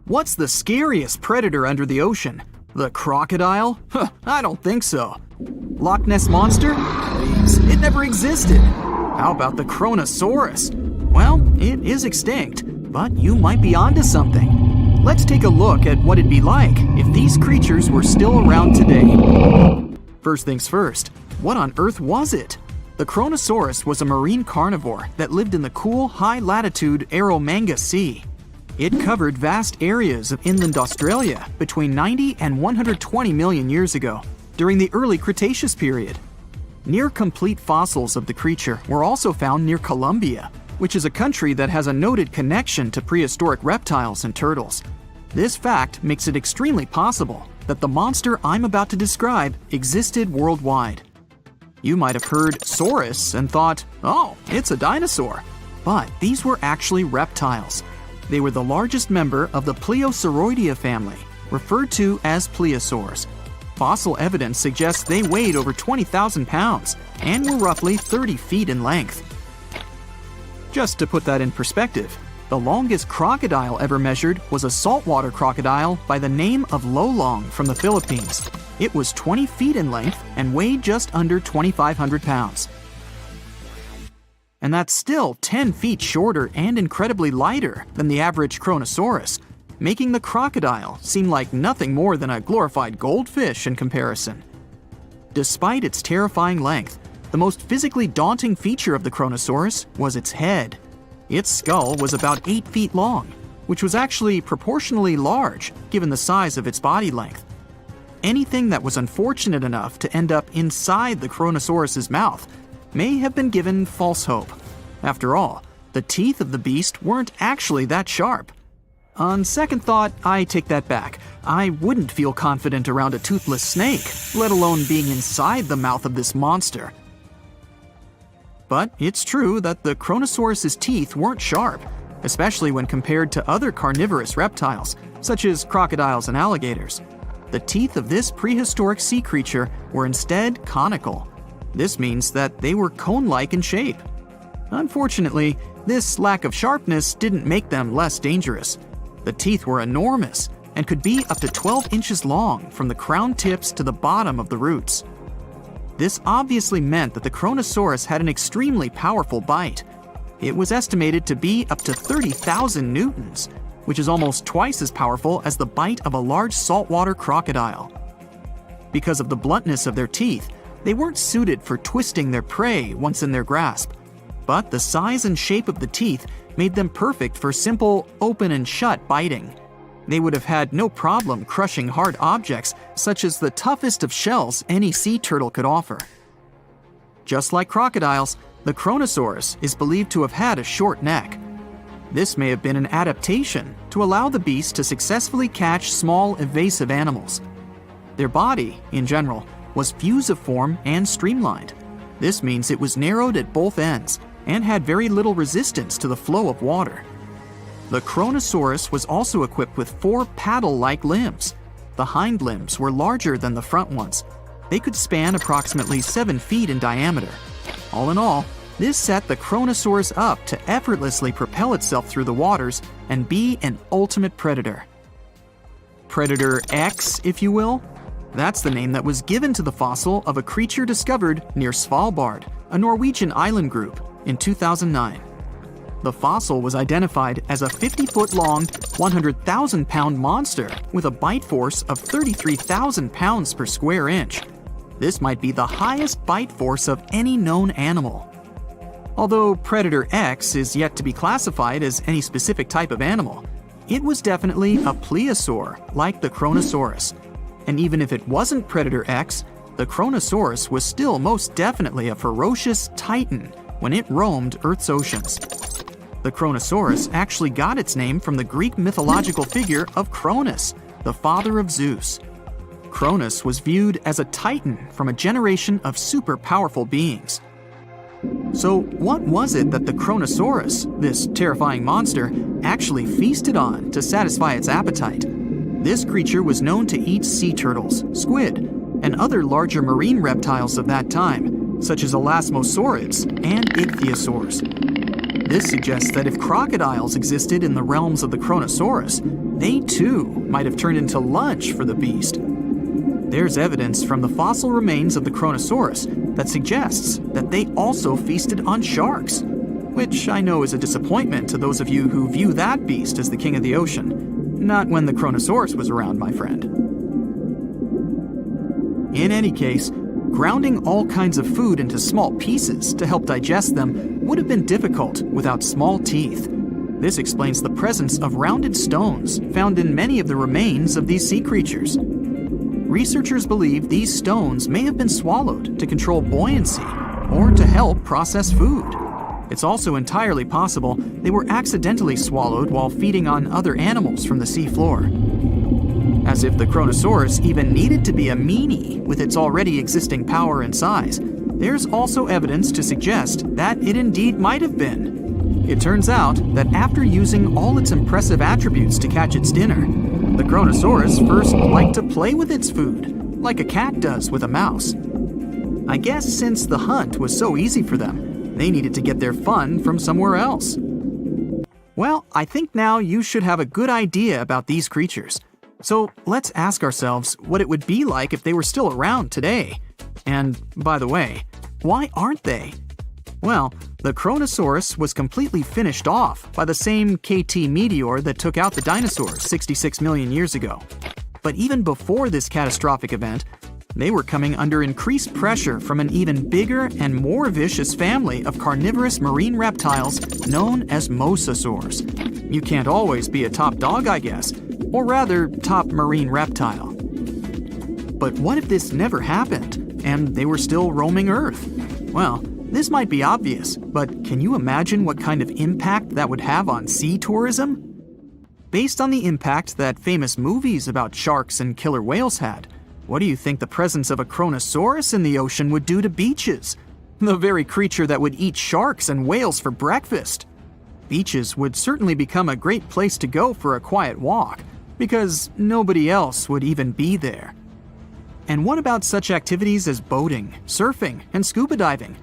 What's the scariest predator under the ocean? The crocodile? I don't think so. Loch Ness Monster? Please, it never existed. How about the Kronosaurus? Well, it is extinct, but you might be onto something. Let's take a look at what it'd be like if these creatures were still around today. First things first, what on earth was it? The Kronosaurus was a marine carnivore that lived in the cool, high-latitude Eromanga Sea. It covered vast areas of inland Australia between 90 and 120 million years ago, during the early Cretaceous period. Near-complete fossils of the creature were also found near Colombia, which is a country that has a noted connection to prehistoric reptiles and turtles. This fact makes it extremely possible that the monster I'm about to describe existed worldwide. You might have heard saurus and thought, oh, it's a dinosaur. But these were actually reptiles. They were the largest member of the Plesiosauridae family, referred to as plesiosaurs. Fossil evidence suggests they weighed over 20,000 pounds and were roughly 30 feet in length. Just to put that in perspective, the longest crocodile ever measured was a saltwater crocodile by the name of Lolong from the Philippines. It was 20 feet in length and weighed just under 2,500 pounds. And that's still 10 feet shorter and incredibly lighter than the average Kronosaurus, making the crocodile seem like nothing more than a glorified goldfish in comparison. Despite its terrifying length, the most physically daunting feature of the Kronosaurus was its head. Its skull was about 8 feet long, which was actually proportionally large given the size of its body length. Anything that was unfortunate enough to end up inside the Kronosaurus's mouth may have been given false hope. After all, the teeth of the beast weren't actually that sharp. On second thought, I take that back. I wouldn't feel confident around a toothless snake, let alone being inside the mouth of this monster. But it's true that the Kronosaurus's teeth weren't sharp, especially when compared to other carnivorous reptiles, such as crocodiles and alligators. The teeth of this prehistoric sea creature were instead conical. This means that they were cone-like in shape. Unfortunately, this lack of sharpness didn't make them less dangerous. The teeth were enormous and could be up to 12 inches long from the crown tips to the bottom of the roots. This obviously meant that the Kronosaurus had an extremely powerful bite. It was estimated to be up to 30,000 newtons, which is almost twice as powerful as the bite of a large saltwater crocodile. Because of the bluntness of their teeth, they weren't suited for twisting their prey once in their grasp, but the size and shape of the teeth made them perfect for simple open and shut biting. They would have had no problem crushing hard objects such as the toughest of shells any sea turtle could offer. Just like crocodiles, the Kronosaurus is believed to have had a short neck. This may have been an adaptation to allow the beast to successfully catch small evasive animals. Their body, in general, was fusiform and streamlined. This means it was narrowed at both ends and had very little resistance to the flow of water. The Kronosaurus was also equipped with 4 paddle-like limbs. The hind limbs were larger than the front ones. They could span approximately 7 feet in diameter. All in all, this set the Kronosaurus up to effortlessly propel itself through the waters and be an ultimate predator. Predator X, if you will? That's the name that was given to the fossil of a creature discovered near Svalbard, a Norwegian island group, in 2009. The fossil was identified as a 50-foot-long, 100,000-pound monster with a bite force of 33,000 pounds per square inch. This might be the highest bite force of any known animal. Although Predator X is yet to be classified as any specific type of animal, it was definitely a plesiosaur like the Kronosaurus. And even if it wasn't Predator X, the Kronosaurus was still most definitely a ferocious titan when it roamed Earth's oceans. The Kronosaurus actually got its name from the Greek mythological figure of Kronos, the father of Zeus. Kronos was viewed as a titan from a generation of super powerful beings. So what was it that the Kronosaurus, this terrifying monster, actually feasted on to satisfy its appetite? This creature was known to eat sea turtles, squid, and other larger marine reptiles of that time, such as elasmosaurids and ichthyosaurs. This suggests that if crocodiles existed in the realms of the Kronosaurus, they too might have turned into lunch for the beast. There's evidence from the fossil remains of the Kronosaurus that suggests that they also feasted on sharks, which I know is a disappointment to those of you who view that beast as the king of the ocean. Not when the Kronosaurus was around, my friend. In any case, grounding all kinds of food into small pieces to help digest them would have been difficult without small teeth. This explains the presence of rounded stones found in many of the remains of these sea creatures. Researchers believe these stones may have been swallowed to control buoyancy or to help process food. It's also entirely possible they were accidentally swallowed while feeding on other animals from the seafloor. As if the Kronosaurus even needed to be a meanie with its already existing power and size, there's also evidence to suggest that it indeed might have been. It turns out that after using all its impressive attributes to catch its dinner, the Kronosaurus first liked to play with its food, like a cat does with a mouse. I guess since the hunt was so easy for them, they needed to get their fun from somewhere else. Well, I think now you should have a good idea about these creatures. So let's ask ourselves what it would be like if they were still around today. And by the way, why aren't they? Well, the Kronosaurus was completely finished off by the same KT meteor that took out the dinosaurs 66 million years ago. But even before this catastrophic event, they were coming under increased pressure from an even bigger and more vicious family of carnivorous marine reptiles known as Mosasaurs. You can't always be a top dog, I guess, or rather, top marine reptile. But what if this never happened, and they were still roaming Earth? Well, this might be obvious, but can you imagine what kind of impact that would have on sea tourism? Based on the impact that famous movies about sharks and killer whales had, what do you think the presence of a Kronosaurus in the ocean would do to beaches? The very creature that would eat sharks and whales for breakfast. Beaches would certainly become a great place to go for a quiet walk, because nobody else would even be there. And what about such activities as boating, surfing, and scuba diving?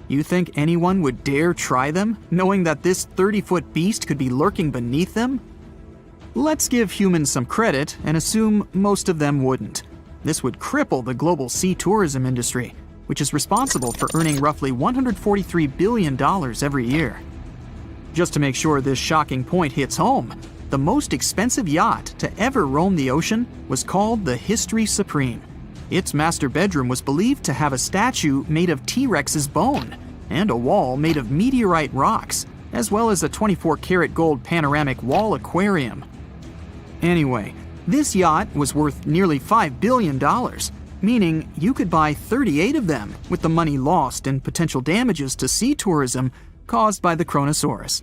You think anyone would dare try them, knowing that this 30-foot beast could be lurking beneath them? Let's give humans some credit and assume most of them wouldn't. This would cripple the global sea tourism industry, which is responsible for earning roughly $143 billion every year. Just to make sure this shocking point hits home, the most expensive yacht to ever roam the ocean was called the History Supreme. Its master bedroom was believed to have a statue made of T-Rex's bone and a wall made of meteorite rocks, as well as a 24-karat gold panoramic wall aquarium. Anyway, this yacht was worth nearly $5 billion, meaning you could buy 38 of them with the money lost in potential damages to sea tourism caused by the Kronosaurus.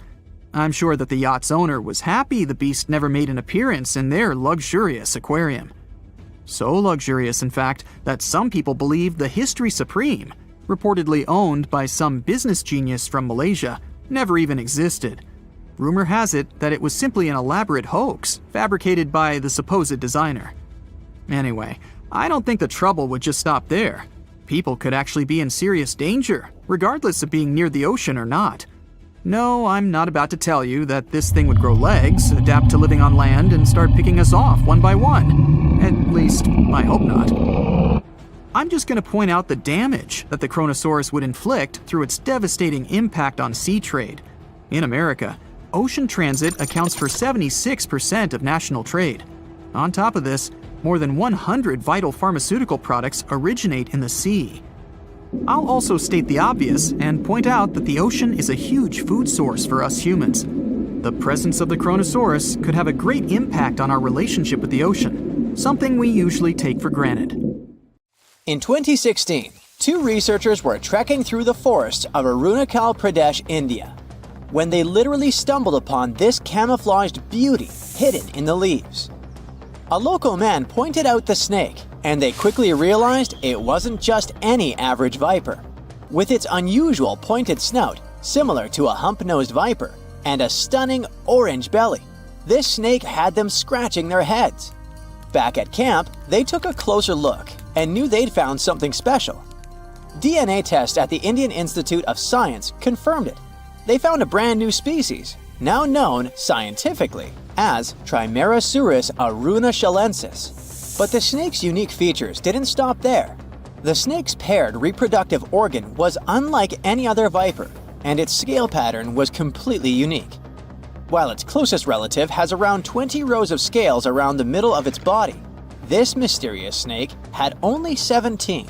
I'm sure that the yacht's owner was happy the beast never made an appearance in their luxurious aquarium. So luxurious, in fact, that some people believe the History Supreme, reportedly owned by some business genius from Malaysia, never even existed. Rumor has it that it was simply an elaborate hoax fabricated by the supposed designer. Anyway, I don't think the trouble would just stop there. People could actually be in serious danger, regardless of being near the ocean or not. No, I'm not about to tell you that this thing would grow legs, adapt to living on land, and start picking us off one by one. At least, I hope not. I'm just going to point out the damage that the Kronosaurus would inflict through its devastating impact on sea trade. In America, ocean transit accounts for 76% of national trade. On top of this, more than 100 vital pharmaceutical products originate in the sea. I'll also state the obvious and point out that the ocean is a huge food source for us humans. The presence of the Kronosaurus could have a great impact on our relationship with the ocean, something we usually take for granted. In 2016, two researchers were trekking through the forests of Arunachal Pradesh, India, when they literally stumbled upon this camouflaged beauty hidden in the leaves. A local man pointed out the snake, and they quickly realized it wasn't just any average viper. With its unusual pointed snout, similar to a hump-nosed viper, and a stunning orange belly, this snake had them scratching their heads. Back at camp, they took a closer look and knew they'd found something special. DNA tests at the Indian Institute of Science confirmed it. they found a brand new species, now known scientifically as Trimerosaurus arunachalensis. But the snake's unique features didn't stop there. The snake's paired reproductive organ was unlike any other viper, and its scale pattern was completely unique. While its closest relative has around 20 rows of scales around the middle of its body, this mysterious snake had only 17.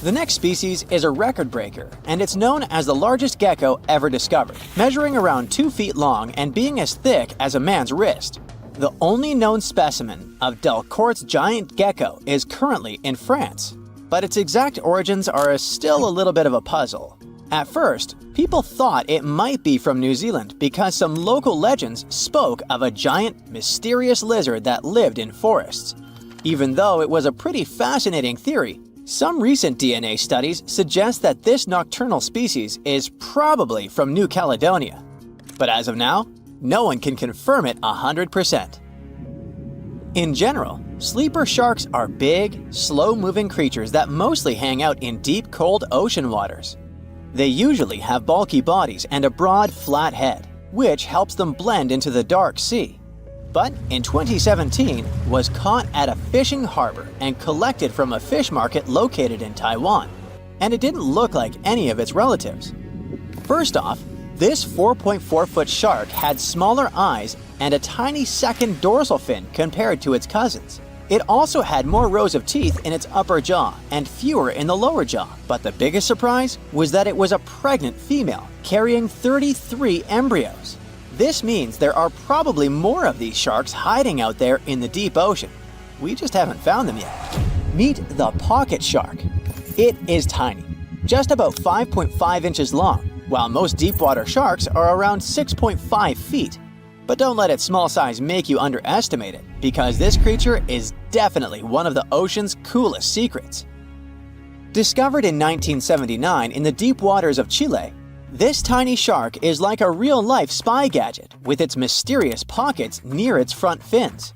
The next species is a record breaker, and it's known as the largest gecko ever discovered, measuring around 2 feet long and being as thick as a man's wrist. The only known specimen of Delcourt's giant gecko is currently in France, but its exact origins are still a little bit of a puzzle. At first, people thought it might be from New Zealand because some local legends spoke of a giant, mysterious lizard that lived in forests. Even though it was a pretty fascinating theory, some recent DNA studies suggest that this nocturnal species is probably from New Caledonia. But as of now, no one can confirm it 100%. In general, sleeper sharks are big, slow-moving creatures that mostly hang out in deep, cold ocean waters. They usually have bulky bodies and a broad, flat head, which helps them blend into the dark sea. But in 2017, was caught at a fishing harbor and collected from a fish market located in Taiwan, and it didn't look like any of its relatives. First off, this 4.4-foot shark had smaller eyes and a tiny second dorsal fin compared to its cousins. It also had more rows of teeth in its upper jaw and fewer in the lower jaw, but the biggest surprise was that it was a pregnant female carrying 33 embryos. This means there are probably more of these sharks hiding out there in the deep ocean. We just haven't found them yet. Meet the pocket shark. It is tiny, just about 5.5 inches long, while most deepwater sharks are around 6.5 feet. But don't let its small size make you underestimate it, because this creature is definitely one of the ocean's coolest secrets. Discovered in 1979 in the deep waters of Chile, this tiny shark is like a real-life spy gadget with its mysterious pockets near its front fins.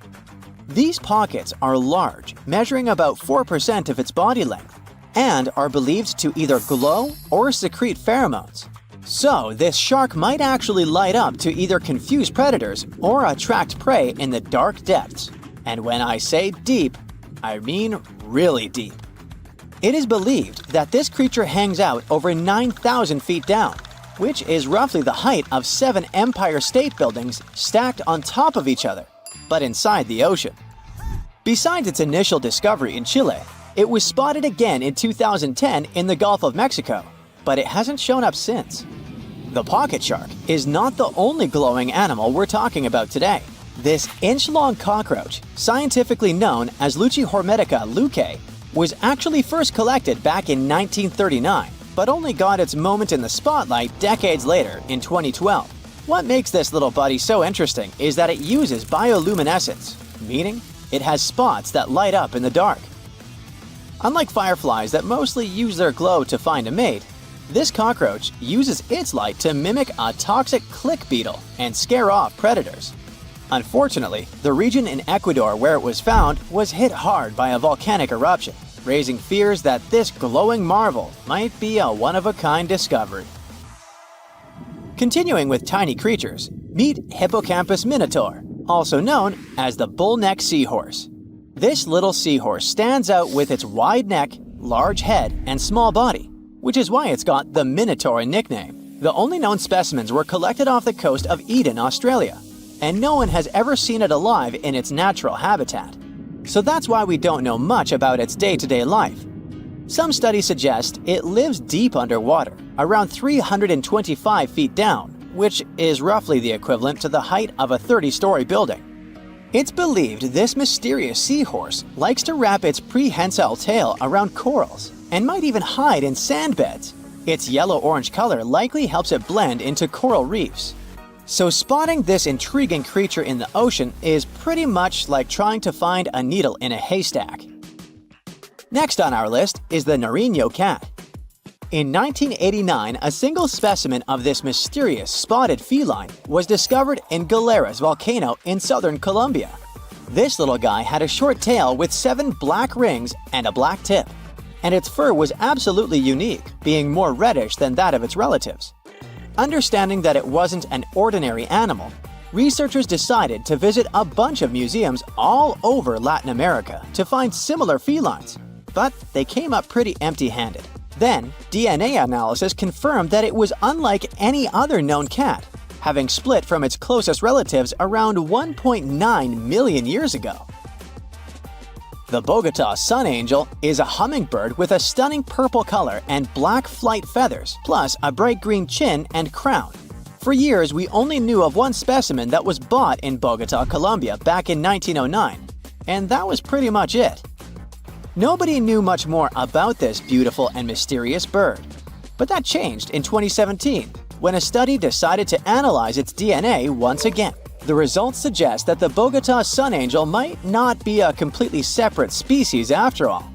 These pockets are large, measuring about 4% of its body length, and are believed to either glow or secrete pheromones. So this shark might actually light up to either confuse predators or attract prey in the dark depths. And when I say deep, I mean really deep. It is believed that this creature hangs out over 9,000 feet down, which is roughly the height of 7 Empire State Buildings stacked on top of each other, but inside the ocean. Besides its initial discovery in Chile, it was spotted again in 2010 in the Gulf of Mexico, but it hasn't shown up since. The pocket shark is not the only glowing animal we're talking about today. This inch-long cockroach, scientifically known as Luchihormetica lucae, was actually first collected back in 1939, but only got its moment in the spotlight decades later in 2012. What makes this little buddy so interesting is that it uses bioluminescence, meaning it has spots that light up in the dark. Unlike fireflies that mostly use their glow to find a mate, this cockroach uses its light to mimic a toxic click beetle and scare off predators. Unfortunately, the region in Ecuador where it was found was hit hard by a volcanic eruption, raising fears that this glowing marvel might be a one-of-a-kind discovery. Continuing with tiny creatures, meet Hippocampus minotaur, also known as the bull-neck seahorse. This little seahorse stands out with its wide neck, large head, and small body, which is why it's got the Minotaur nickname. The only known specimens were collected off the coast of Eden, Australia, and no one has ever seen it alive in its natural habitat. So that's why we don't know much about its day-to-day life. Some studies suggest it lives deep underwater, around 325 feet down, which is roughly the equivalent to the height of a 30-story building. It's believed this mysterious seahorse likes to wrap its prehensile tail around corals and might even hide in sand beds. Its yellow-orange color likely helps it blend into coral reefs. So spotting this intriguing creature in the ocean is pretty much like trying to find a needle in a haystack. Next on our list is the Nariño cat. In 1989, a single specimen of this mysterious spotted feline was discovered in Galeras volcano in southern Colombia. This little guy had a short tail with 7 black rings and a black tip, and its fur was absolutely unique, being more reddish than that of its relatives. Understanding that it wasn't an ordinary animal, researchers decided to visit a bunch of museums all over Latin America to find similar felines, but they came up pretty empty-handed. Then, DNA analysis confirmed that it was unlike any other known cat, having split from its closest relatives around 1.9 million years ago. The Bogota sun angel is a hummingbird with a stunning purple color and black flight feathers, plus a bright green chin and crown. For years, we only knew of one specimen that was bought in Bogota, Colombia back in 1909, and that was pretty much it. Nobody knew much more about this beautiful and mysterious bird. But that changed in 2017, when a study decided to analyze its DNA once again. The results suggest that the Bogota sun angel might not be a completely separate species after all.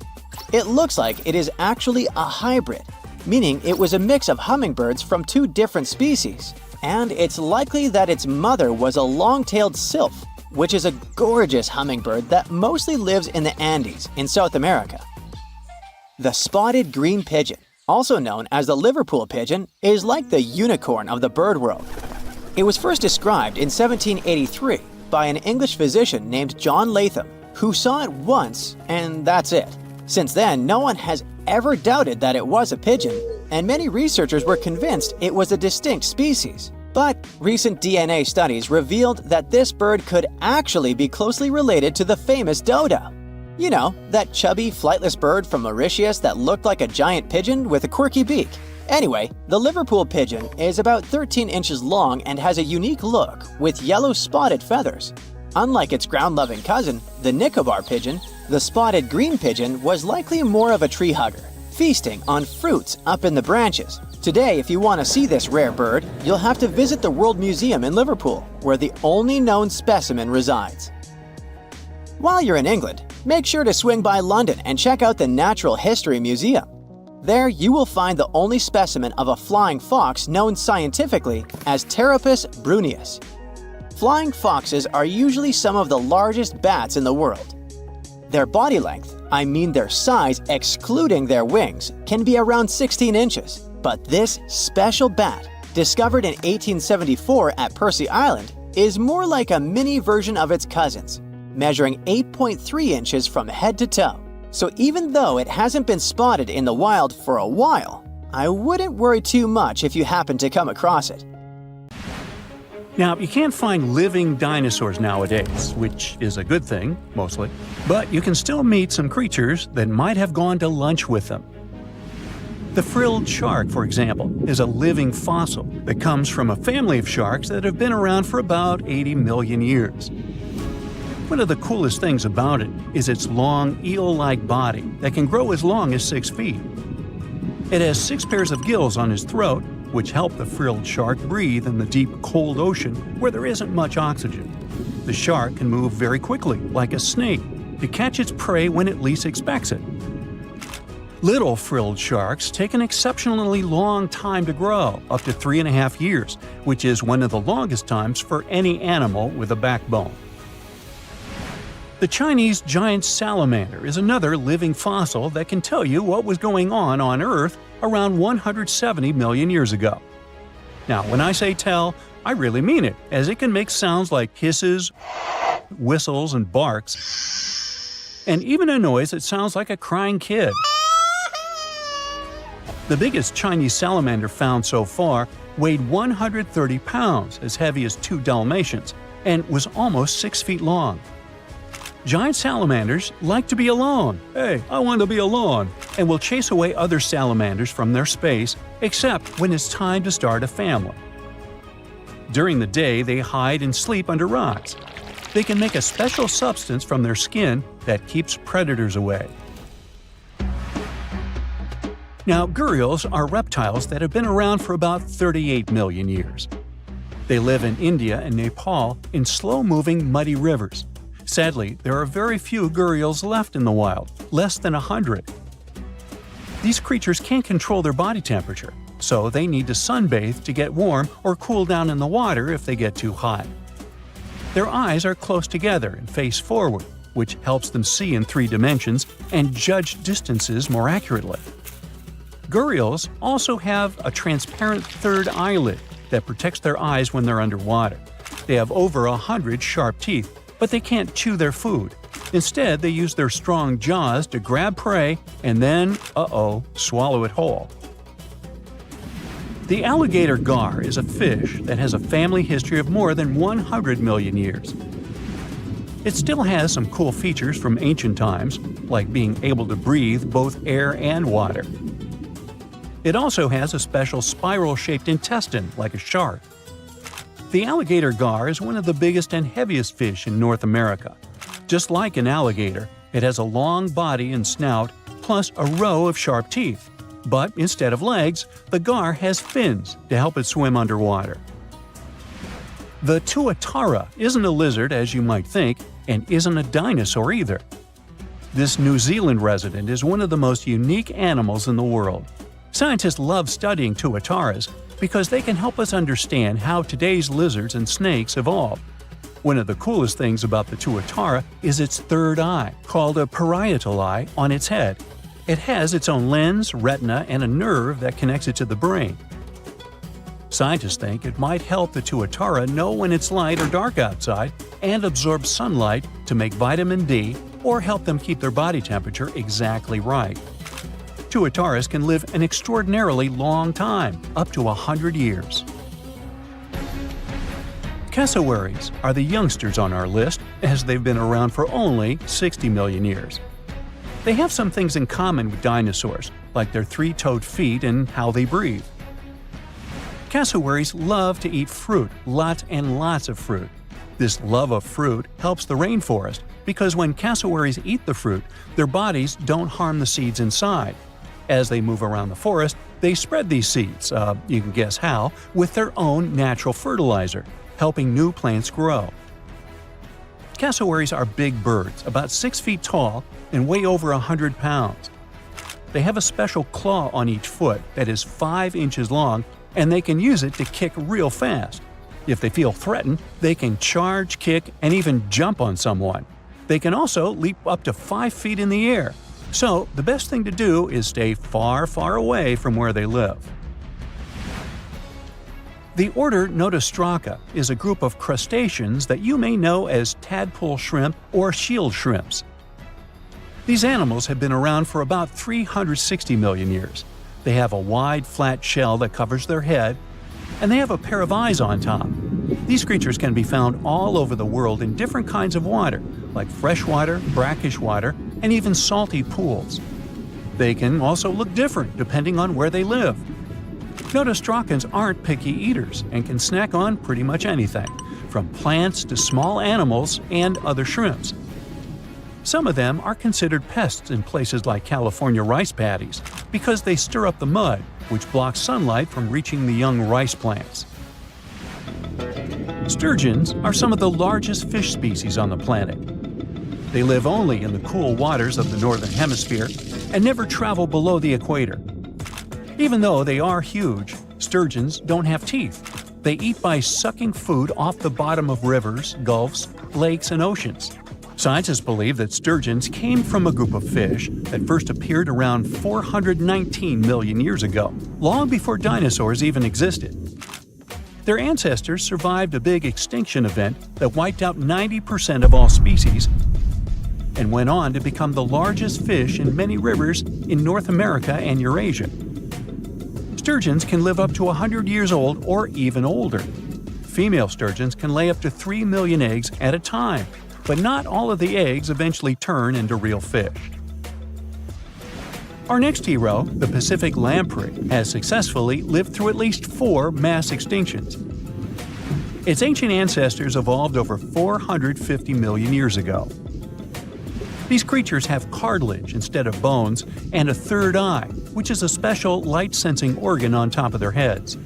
It looks like it is actually a hybrid, meaning it was a mix of hummingbirds from two different species. And it's likely that its mother was a long-tailed sylph, which is a gorgeous hummingbird that mostly lives in the Andes in South America. The spotted green pigeon, also known as the Liverpool pigeon, is like the unicorn of the bird world. It was first described in 1783 by an English physician named John Latham, who saw it once and that's it. Since then, no one has ever doubted that it was a pigeon, and many researchers were convinced it was a distinct species. But recent DNA studies revealed that this bird could actually be closely related to the famous dodo. You know, that chubby, flightless bird from Mauritius that looked like a giant pigeon with a quirky beak. Anyway, the Liverpool pigeon is about 13 inches long and has a unique look with yellow spotted feathers. Unlike its ground-loving cousin, the Nicobar pigeon, the spotted green pigeon was likely more of a tree hugger, feasting on fruits up in the branches. Today, if you want to see this rare bird, you'll have to visit the World Museum in Liverpool, where the only known specimen resides. While you're in England, make sure to swing by London and check out the Natural History Museum. There, you will find the only specimen of a flying fox known scientifically as Pteropus bruneus. Flying foxes are usually some of the largest bats in the world. Their body length, I mean their size excluding their wings, can be around 16 inches. But this special bat, discovered in 1874 at Percy Island, is more like a mini version of its cousins, measuring 8.3 inches from head to toe. So even though it hasn't been spotted in the wild for a while, I wouldn't worry too much if you happen to come across it. Now, you can't find living dinosaurs nowadays, which is a good thing, mostly, but you can still meet some creatures that might have gone to lunch with them. The frilled shark, for example, is a living fossil that comes from a family of sharks that have been around for about 80 million years. One of the coolest things about it is its long, eel-like body that can grow as long as 6 feet. It has 6 pairs of gills on its throat, which help the frilled shark breathe in the deep, cold ocean where there isn't much oxygen. The shark can move very quickly, like a snake, to catch its prey when it least expects it. Little frilled sharks take an exceptionally long time to grow, up to 3.5 years, which is one of the longest times for any animal with a backbone. The Chinese giant salamander is another living fossil that can tell you what was going on Earth around 170 million years ago. Now, when I say tell, I really mean it, as it can make sounds like hisses, whistles, and barks, and even a noise that sounds like a crying kid. The biggest Chinese salamander found so far weighed 130 pounds, as heavy as 2 Dalmatians, and was almost 6 feet long. Giant salamanders like to be alone. Hey, I want to be alone, and will chase away other salamanders from their space, except when it's time to start a family. During the day, they hide and sleep under rocks. They can make a special substance from their skin that keeps predators away. Now, gharials are reptiles that have been around for about 38 million years. They live in India and Nepal in slow-moving, muddy rivers. Sadly, there are very few gharials left in the wild, less than 100. These creatures can't control their body temperature, so they need to sunbathe to get warm or cool down in the water if they get too hot. Their eyes are close together and face forward, which helps them see in 3 dimensions and judge distances more accurately. Gharials also have a transparent third eyelid, that protects their eyes when they're underwater. They have over 100 sharp teeth, but they can't chew their food. Instead, they use their strong jaws to grab prey and then, swallow it whole. The alligator gar is a fish that has a family history of more than 100 million years. It still has some cool features from ancient times, like being able to breathe both air and water. It also has a special spiral-shaped intestine, like a shark. The alligator gar is one of the biggest and heaviest fish in North America. Just like an alligator, it has a long body and snout, plus a row of sharp teeth. But instead of legs, the gar has fins to help it swim underwater. The tuatara isn't a lizard as you might think, and isn't a dinosaur either. This New Zealand resident is one of the most unique animals in the world. Scientists love studying tuataras because they can help us understand how today's lizards and snakes evolved. One of the coolest things about the tuatara is its third eye, called a parietal eye, on its head. It has its own lens, retina, and a nerve that connects it to the brain. Scientists think it might help the tuatara know when it's light or dark outside and absorb sunlight to make vitamin D or help them keep their body temperature exactly right. Tuataras can live an extraordinarily long time, up to 100 years. Cassowaries are the youngsters on our list, as they've been around for only 60 million years. They have some things in common with dinosaurs, like their three-toed feet and how they breathe. Cassowaries love to eat fruit, lots and lots of fruit. This love of fruit helps the rainforest because when cassowaries eat the fruit, their bodies don't harm the seeds inside. As they move around the forest, they spread these seeds, you can guess how, with their own natural fertilizer, helping new plants grow. Cassowaries are big birds, about 6 feet tall and weigh over 100 pounds. They have a special claw on each foot that is 5 inches long, and they can use it to kick real fast. If they feel threatened, they can charge, kick, and even jump on someone. They can also leap up to 5 feet in the air. So, the best thing to do is stay far, far away from where they live. The order Notostraca is a group of crustaceans that you may know as tadpole shrimp or shield shrimps. These animals have been around for about 360 million years. They have a wide, flat shell that covers their head, and they have a pair of eyes on top. These creatures can be found all over the world in different kinds of water, like freshwater, brackish water, and even salty pools. They can also look different depending on where they live. Notostracans aren't picky eaters and can snack on pretty much anything, from plants to small animals and other shrimps. Some of them are considered pests in places like California rice paddies because they stir up the mud, which blocks sunlight from reaching the young rice plants. Sturgeons are some of the largest fish species on the planet. They live only in the cool waters of the northern hemisphere and never travel below the equator. Even though they are huge, sturgeons don't have teeth. They eat by sucking food off the bottom of rivers, gulfs, lakes, and oceans. Scientists believe that sturgeons came from a group of fish that first appeared around 419 million years ago, long before dinosaurs even existed. Their ancestors survived a big extinction event that wiped out 90% of all species and went on to become the largest fish in many rivers in North America and Eurasia. Sturgeons can live up to 100 years old or even older. Female sturgeons can lay up to 3 million eggs at a time, but not all of the eggs eventually turn into real fish. Our next hero, the Pacific lamprey, has successfully lived through at least 4 mass extinctions. Its ancient ancestors evolved over 450 million years ago. These creatures have cartilage instead of bones and a third eye, which is a special light-sensing organ on top of their heads.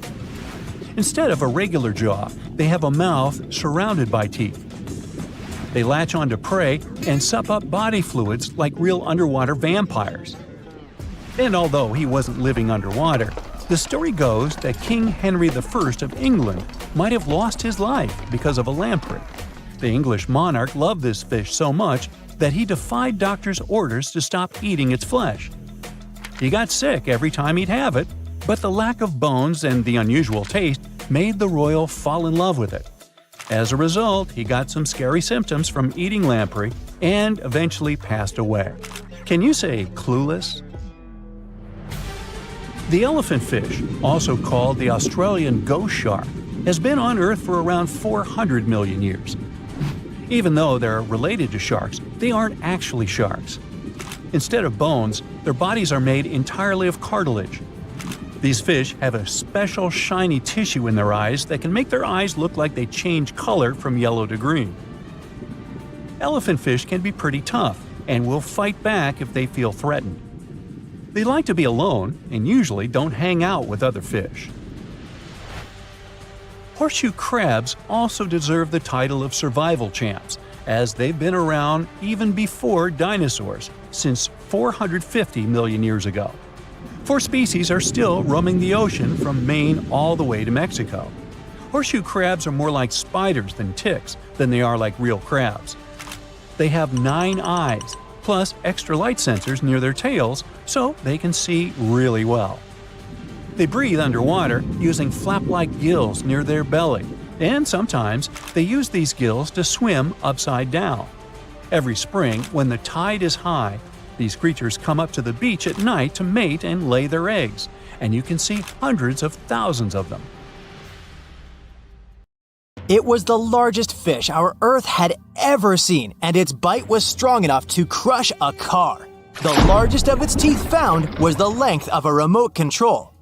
Instead of a regular jaw, they have a mouth surrounded by teeth. They latch onto prey and sup up body fluids like real underwater vampires. And although he wasn't living underwater, the story goes that King Henry I of England might have lost his life because of a lamprey. The English monarch loved this fish so much that he defied doctors' orders to stop eating its flesh. He got sick every time he'd have it, but the lack of bones and the unusual taste made the royal fall in love with it. As a result, he got some scary symptoms from eating lamprey and eventually passed away. Can you say clueless? The elephant fish, also called the Australian ghost shark, has been on Earth for around 400 million years. Even though they're related to sharks, they aren't actually sharks. Instead of bones, their bodies are made entirely of cartilage. These fish have a special shiny tissue in their eyes that can make their eyes look like they change color from yellow to green. Elephant fish can be pretty tough and will fight back if they feel threatened. They like to be alone and usually don't hang out with other fish. Horseshoe crabs also deserve the title of survival champs, as they've been around even before dinosaurs, since 450 million years ago. 4 species are still roaming the ocean from Maine all the way to Mexico. Horseshoe crabs are more like spiders than ticks than they are like real crabs. They have 9 eyes, plus extra light sensors near their tails so they can see really well. They breathe underwater using flap-like gills near their belly, and sometimes they use these gills to swim upside down. Every spring, when the tide is high, these creatures come up to the beach at night to mate and lay their eggs, and you can see hundreds of thousands of them. It was the largest fish our Earth had ever seen, and its bite was strong enough to crush a car. The largest of its teeth found was the length of a remote control.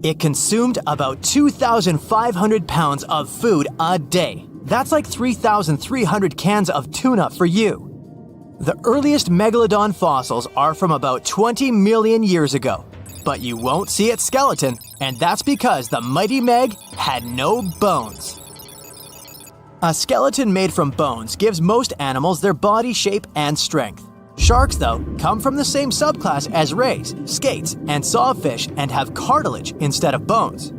It consumed about 2,500 pounds of food a day. That's like 3,300 cans of tuna for you. The earliest Megalodon fossils are from about 20 million years ago, but you won't see its skeleton, and that's because the mighty Meg had no bones. A skeleton made from bones gives most animals their body shape and strength. Sharks, though, come from the same subclass as rays, skates, and sawfish and have cartilage instead of bones.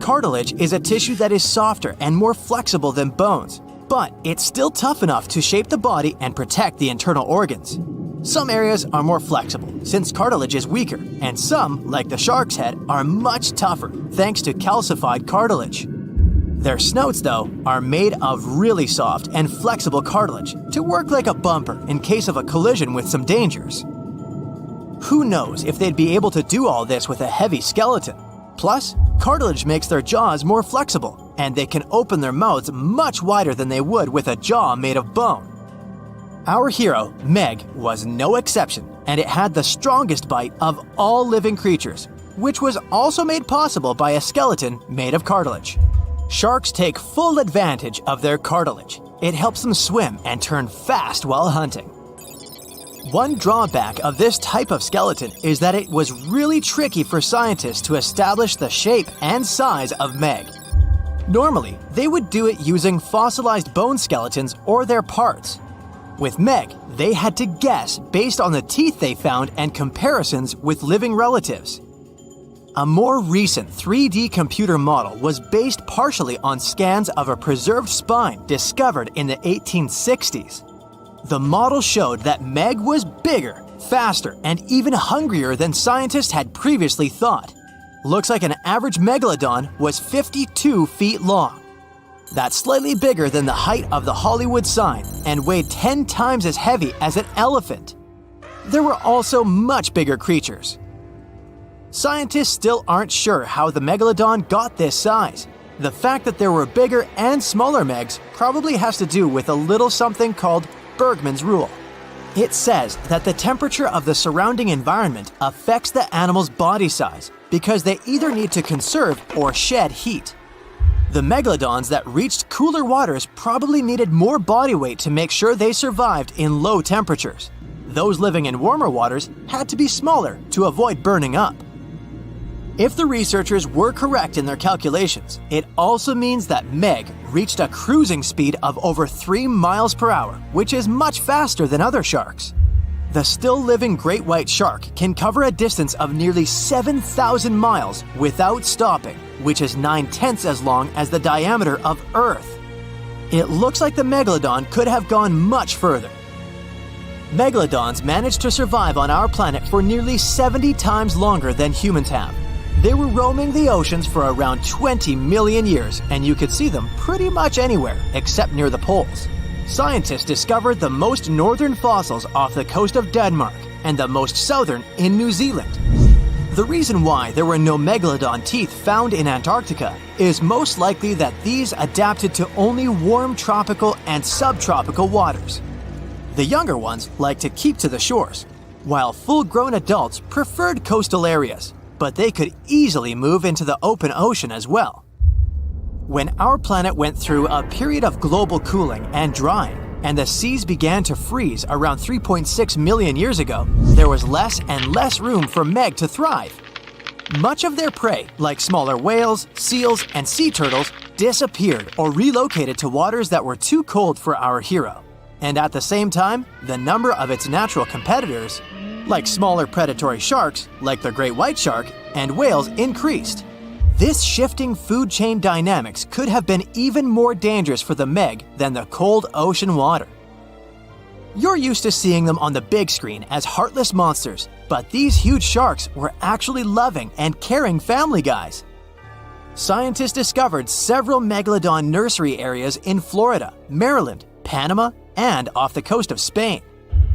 Cartilage is a tissue that is softer and more flexible than bones, but it's still tough enough to shape the body and protect the internal organs. Some areas are more flexible, since cartilage is weaker, and some, like the shark's head, are much tougher thanks to calcified cartilage. Their snouts, though, are made of really soft and flexible cartilage to work like a bumper in case of a collision with some dangers. Who knows if they'd be able to do all this with a heavy skeleton? Plus, cartilage makes their jaws more flexible, and they can open their mouths much wider than they would with a jaw made of bone. Our hero, Meg, was no exception, and it had the strongest bite of all living creatures, which was also made possible by a skeleton made of cartilage. Sharks take full advantage of their cartilage. It helps them swim and turn fast while hunting. One drawback of this type of skeleton is that it was really tricky for scientists to establish the shape and size of Meg. Normally, they would do it using fossilized bone skeletons or their parts. With Meg, they had to guess based on the teeth they found and comparisons with living relatives. A more recent 3D computer model was based partially on scans of a preserved spine discovered in the 1860s. The model showed that Meg was bigger, faster, and even hungrier than scientists had previously thought. Looks like an average megalodon was 52 feet long. That's slightly bigger than the height of the Hollywood sign and weighed 10 times as heavy as an elephant. There were also much bigger creatures. Scientists still aren't sure how the megalodon got this size. The fact that there were bigger and smaller Megs probably has to do with a little something called Bergmann's rule. It says that the temperature of the surrounding environment affects the animal's body size because they either need to conserve or shed heat. The megalodons that reached cooler waters probably needed more body weight to make sure they survived in low temperatures. Those living in warmer waters had to be smaller to avoid burning up. If the researchers were correct in their calculations, it also means that Meg reached a cruising speed of over 3 miles per hour, which is much faster than other sharks. The still-living great white shark can cover a distance of nearly 7,000 miles without stopping, which is 9/10 as long as the diameter of Earth. It looks like the megalodon could have gone much further. Megalodons managed to survive on our planet for nearly 70 times longer than humans have. They were roaming the oceans for around 20 million years, and you could see them pretty much anywhere except near the poles. Scientists discovered the most northern fossils off the coast of Denmark and the most southern in New Zealand. The reason why there were no megalodon teeth found in Antarctica is most likely that these adapted to only warm tropical and subtropical waters. The younger ones like to keep to the shores, while full-grown adults preferred coastal areas, but they could easily move into the open ocean as well. When our planet went through a period of global cooling and drying, and the seas began to freeze around 3.6 million years ago, there was less and less room for meg to thrive. Much of their prey, like smaller whales, seals, and sea turtles, disappeared or relocated to waters that were too cold for our hero. And at the same time, the number of its natural competitors, like smaller predatory sharks, like the great white shark, and whales, increased. This shifting food chain dynamics could have been even more dangerous for the meg than the cold ocean water. You're used to seeing them on the big screen as heartless monsters, but these huge sharks were actually loving and caring family guys. Scientists discovered several megalodon nursery areas in Florida, Maryland, Panama, and off the coast of Spain.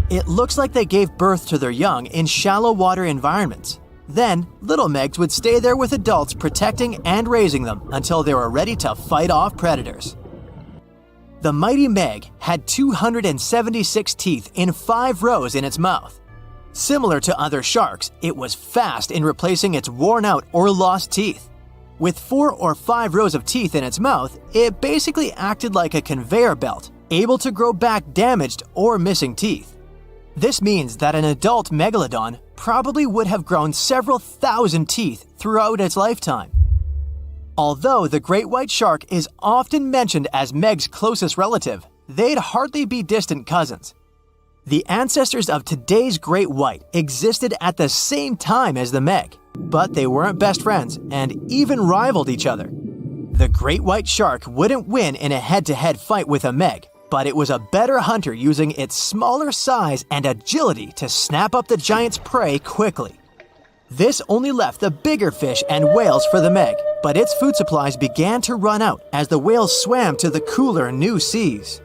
It looks like they gave birth to their young in shallow water environments. Then, little megs would stay there with adults protecting and raising them until they were ready to fight off predators. The mighty meg had 276 teeth in 5 rows in its mouth. Similar to other sharks, it was fast in replacing its worn-out or lost teeth. With 4 or 5 rows of teeth in its mouth, it basically acted like a conveyor belt, able to grow back damaged or missing teeth. This means that an adult megalodon probably would have grown several thousand teeth throughout its lifetime. Although the great white shark is often mentioned as meg's closest relative, they'd hardly be distant cousins. The ancestors of today's great white existed at the same time as the meg, but they weren't best friends and even rivaled each other. The great white shark wouldn't win in a head-to-head fight with a meg, but it was a better hunter using its smaller size and agility to snap up the giant's prey quickly. This only left the bigger fish and whales for the meg, but its food supplies began to run out as the whales swam to the cooler new seas.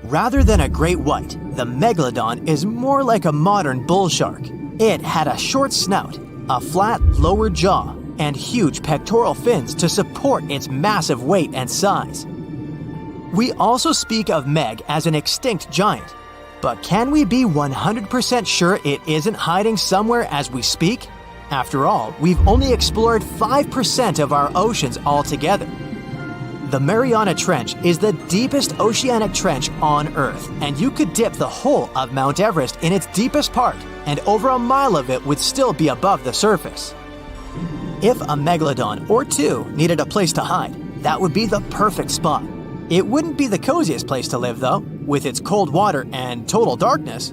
Rather than a great white, the megalodon is more like a modern bull shark. It had a short snout, a flat lower jaw, and huge pectoral fins to support its massive weight and size. We also speak of meg as an extinct giant, but can we be 100% sure it isn't hiding somewhere as we speak? After all, we've only explored 5% of our oceans altogether. The Marianas Trench is the deepest oceanic trench on Earth, and you could dip the whole of Mount Everest in its deepest part, and over a mile of it would still be above the surface. If a megalodon or two needed a place to hide, that would be the perfect spot. It wouldn't be the coziest place to live though, with its cold water and total darkness.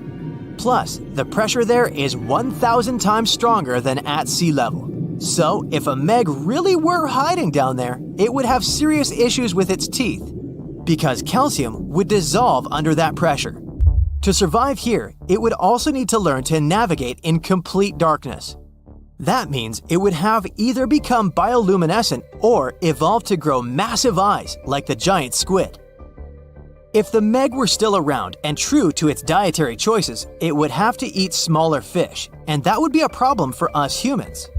Plus, the pressure there is 1,000 times stronger than at sea level. So, if a meg really were hiding down there, it would have serious issues with its teeth, because calcium would dissolve under that pressure. To survive here, it would also need to learn to navigate in complete darkness. That means it would have either become bioluminescent or evolve to grow massive eyes like the giant squid. If the meg were still around and true to its dietary choices, it would have to eat smaller fish, and that would be a problem for us humans.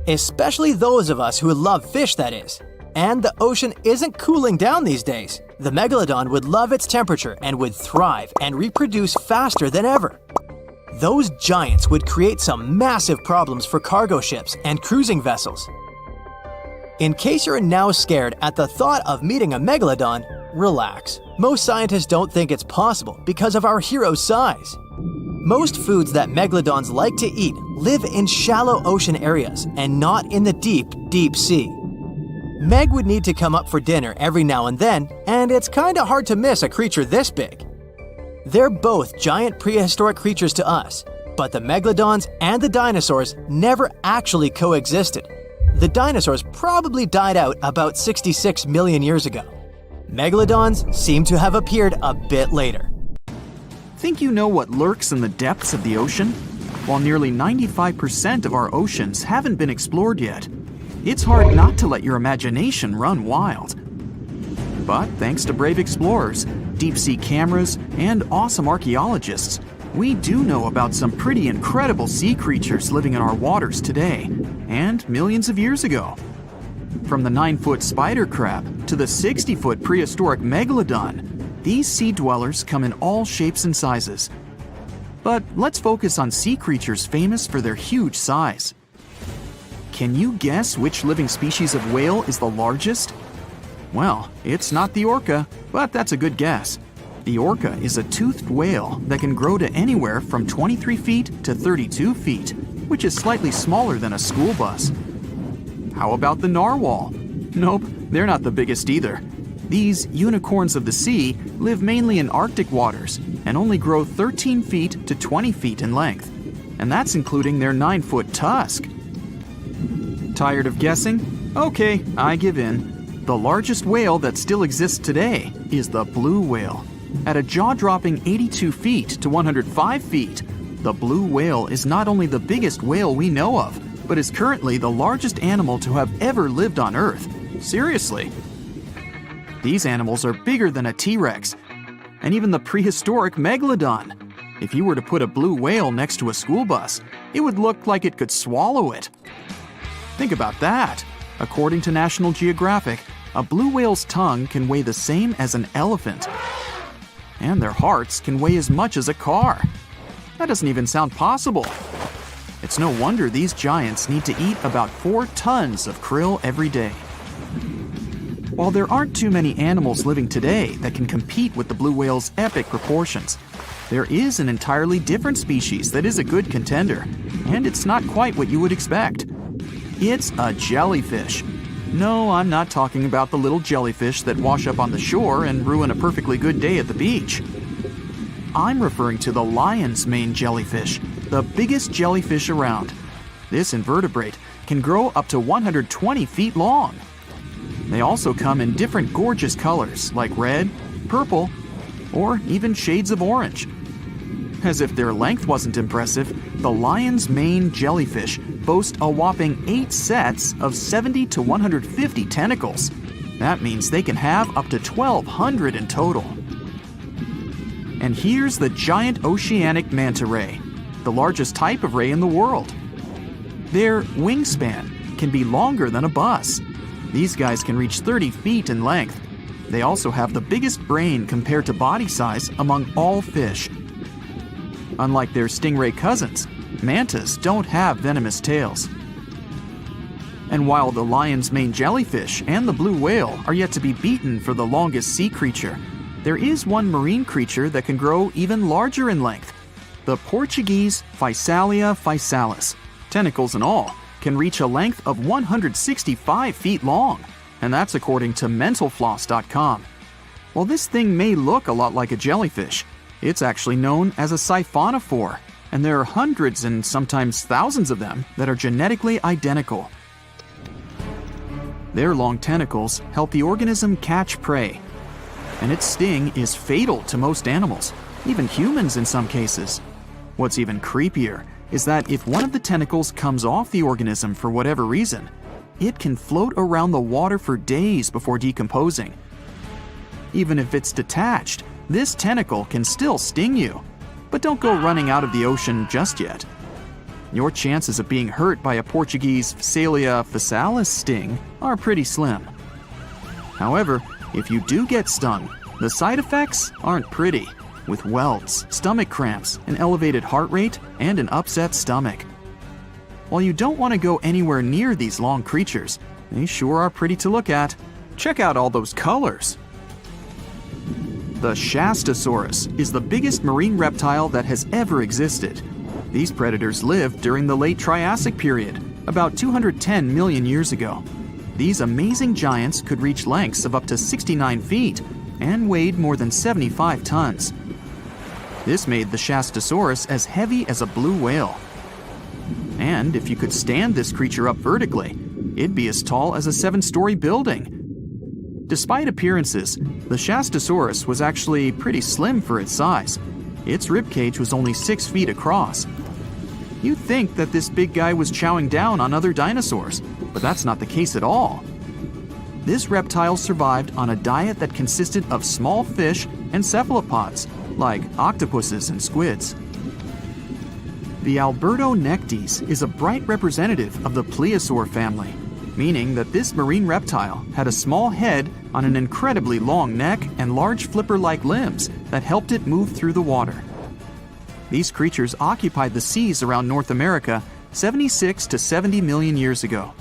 Especially those of us who love fish, that is. And the ocean isn't cooling down these days. The megalodon would love its temperature and would thrive and reproduce faster than ever. Those giants would create some massive problems for cargo ships and cruising vessels. In case you're now scared at the thought of meeting a megalodon, relax. Most scientists don't think it's possible because of our hero's size. Most foods that megalodons like to eat live in shallow ocean areas and not in the deep, deep sea. Meg would need to come up for dinner every now and then, and it's kinda hard to miss a creature this big. They're both giant prehistoric creatures to us, but the megalodons and the dinosaurs never actually coexisted. The dinosaurs probably died out about 66 million years ago. Megalodons seem to have appeared a bit later. Think you know what lurks in the depths of the ocean? While nearly 95% of our oceans haven't been explored yet, it's hard not to let your imagination run wild. But thanks to brave explorers, deep-sea cameras, and awesome archaeologists, we do know about some pretty incredible sea creatures living in our waters today, and millions of years ago. From the 9-foot spider crab to the 60-foot prehistoric megalodon, these sea dwellers come in all shapes and sizes. But let's focus on sea creatures famous for their huge size. Can you guess which living species of whale is the largest? Well, it's not the orca, but that's a good guess. The orca is a toothed whale that can grow to anywhere from 23 feet to 32 feet, which is slightly smaller than a school bus. How about the narwhal? Nope, they're not the biggest either. These unicorns of the sea live mainly in Arctic waters and only grow 13 feet to 20 feet in length, and that's including their 9-foot tusk. Tired of guessing? Okay, I give in. The largest whale that still exists today is the blue whale. At a jaw-dropping 82 feet to 105 feet, the blue whale is not only the biggest whale we know of, but is currently the largest animal to have ever lived on Earth. Seriously. These animals are bigger than a T-Rex, and even the prehistoric Megalodon. If you were to put a blue whale next to a school bus, it would look like it could swallow it. Think about that. According to National Geographic, a blue whale's tongue can weigh the same as an elephant. And their hearts can weigh as much as a car. That doesn't even sound possible. It's no wonder these giants need to eat about 4 tons of krill every day. While there aren't too many animals living today that can compete with the blue whale's epic proportions, there is an entirely different species that is a good contender, and it's not quite what you would expect. It's a jellyfish. No, I'm not talking about the little jellyfish that wash up on the shore and ruin a perfectly good day at the beach. I'm referring to the lion's mane jellyfish, the biggest jellyfish around. This invertebrate can grow up to 120 feet long. They also come in different gorgeous colors like red, purple, or even shades of orange. As if their length wasn't impressive, the lion's mane jellyfish boast a whopping 8 sets of 70 to 150 tentacles. That means they can have up to 1,200 in total. And here's the giant oceanic manta ray, the largest type of ray in the world. Their wingspan can be longer than a bus. These guys can reach 30 feet in length. They also have the biggest brain compared to body size among all fish. Unlike their stingray cousins, mantas don't have venomous tails. And while the lion's mane jellyfish and the blue whale are yet to be beaten for the longest sea creature, there is one marine creature that can grow even larger in length. The Portuguese Physalia physalis, tentacles and all, can reach a length of 165 feet long, and that's according to mentalfloss.com. While this thing may look a lot like a jellyfish, it's actually known as a siphonophore, and there are hundreds and sometimes thousands of them that are genetically identical. Their long tentacles help the organism catch prey, and its sting is fatal to most animals, even humans in some cases. What's even creepier is that if one of the tentacles comes off the organism for whatever reason, it can float around the water for days before decomposing. Even if it's detached, this tentacle can still sting you. But don't go running out of the ocean just yet. Your chances of being hurt by a Portuguese Physalia physalis sting are pretty slim. However, if you do get stung, the side effects aren't pretty, with welts, stomach cramps, an elevated heart rate, and an upset stomach. While you don't want to go anywhere near these long creatures, they sure are pretty to look at. Check out all those colors. The Shastasaurus is the biggest marine reptile that has ever existed. These predators lived during the late Triassic period, about 210 million years ago. These amazing giants could reach lengths of up to 69 feet and weighed more than 75 tons. This made the Shastasaurus as heavy as a blue whale. And if you could stand this creature up vertically, it'd be as tall as a 7-story building. Despite appearances, the Shastasaurus was actually pretty slim for its size. Its ribcage was only 6 feet across. You'd think that this big guy was chowing down on other dinosaurs, but that's not the case at all. This reptile survived on a diet that consisted of small fish and cephalopods, like octopuses and squids. The Albertonectes is a bright representative of the plesiosaur family, meaning that this marine reptile had a small head on an incredibly long neck and large flipper-like limbs that helped it move through the water. These creatures occupied the seas around North America 76 to 70 million years ago.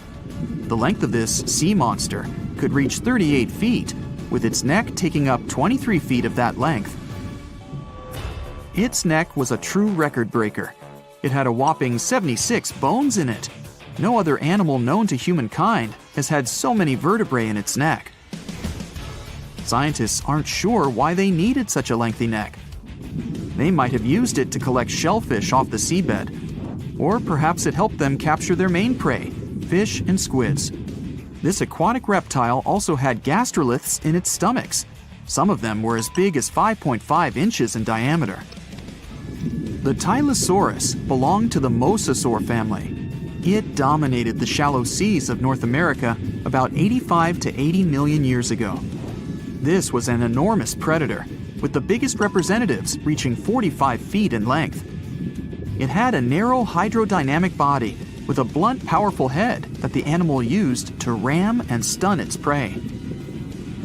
The length of this sea monster could reach 38 feet, with its neck taking up 23 feet of that length. Its neck was a true record breaker. It had a whopping 76 bones in it. No other animal known to humankind has had so many vertebrae in its neck. Scientists aren't sure why they needed such a lengthy neck. They might have used it to collect shellfish off the seabed, or perhaps it helped them capture their main prey, fish and squids. This aquatic reptile also had gastroliths in its stomachs. Some of them were as big as 5.5 inches in diameter. The Tylosaurus belonged to the Mosasaur family. It dominated the shallow seas of North America about 85 to 80 million years ago. This was an enormous predator, with the biggest representatives reaching 45 feet in length. It had a narrow hydrodynamic body with a blunt, powerful head that the animal used to ram and stun its prey.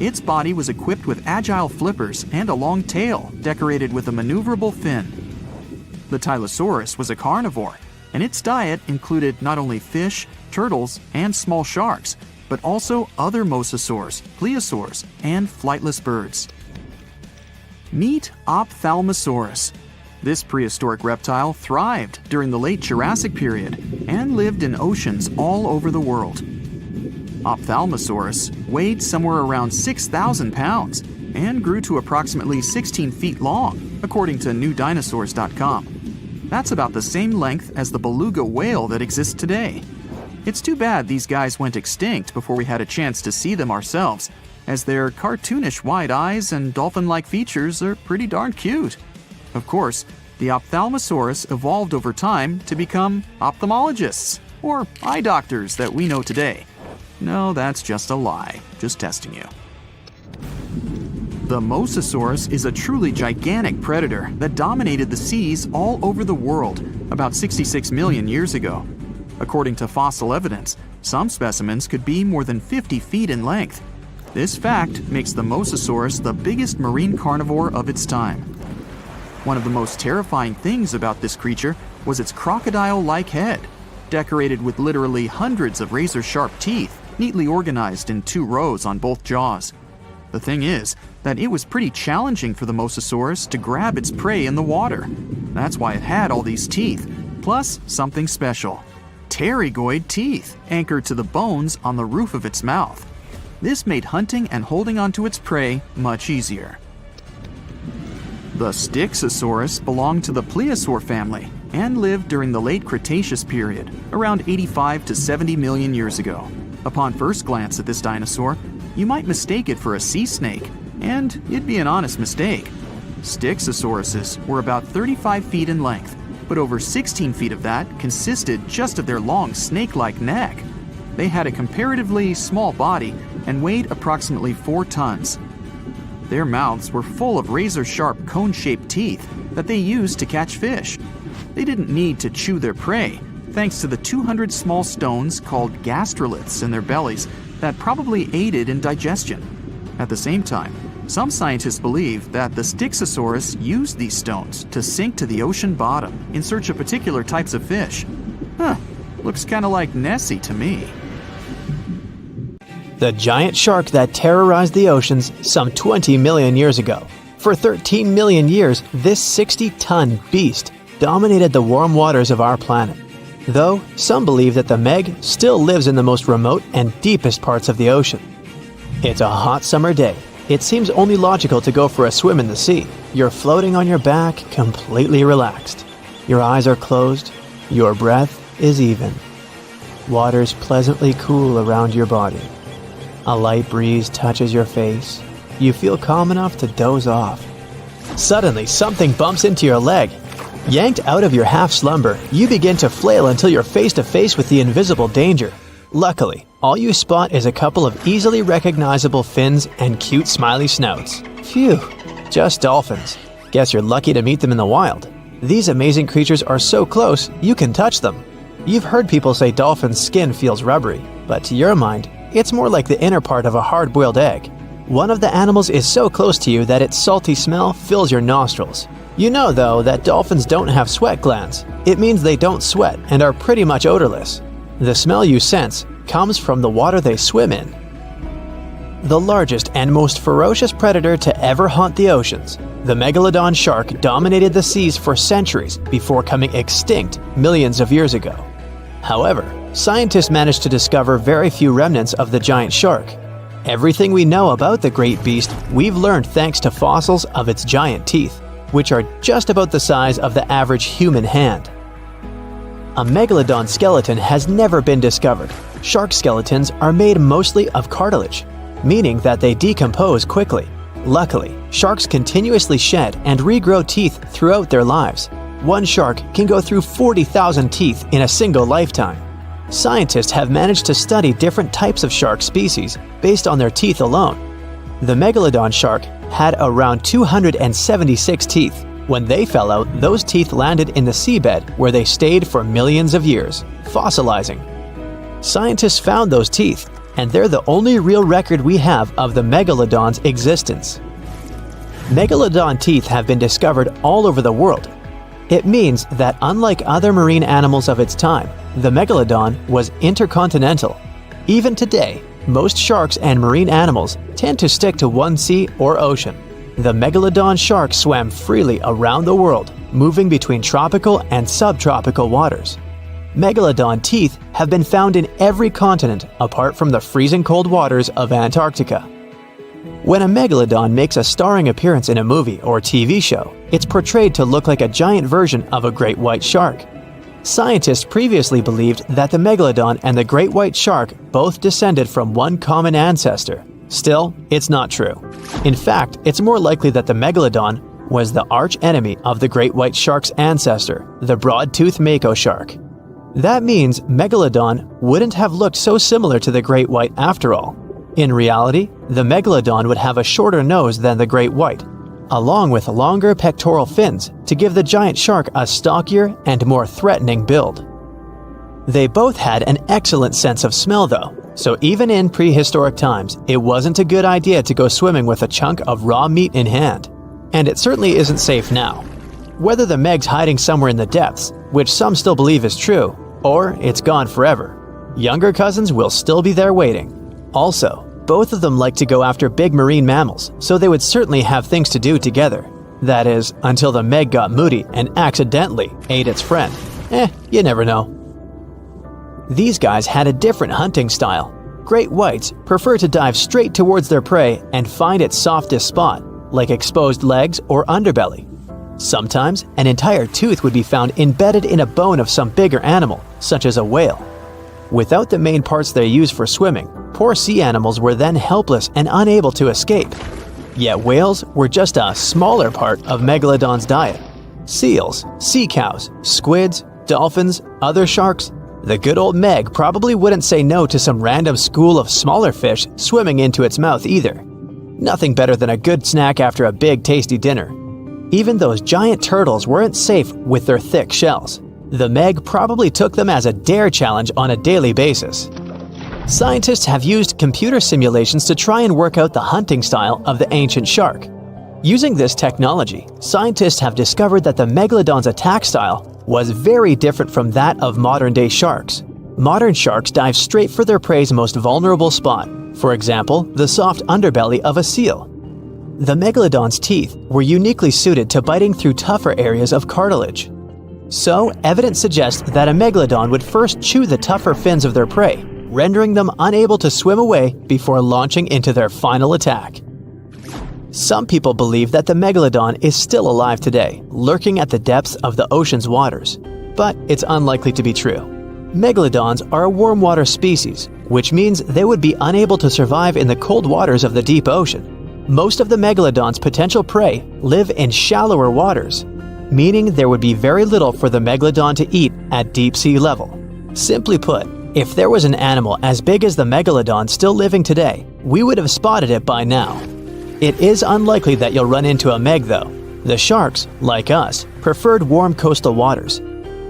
Its body was equipped with agile flippers and a long tail decorated with a maneuverable fin. The Tylosaurus was a carnivore, and its diet included not only fish, turtles, and small sharks, but also other mosasaurs, plesiosaurs, and flightless birds. Meet Ophthalmosaurus. This prehistoric reptile thrived during the late Jurassic period and lived in oceans all over the world. Ophthalmosaurus weighed somewhere around 6,000 pounds and grew to approximately 16 feet long, according to newdinosaurs.com. That's about the same length as the beluga whale that exists today. It's too bad these guys went extinct before we had a chance to see them ourselves, as their cartoonish wide eyes and dolphin-like features are pretty darn cute. Of course, the Ophthalmosaurus evolved over time to become ophthalmologists, or eye doctors that we know today. No, that's just a lie. Just testing you. The Mosasaurus is a truly gigantic predator that dominated the seas all over the world about 66 million years ago. According to fossil evidence, some specimens could be more than 50 feet in length. This fact makes the Mosasaurus the biggest marine carnivore of its time. One of the most terrifying things about this creature was its crocodile-like head, decorated with literally hundreds of razor-sharp teeth, neatly organized in 2 rows on both jaws. The thing is that it was pretty challenging for the Mosasaurus to grab its prey in the water. That's why it had all these teeth, plus something special: pterygoid teeth anchored to the bones on the roof of its mouth. This made hunting and holding onto its prey much easier. The Styxosaurus belonged to the plesiosaur family and lived during the late Cretaceous period, around 85 to 70 million years ago. Upon first glance at this dinosaur, you might mistake it for a sea snake, and it'd be an honest mistake. Styxosauruses were about 35 feet in length, but over 16 feet of that consisted just of their long snake-like neck. They had a comparatively small body and weighed approximately 4 tons. Their mouths were full of razor-sharp cone-shaped teeth that they used to catch fish. They didn't need to chew their prey, thanks to the 200 small stones called gastroliths in their bellies that probably aided in digestion. At the same time, some scientists believe that the Styxosaurus used these stones to sink to the ocean bottom in search of particular types of fish. Looks kind of like Nessie to me. The giant shark that terrorized the oceans some 20 million years ago. For 13 million years, this 60-ton beast dominated the warm waters of our planet. Though, some believe that the Meg still lives in the most remote and deepest parts of the ocean. It's a hot summer day. It seems only logical to go for a swim in the sea. You're floating on your back, completely relaxed. Your eyes are closed. Your breath is even. Water's pleasantly cool around your body. A light breeze touches your face. You feel calm enough to doze off. Suddenly, something bumps into your leg. Yanked out of your half-slumber, you begin to flail until you're face to face with the invisible danger. Luckily, all you spot is a couple of easily recognizable fins and cute smiley snouts. Phew, just dolphins. Guess you're lucky to meet them in the wild. These amazing creatures are so close, you can touch them. You've heard people say dolphins' skin feels rubbery, but to your mind, it's more like the inner part of a hard-boiled egg. One of the animals is so close to you that its salty smell fills your nostrils. You know, though, that dolphins don't have sweat glands. It means they don't sweat and are pretty much odorless. The smell you sense comes from the water they swim in. The largest and most ferocious predator to ever haunt the oceans, the Megalodon shark dominated the seas for centuries before coming extinct millions of years ago. However, scientists managed to discover very few remnants of the giant shark. Everything we know about the great beast we've learned thanks to fossils of its giant teeth, which are just about the size of the average human hand. A megalodon skeleton has never been discovered. Shark skeletons are made mostly of cartilage, meaning that they decompose quickly. Luckily, sharks continuously shed and regrow teeth throughout their lives. One shark can go through 40,000 teeth in a single lifetime. Scientists have managed to study different types of shark species based on their teeth alone. The megalodon shark had around 276 teeth. When they fell out, those teeth landed in the seabed where they stayed for millions of years, fossilizing. Scientists found those teeth, and they're the only real record we have of the megalodon's existence. Megalodon teeth have been discovered all over the world. It means that unlike other marine animals of its time, the megalodon was intercontinental. Even today, most sharks and marine animals tend to stick to one sea or ocean. The megalodon shark swam freely around the world, moving between tropical and subtropical waters. Megalodon teeth have been found in every continent apart from the freezing cold waters of Antarctica. When a megalodon makes a starring appearance in a movie or TV show, it's portrayed to look like a giant version of a great white shark. Scientists previously believed that the megalodon and the great white shark both descended from one common ancestor. Still, it's not true. In fact, it's more likely that the megalodon was the arch-enemy of the great white shark's ancestor, the broad-toothed mako shark. That means Megalodon wouldn't have looked so similar to the great white after all. In reality, the Megalodon would have a shorter nose than the great white, along with longer pectoral fins to give the giant shark a stockier and more threatening build. They both had an excellent sense of smell though, so even in prehistoric times, it wasn't a good idea to go swimming with a chunk of raw meat in hand. And it certainly isn't safe now. Whether the Meg's hiding somewhere in the depths, which some still believe is true, or it's gone forever, younger cousins will still be there waiting. Also, both of them like to go after big marine mammals, so they would certainly have things to do together. That is, until the Meg got moody and accidentally ate its friend. You never know. These guys had a different hunting style. Great whites prefer to dive straight towards their prey and find its softest spot, like exposed legs or underbelly. Sometimes, an entire tooth would be found embedded in a bone of some bigger animal, such as a whale. Without the main parts they use for swimming, poor sea animals were then helpless and unable to escape. Yet whales were just a smaller part of Megalodon's diet. Seals, sea cows, squids, dolphins, other sharks. The good old Meg probably wouldn't say no to some random school of smaller fish swimming into its mouth either. Nothing better than a good snack after a big tasty dinner. Even those giant turtles weren't safe with their thick shells. The Meg probably took them as a dare challenge on a daily basis. Scientists have used computer simulations to try and work out the hunting style of the ancient shark. Using this technology, scientists have discovered that the Megalodon's attack style was very different from that of modern-day sharks. Modern sharks dive straight for their prey's most vulnerable spot, for example, the soft underbelly of a seal. The Megalodon's teeth were uniquely suited to biting through tougher areas of cartilage. So, evidence suggests that a Megalodon would first chew the tougher fins of their prey, rendering them unable to swim away before launching into their final attack. Some people believe that the Megalodon is still alive today, lurking at the depths of the ocean's waters. But it's unlikely to be true. Megalodons are a warm water species, which means they would be unable to survive in the cold waters of the deep ocean. Most of the Megalodon's potential prey live in shallower waters. meaning there would be very little for the Megalodon to eat at deep sea level. Simply put, if there was an animal as big as the Megalodon still living today, we would have spotted it by now. It is unlikely that you'll run into a Meg though. The sharks, like us, preferred warm coastal waters.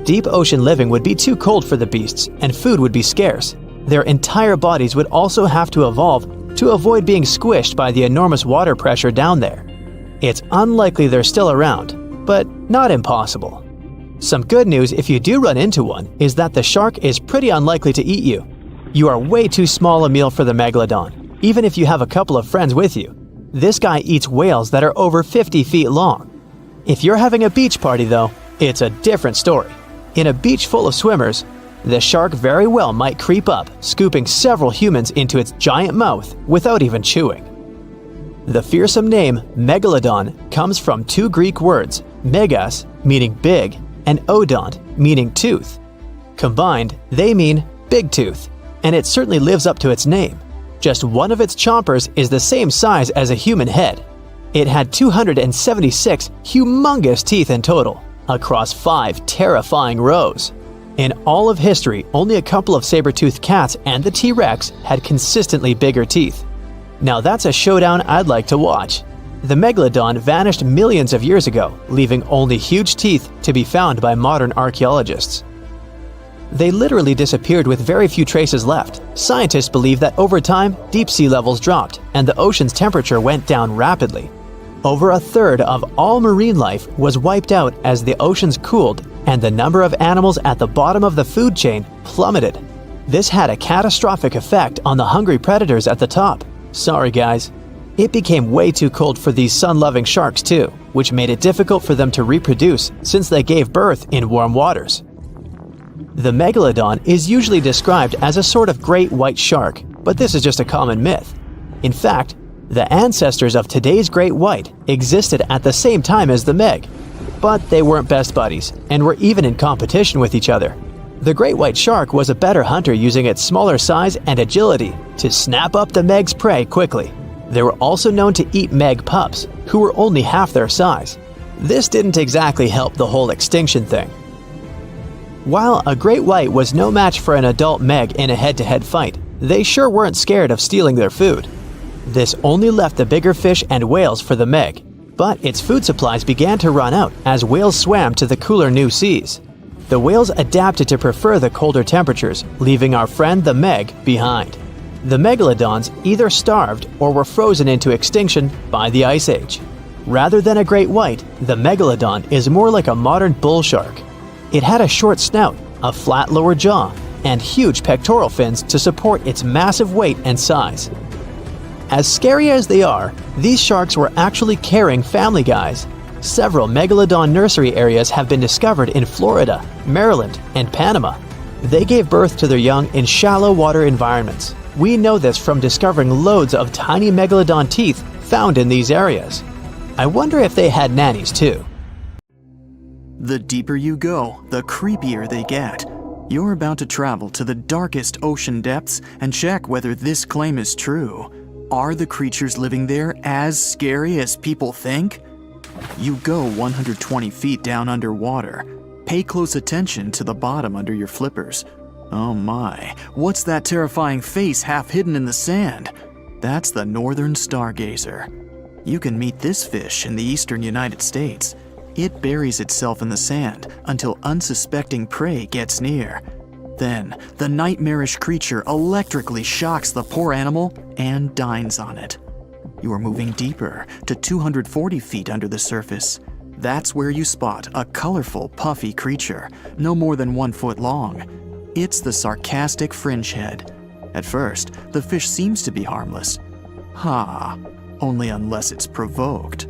Deep ocean living would be too cold for the beasts, and food would be scarce. Their entire bodies would also have to evolve to avoid being squished by the enormous water pressure down there. It's unlikely they're still around, but not impossible. Some good news if you do run into one is that the shark is pretty unlikely to eat you. You are way too small a meal for the Megalodon, even if you have a couple of friends with you. This guy eats whales that are over 50 feet long. If you're having a beach party though, it's a different story. In a beach full of swimmers, the shark very well might creep up, scooping several humans into its giant mouth without even chewing. The fearsome name Megalodon comes from two Greek words, megas, meaning big, and odont, meaning tooth. Combined, they mean big tooth, and it certainly lives up to its name. Just one of its chompers is the same size as a human head. It had 276 humongous teeth in total, across 5 terrifying rows. In all of history, only a couple of saber-toothed cats and the T-Rex had consistently bigger teeth. Now that's a showdown I'd like to watch. The Megalodon vanished millions of years ago, leaving only huge teeth to be found by modern archaeologists. They literally disappeared with very few traces left. Scientists believe that over time, deep sea levels dropped and the ocean's temperature went down rapidly. Over a third of all marine life was wiped out as the oceans cooled and the number of animals at the bottom of the food chain plummeted. This had a catastrophic effect on the hungry predators at the top. Sorry guys. It became way too cold for these sun-loving sharks too, which made it difficult for them to reproduce since they gave birth in warm waters. The Megalodon is usually described as a sort of great white shark, but this is just a common myth. In fact, the ancestors of today's great white existed at the same time as the Meg, but they weren't best buddies and were even in competition with each other. The great white shark was a better hunter using its smaller size and agility to snap up the Meg's prey quickly. They were also known to eat Meg pups, who were only half their size. This didn't exactly help the whole extinction thing. While a great white was no match for an adult Meg in a head-to-head fight, they sure weren't scared of stealing their food. This only left the bigger fish and whales for the Meg, but its food supplies began to run out as whales swam to the cooler new seas. The whales adapted to prefer the colder temperatures, leaving our friend the Meg behind. The Megalodons either starved or were frozen into extinction by the Ice Age. Rather than a great white, the Megalodon is more like a modern bull shark. It had a short snout, a flat lower jaw, and huge pectoral fins to support its massive weight and size. As scary as they are, these sharks were actually caring family guys. Several Megalodon nursery areas have been discovered in Florida, Maryland, and Panama. They gave birth to their young in shallow water environments. We know this from discovering loads of tiny Megalodon teeth found in these areas. I wonder if they had nannies too. The deeper you go, the creepier they get. You're about to travel to the darkest ocean depths and check whether this claim is true. Are the creatures living there as scary as people think? You go 120 feet down underwater. Pay close attention to the bottom under your flippers. Oh my, what's that terrifying face half hidden in the sand? That's the northern stargazer. You can meet this fish in the eastern United States. It buries itself in the sand until unsuspecting prey gets near. Then, the nightmarish creature electrically shocks the poor animal and dines on it. You are moving deeper to 240 feet under the surface. That's where you spot a colorful, puffy creature, no more than 1 foot long. It's the sarcastic fringehead. At first, the fish seems to be harmless. Only unless it's provoked.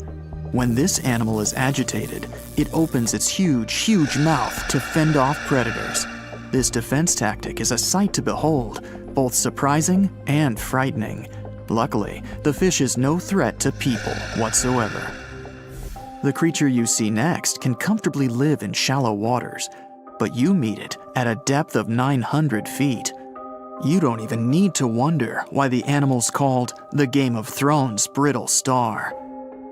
When this animal is agitated, it opens its huge mouth to fend off predators. This defense tactic is a sight to behold, both surprising and frightening. Luckily, the fish is no threat to people whatsoever. The creature you see next can comfortably live in shallow waters, but you meet it at a depth of 900 feet. You don't even need to wonder why the animal's called the Game of Thrones brittle star.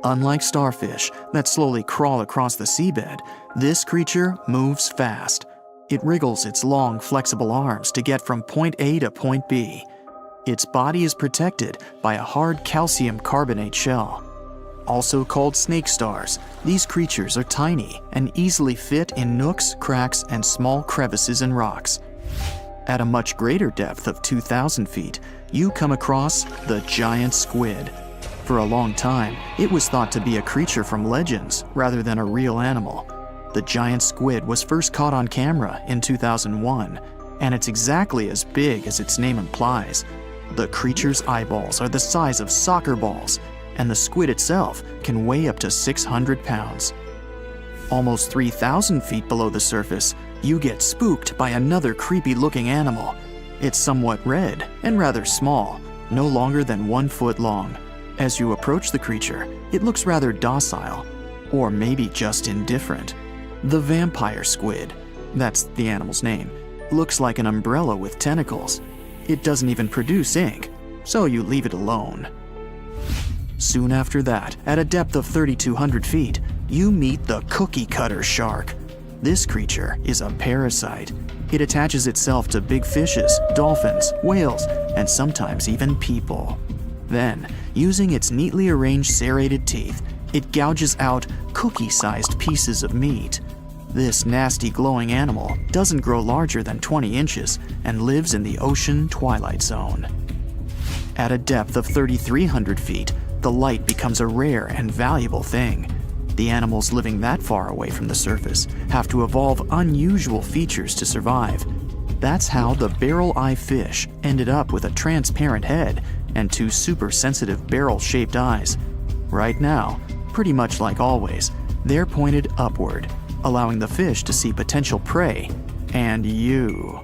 Unlike starfish that slowly crawl across the seabed, this creature moves fast. It wriggles its long, flexible arms to get from point A to point B. Its body is protected by a hard calcium carbonate shell. Also called snake stars, these creatures are tiny and easily fit in nooks, cracks, and small crevices in rocks. At a much greater depth of 2,000 feet, you come across the giant squid. For a long time, it was thought to be a creature from legends rather than a real animal. The giant squid was first caught on camera in 2001, and it's exactly as big as its name implies. The creature's eyeballs are the size of soccer balls, and the squid itself can weigh up to 600 pounds. Almost 3,000 feet below the surface, you get spooked by another creepy-looking animal. It's somewhat red and rather small, no longer than 1 foot long. As you approach the creature, it looks rather docile, or maybe just indifferent. The vampire squid, that's the animal's name, looks like an umbrella with tentacles. It doesn't even produce ink, so you leave it alone. Soon after that, at a depth of 3,200 feet, you meet the cookie cutter shark. This creature is a parasite. It attaches itself to big fishes, dolphins, whales, and sometimes even people. Then, using its neatly arranged serrated teeth, it gouges out cookie-sized pieces of meat. This nasty glowing animal doesn't grow larger than 20 inches and lives in the ocean twilight zone. At a depth of 3,300 feet, the light becomes a rare and valuable thing. The animals living that far away from the surface have to evolve unusual features to survive. That's how the barrel-eye fish ended up with a transparent head and 2 super-sensitive barrel-shaped eyes. Right now, pretty much like always, they're pointed upward, allowing the fish to see potential prey and you.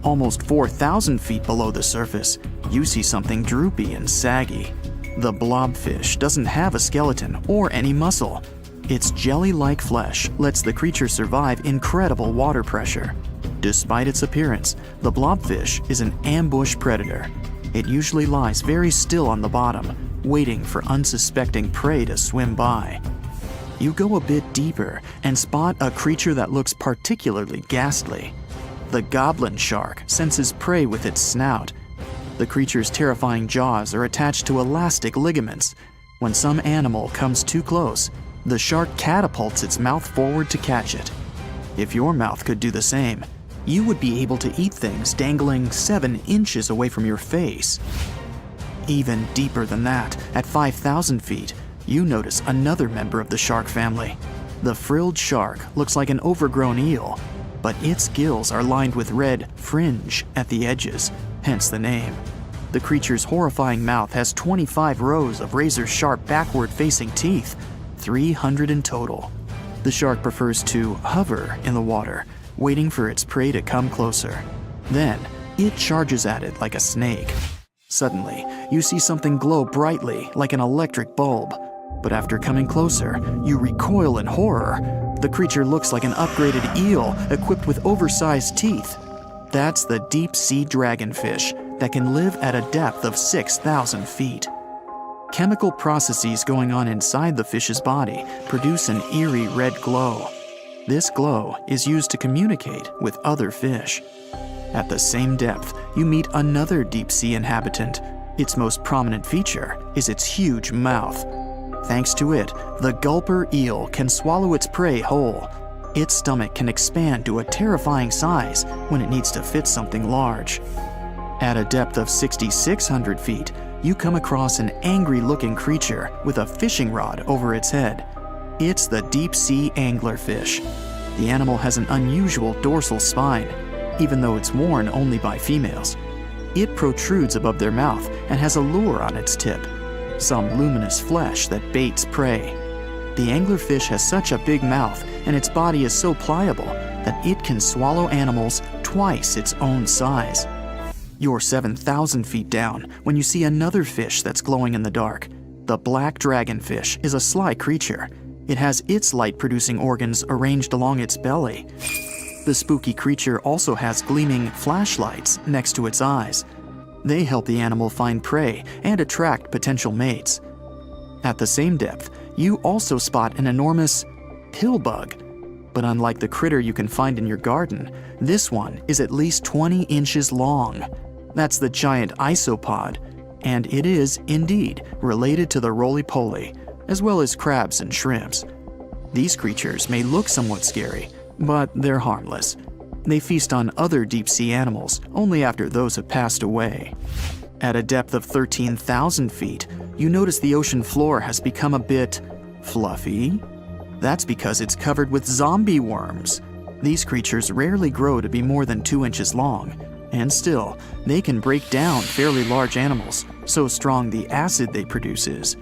Almost 4,000 feet below the surface, you see something droopy and saggy. The blobfish doesn't have a skeleton or any muscle. Its jelly-like flesh lets the creature survive incredible water pressure. Despite its appearance, the blobfish is an ambush predator. It usually lies very still on the bottom, waiting for unsuspecting prey to swim by. You go a bit deeper and spot a creature that looks particularly ghastly. The goblin shark senses prey with its snout. The creature's terrifying jaws are attached to elastic ligaments. When some animal comes too close, the shark catapults its mouth forward to catch it. If your mouth could do the same, you would be able to eat things dangling 7 inches away from your face. Even deeper than that, at 5,000 feet, you notice another member of the shark family. The frilled shark looks like an overgrown eel, but its gills are lined with red fringe at the edges, hence the name. The creature's horrifying mouth has 25 rows of razor-sharp backward-facing teeth, 300 in total. The shark prefers to hover in the water, waiting for its prey to come closer. Then, it charges at it like a snake. Suddenly, you see something glow brightly like an electric bulb. But after coming closer, you recoil in horror. The creature looks like an upgraded eel equipped with oversized teeth. That's the deep-sea dragonfish that can live at a depth of 6,000 feet. Chemical processes going on inside the fish's body produce an eerie red glow. This glow is used to communicate with other fish. At the same depth, you meet another deep-sea inhabitant. Its most prominent feature is its huge mouth. Thanks to it, the gulper eel can swallow its prey whole. Its stomach can expand to a terrifying size when it needs to fit something large. At a depth of 6,600 feet, you come across an angry-looking creature with a fishing rod over its head. It's the deep-sea anglerfish. The animal has an unusual dorsal spine, even though it's worn only by females. It protrudes above their mouth and has a lure on its tip, some luminous flesh that baits prey. The anglerfish has such a big mouth and its body is so pliable that it can swallow animals twice its own size. You're 7,000 feet down when you see another fish that's glowing in the dark. The black dragonfish is a sly creature. It has its light-producing organs arranged along its belly. The spooky creature also has gleaming flashlights next to its eyes. They help the animal find prey and attract potential mates. At the same depth, you also spot an enormous pill bug. But unlike the critter you can find in your garden, this one is at least 20 inches long. That's the giant isopod, and it is, indeed, related to the roly-poly, as well as crabs and shrimps. These creatures may look somewhat scary, but they're harmless. They feast on other deep-sea animals only after those have passed away. At a depth of 13,000 feet, you notice the ocean floor has become a bit fluffy. That's because it's covered with zombie worms. These creatures rarely grow to be more than 2 inches long, and still, they can break down fairly large animals, so strong the acid they produce is.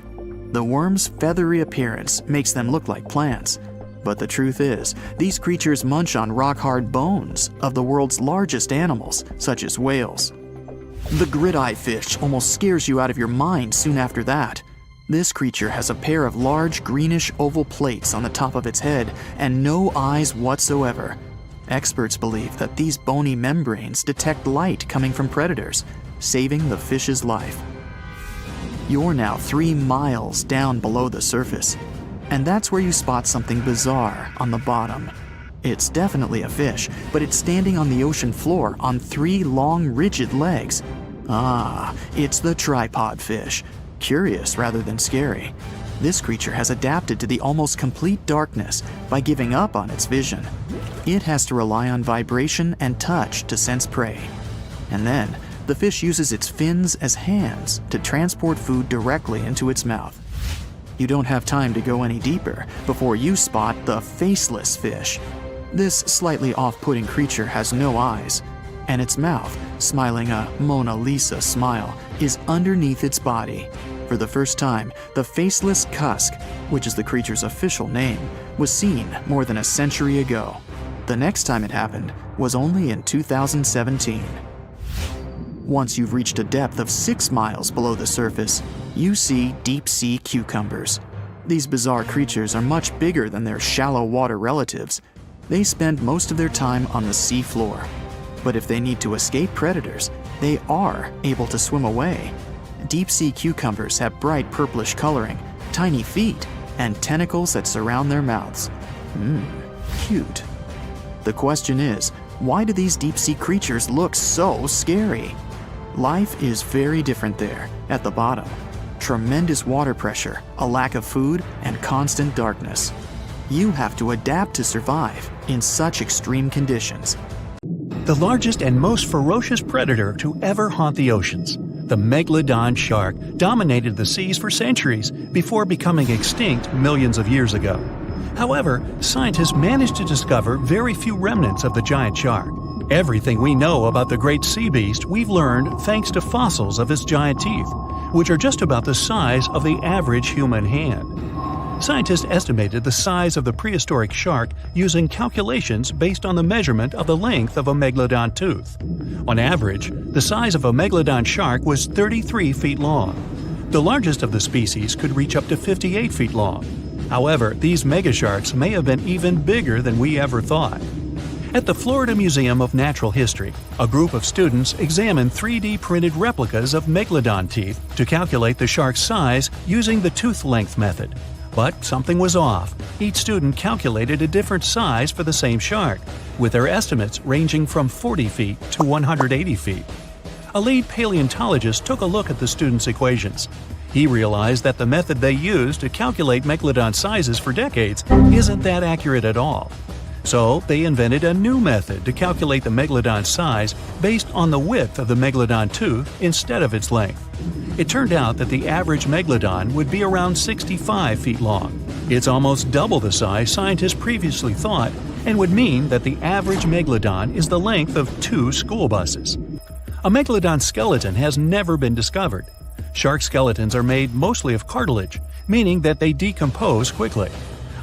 The worms' feathery appearance makes them look like plants, but the truth is, these creatures munch on rock-hard bones of the world's largest animals, such as whales. The grid-eye fish almost scares you out of your mind soon after that. This creature has a pair of large greenish oval plates on the top of its head and no eyes whatsoever. Experts believe that these bony membranes detect light coming from predators, saving the fish's life. You're now 3 miles down below the surface, and that's where you spot something bizarre on the bottom. It's definitely a fish, but it's standing on the ocean floor on 3 long, rigid legs. Ah, it's the tripod fish. Curious rather than scary. This creature has adapted to the almost complete darkness by giving up on its vision. It has to rely on vibration and touch to sense prey. And then, the fish uses its fins as hands to transport food directly into its mouth. You don't have time to go any deeper before you spot the faceless fish. This slightly off-putting creature has no eyes, and its mouth, smiling a Mona Lisa smile, is underneath its body. For the first time, the faceless cusk, which is the creature's official name, was seen more than a century ago. The next time it happened was only in 2017. Once you've reached a depth of 6 miles below the surface, you see deep-sea cucumbers. These bizarre creatures are much bigger than their shallow water relatives. They spend most of their time on the sea floor. But if they need to escape predators, they are able to swim away. Deep-sea cucumbers have bright purplish coloring, tiny feet, and tentacles that surround their mouths. Cute. The question is, why do these deep-sea creatures look so scary? Life is very different there, at the bottom. Tremendous water pressure, a lack of food, and constant darkness. You have to adapt to survive in such extreme conditions. The largest and most ferocious predator to ever haunt the oceans, the Megalodon shark, dominated the seas for centuries before becoming extinct millions of years ago. However, scientists managed to discover very few remnants of the giant shark. Everything we know about the great sea beast we've learned thanks to fossils of its giant teeth, which are just about the size of the average human hand. Scientists estimated the size of the prehistoric shark using calculations based on the measurement of the length of a megalodon tooth. On average, the size of a megalodon shark was 33 feet long. The largest of the species could reach up to 58 feet long. However, these megasharks may have been even bigger than we ever thought. At the Florida Museum of Natural History, a group of students examined 3D printed replicas of megalodon teeth to calculate the shark's size using the tooth length method. But something was off. Each student calculated a different size for the same shark, with their estimates ranging from 40 feet to 180 feet. A lead paleontologist took a look at the students' equations. He realized that the method they used to calculate megalodon sizes for decades isn't that accurate at all. So they invented a new method to calculate the megalodon size based on the width of the megalodon tooth instead of its length. It turned out that the average megalodon would be around 65 feet long. It's almost double the size scientists previously thought, and would mean that the average megalodon is the length of 2 school buses. A megalodon skeleton has never been discovered. Shark skeletons are made mostly of cartilage, meaning that they decompose quickly.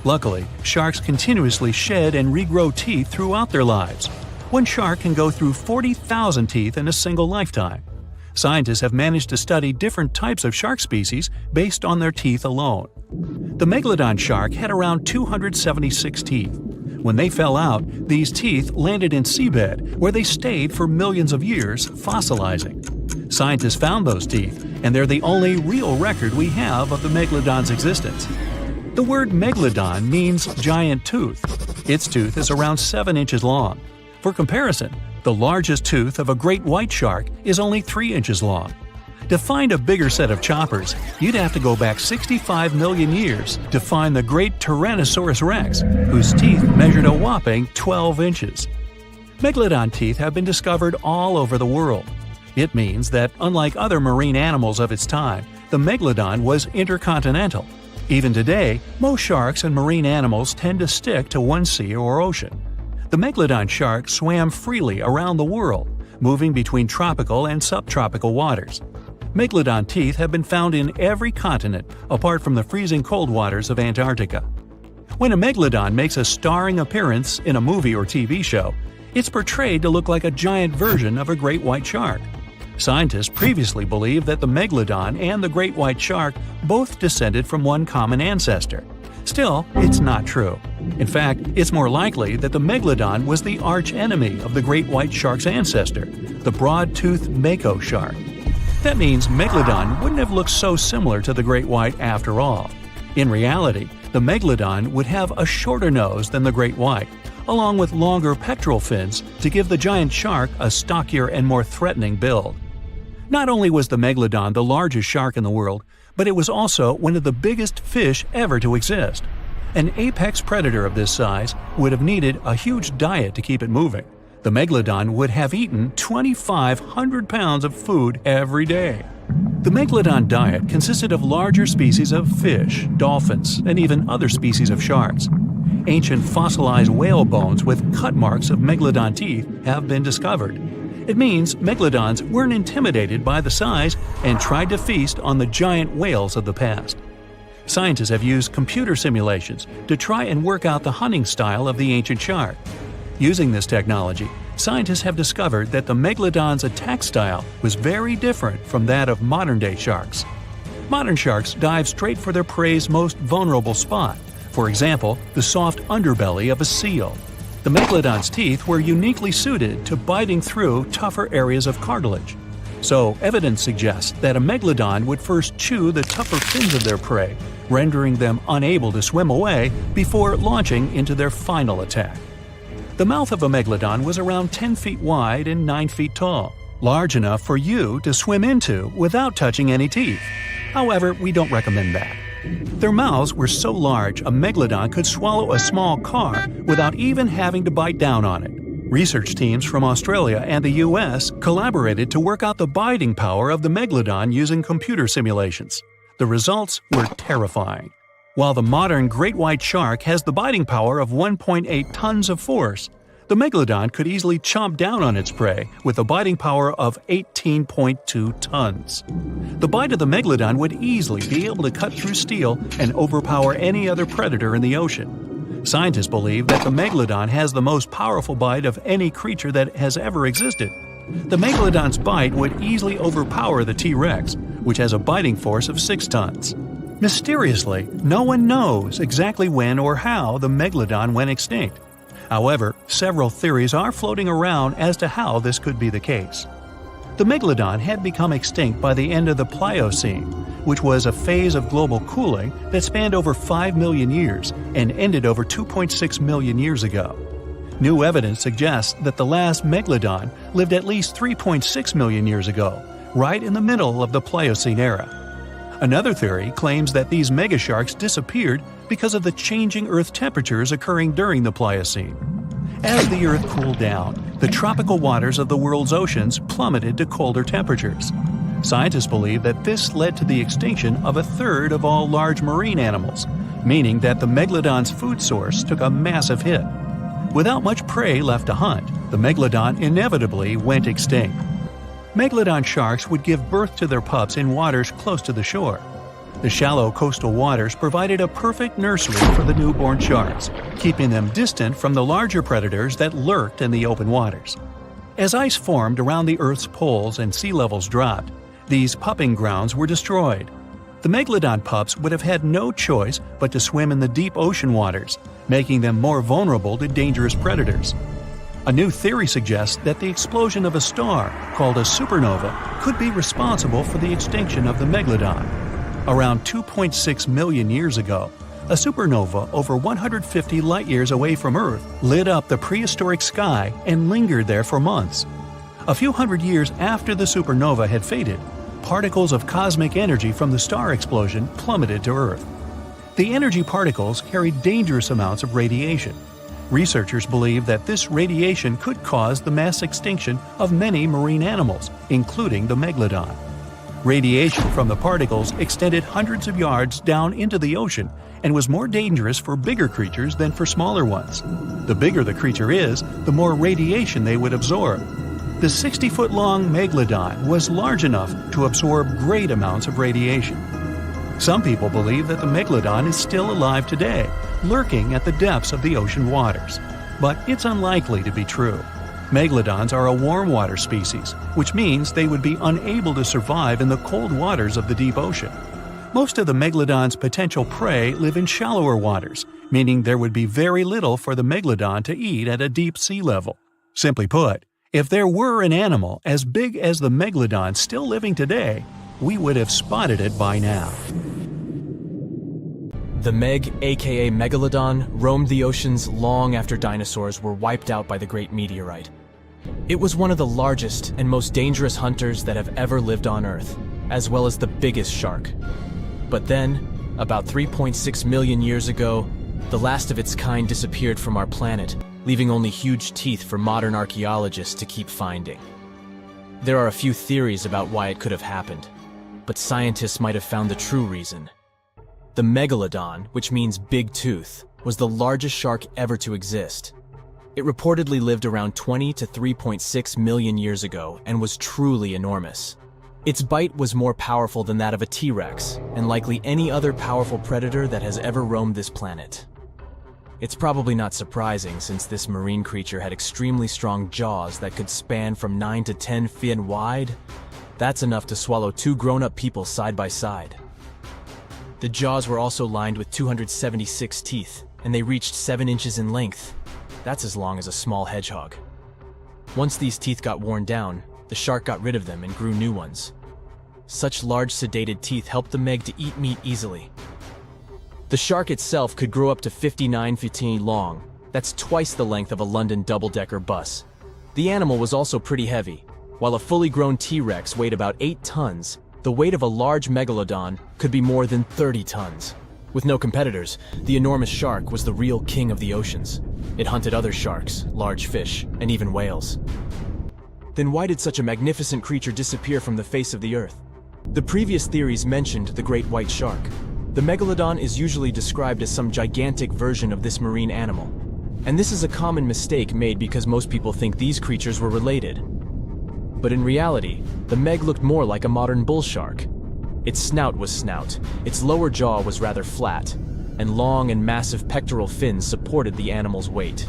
Luckily, sharks continuously shed and regrow teeth throughout their lives. One shark can go through 40,000 teeth in a single lifetime. Scientists have managed to study different types of shark species based on their teeth alone. The megalodon shark had around 276 teeth. When they fell out, these teeth landed in seabed, where they stayed for millions of years, fossilizing. Scientists found those teeth and they're the only real record we have of the Megalodon's existence. The word Megalodon means giant tooth. Its tooth is around 7 inches long. For comparison, the largest tooth of a great white shark is only 3 inches long. To find a bigger set of choppers, you'd have to go back 65 million years to find the great Tyrannosaurus rex, whose teeth measured a whopping 12 inches. Megalodon teeth have been discovered all over the world. It means that, unlike other marine animals of its time, the Megalodon was intercontinental. Even today, most sharks and marine animals tend to stick to one sea or ocean. The Megalodon shark swam freely around the world, moving between tropical and subtropical waters. Megalodon teeth have been found in every continent apart from the freezing cold waters of Antarctica. When a Megalodon makes a starring appearance in a movie or TV show, it's portrayed to look like a giant version of a great white shark. Scientists previously believed that the Megalodon and the great white shark both descended from one common ancestor. Still, it's not true. In fact, it's more likely that the Megalodon was the arch-enemy of the great white shark's ancestor, the broad-toothed mako shark. That means Megalodon wouldn't have looked so similar to the great white after all. In reality, the Megalodon would have a shorter nose than the great white, along with longer pectoral fins to give the giant shark a stockier and more threatening build. Not only was the Megalodon the largest shark in the world, but it was also one of the biggest fish ever to exist. An apex predator of this size would have needed a huge diet to keep it moving. The Megalodon would have eaten 2,500 pounds of food every day. The Megalodon diet consisted of larger species of fish, dolphins, and even other species of sharks. Ancient fossilized whale bones with cut marks of Megalodon teeth have been discovered. It means Megalodons weren't intimidated by the size and tried to feast on the giant whales of the past. Scientists have used computer simulations to try and work out the hunting style of the ancient shark. Using this technology, scientists have discovered that the Megalodon's attack style was very different from that of modern-day sharks. Modern sharks dive straight for their prey's most vulnerable spot, for example, the soft underbelly of a seal. The Megalodon's teeth were uniquely suited to biting through tougher areas of cartilage. So, evidence suggests that a Megalodon would first chew the tougher fins of their prey, rendering them unable to swim away before launching into their final attack. The mouth of a Megalodon was around 10 feet wide and 9 feet tall, large enough for you to swim into without touching any teeth. However, we don't recommend that. Their mouths were so large a Megalodon could swallow a small car without even having to bite down on it. Research teams from Australia and the US collaborated to work out the biting power of the Megalodon using computer simulations. The results were terrifying. While the modern great white shark has the biting power of 1.8 tons of force, the Megalodon could easily chomp down on its prey with a biting power of 18.2 tons. The bite of the Megalodon would easily be able to cut through steel and overpower any other predator in the ocean. Scientists believe that the Megalodon has the most powerful bite of any creature that has ever existed. The Megalodon's bite would easily overpower the T-Rex, which has a biting force of 6 tons. Mysteriously, no one knows exactly when or how the Megalodon went extinct. However, several theories are floating around as to how this could be the case. The Megalodon had become extinct by the end of the Pliocene, which was a phase of global cooling that spanned over 5 million years and ended over 2.6 million years ago. New evidence suggests that the last Megalodon lived at least 3.6 million years ago, right in the middle of the Pliocene era. Another theory claims that these megasharks disappeared because of the changing Earth temperatures occurring during the Pliocene. As the Earth cooled down, the tropical waters of the world's oceans plummeted to colder temperatures. Scientists believe that this led to the extinction of a third of all large marine animals, meaning that the Megalodon's food source took a massive hit. Without much prey left to hunt, the Megalodon inevitably went extinct. Megalodon sharks would give birth to their pups in waters close to the shore. The shallow coastal waters provided a perfect nursery for the newborn sharks, keeping them distant from the larger predators that lurked in the open waters. As ice formed around the Earth's poles and sea levels dropped, these pupping grounds were destroyed. The Megalodon pups would have had no choice but to swim in the deep ocean waters, making them more vulnerable to dangerous predators. A new theory suggests that the explosion of a star, called a supernova, could be responsible for the extinction of the Megalodon. Around 2.6 million years ago, a supernova over 150 light-years away from Earth lit up the prehistoric sky and lingered there for months. A few hundred years after the supernova had faded, particles of cosmic energy from the star explosion plummeted to Earth. The energy particles carried dangerous amounts of radiation. Researchers believe that this radiation could cause the mass extinction of many marine animals, including the Megalodon. Radiation from the particles extended hundreds of yards down into the ocean and was more dangerous for bigger creatures than for smaller ones. The bigger the creature is, the more radiation they would absorb. The 60-foot-long Megalodon was large enough to absorb great amounts of radiation. Some people believe that the Megalodon is still alive today, lurking at the depths of the ocean waters. But it's unlikely to be true. Megalodons are a warm water species, which means they would be unable to survive in the cold waters of the deep ocean. Most of the Megalodon's potential prey live in shallower waters, meaning there would be very little for the Megalodon to eat at a deep sea level. Simply put, if there were an animal as big as the Megalodon still living today, we would have spotted it by now. The Meg, aka Megalodon, roamed the oceans long after dinosaurs were wiped out by the Great Meteorite. It was one of the largest and most dangerous hunters that have ever lived on Earth, as well as the biggest shark. But then, about 3.6 million years ago, the last of its kind disappeared from our planet, leaving only huge teeth for modern archaeologists to keep finding. There are a few theories about why it could have happened, but scientists might have found the true reason. The Megalodon, which means big tooth, was the largest shark ever to exist. It reportedly lived around 20 to 3.6 million years ago and was truly enormous. Its bite was more powerful than that of a T-Rex, and likely any other powerful predator that has ever roamed this planet. It's probably not surprising, since this marine creature had extremely strong jaws that could span from 9 to 10 feet wide. That's enough to swallow 2 grown-up people side by side. The jaws were also lined with 276 teeth, and they reached 7 inches in length. That's as long as a small hedgehog. Once these teeth got worn down, the shark got rid of them and grew new ones. Such large sedated teeth helped the Meg to eat meat easily. The shark itself could grow up to 59 feet long. That's twice the length of a London double-decker bus. The animal was also pretty heavy. While a fully grown T-Rex weighed about 8 tons, the weight of a large Megalodon could be more than 30 tons. With no competitors, the enormous shark was the real king of the oceans. It hunted other sharks, large fish, and even whales. Then why did such a magnificent creature disappear from the face of the Earth? The previous theories mentioned the great white shark. The Megalodon is usually described as some gigantic version of this marine animal. And this is a common mistake made because most people think these creatures were related. But in reality, the Meg looked more like a modern bull shark. Its snout was snout, its lower jaw was rather flat, and long and massive pectoral fins supported the animal's weight.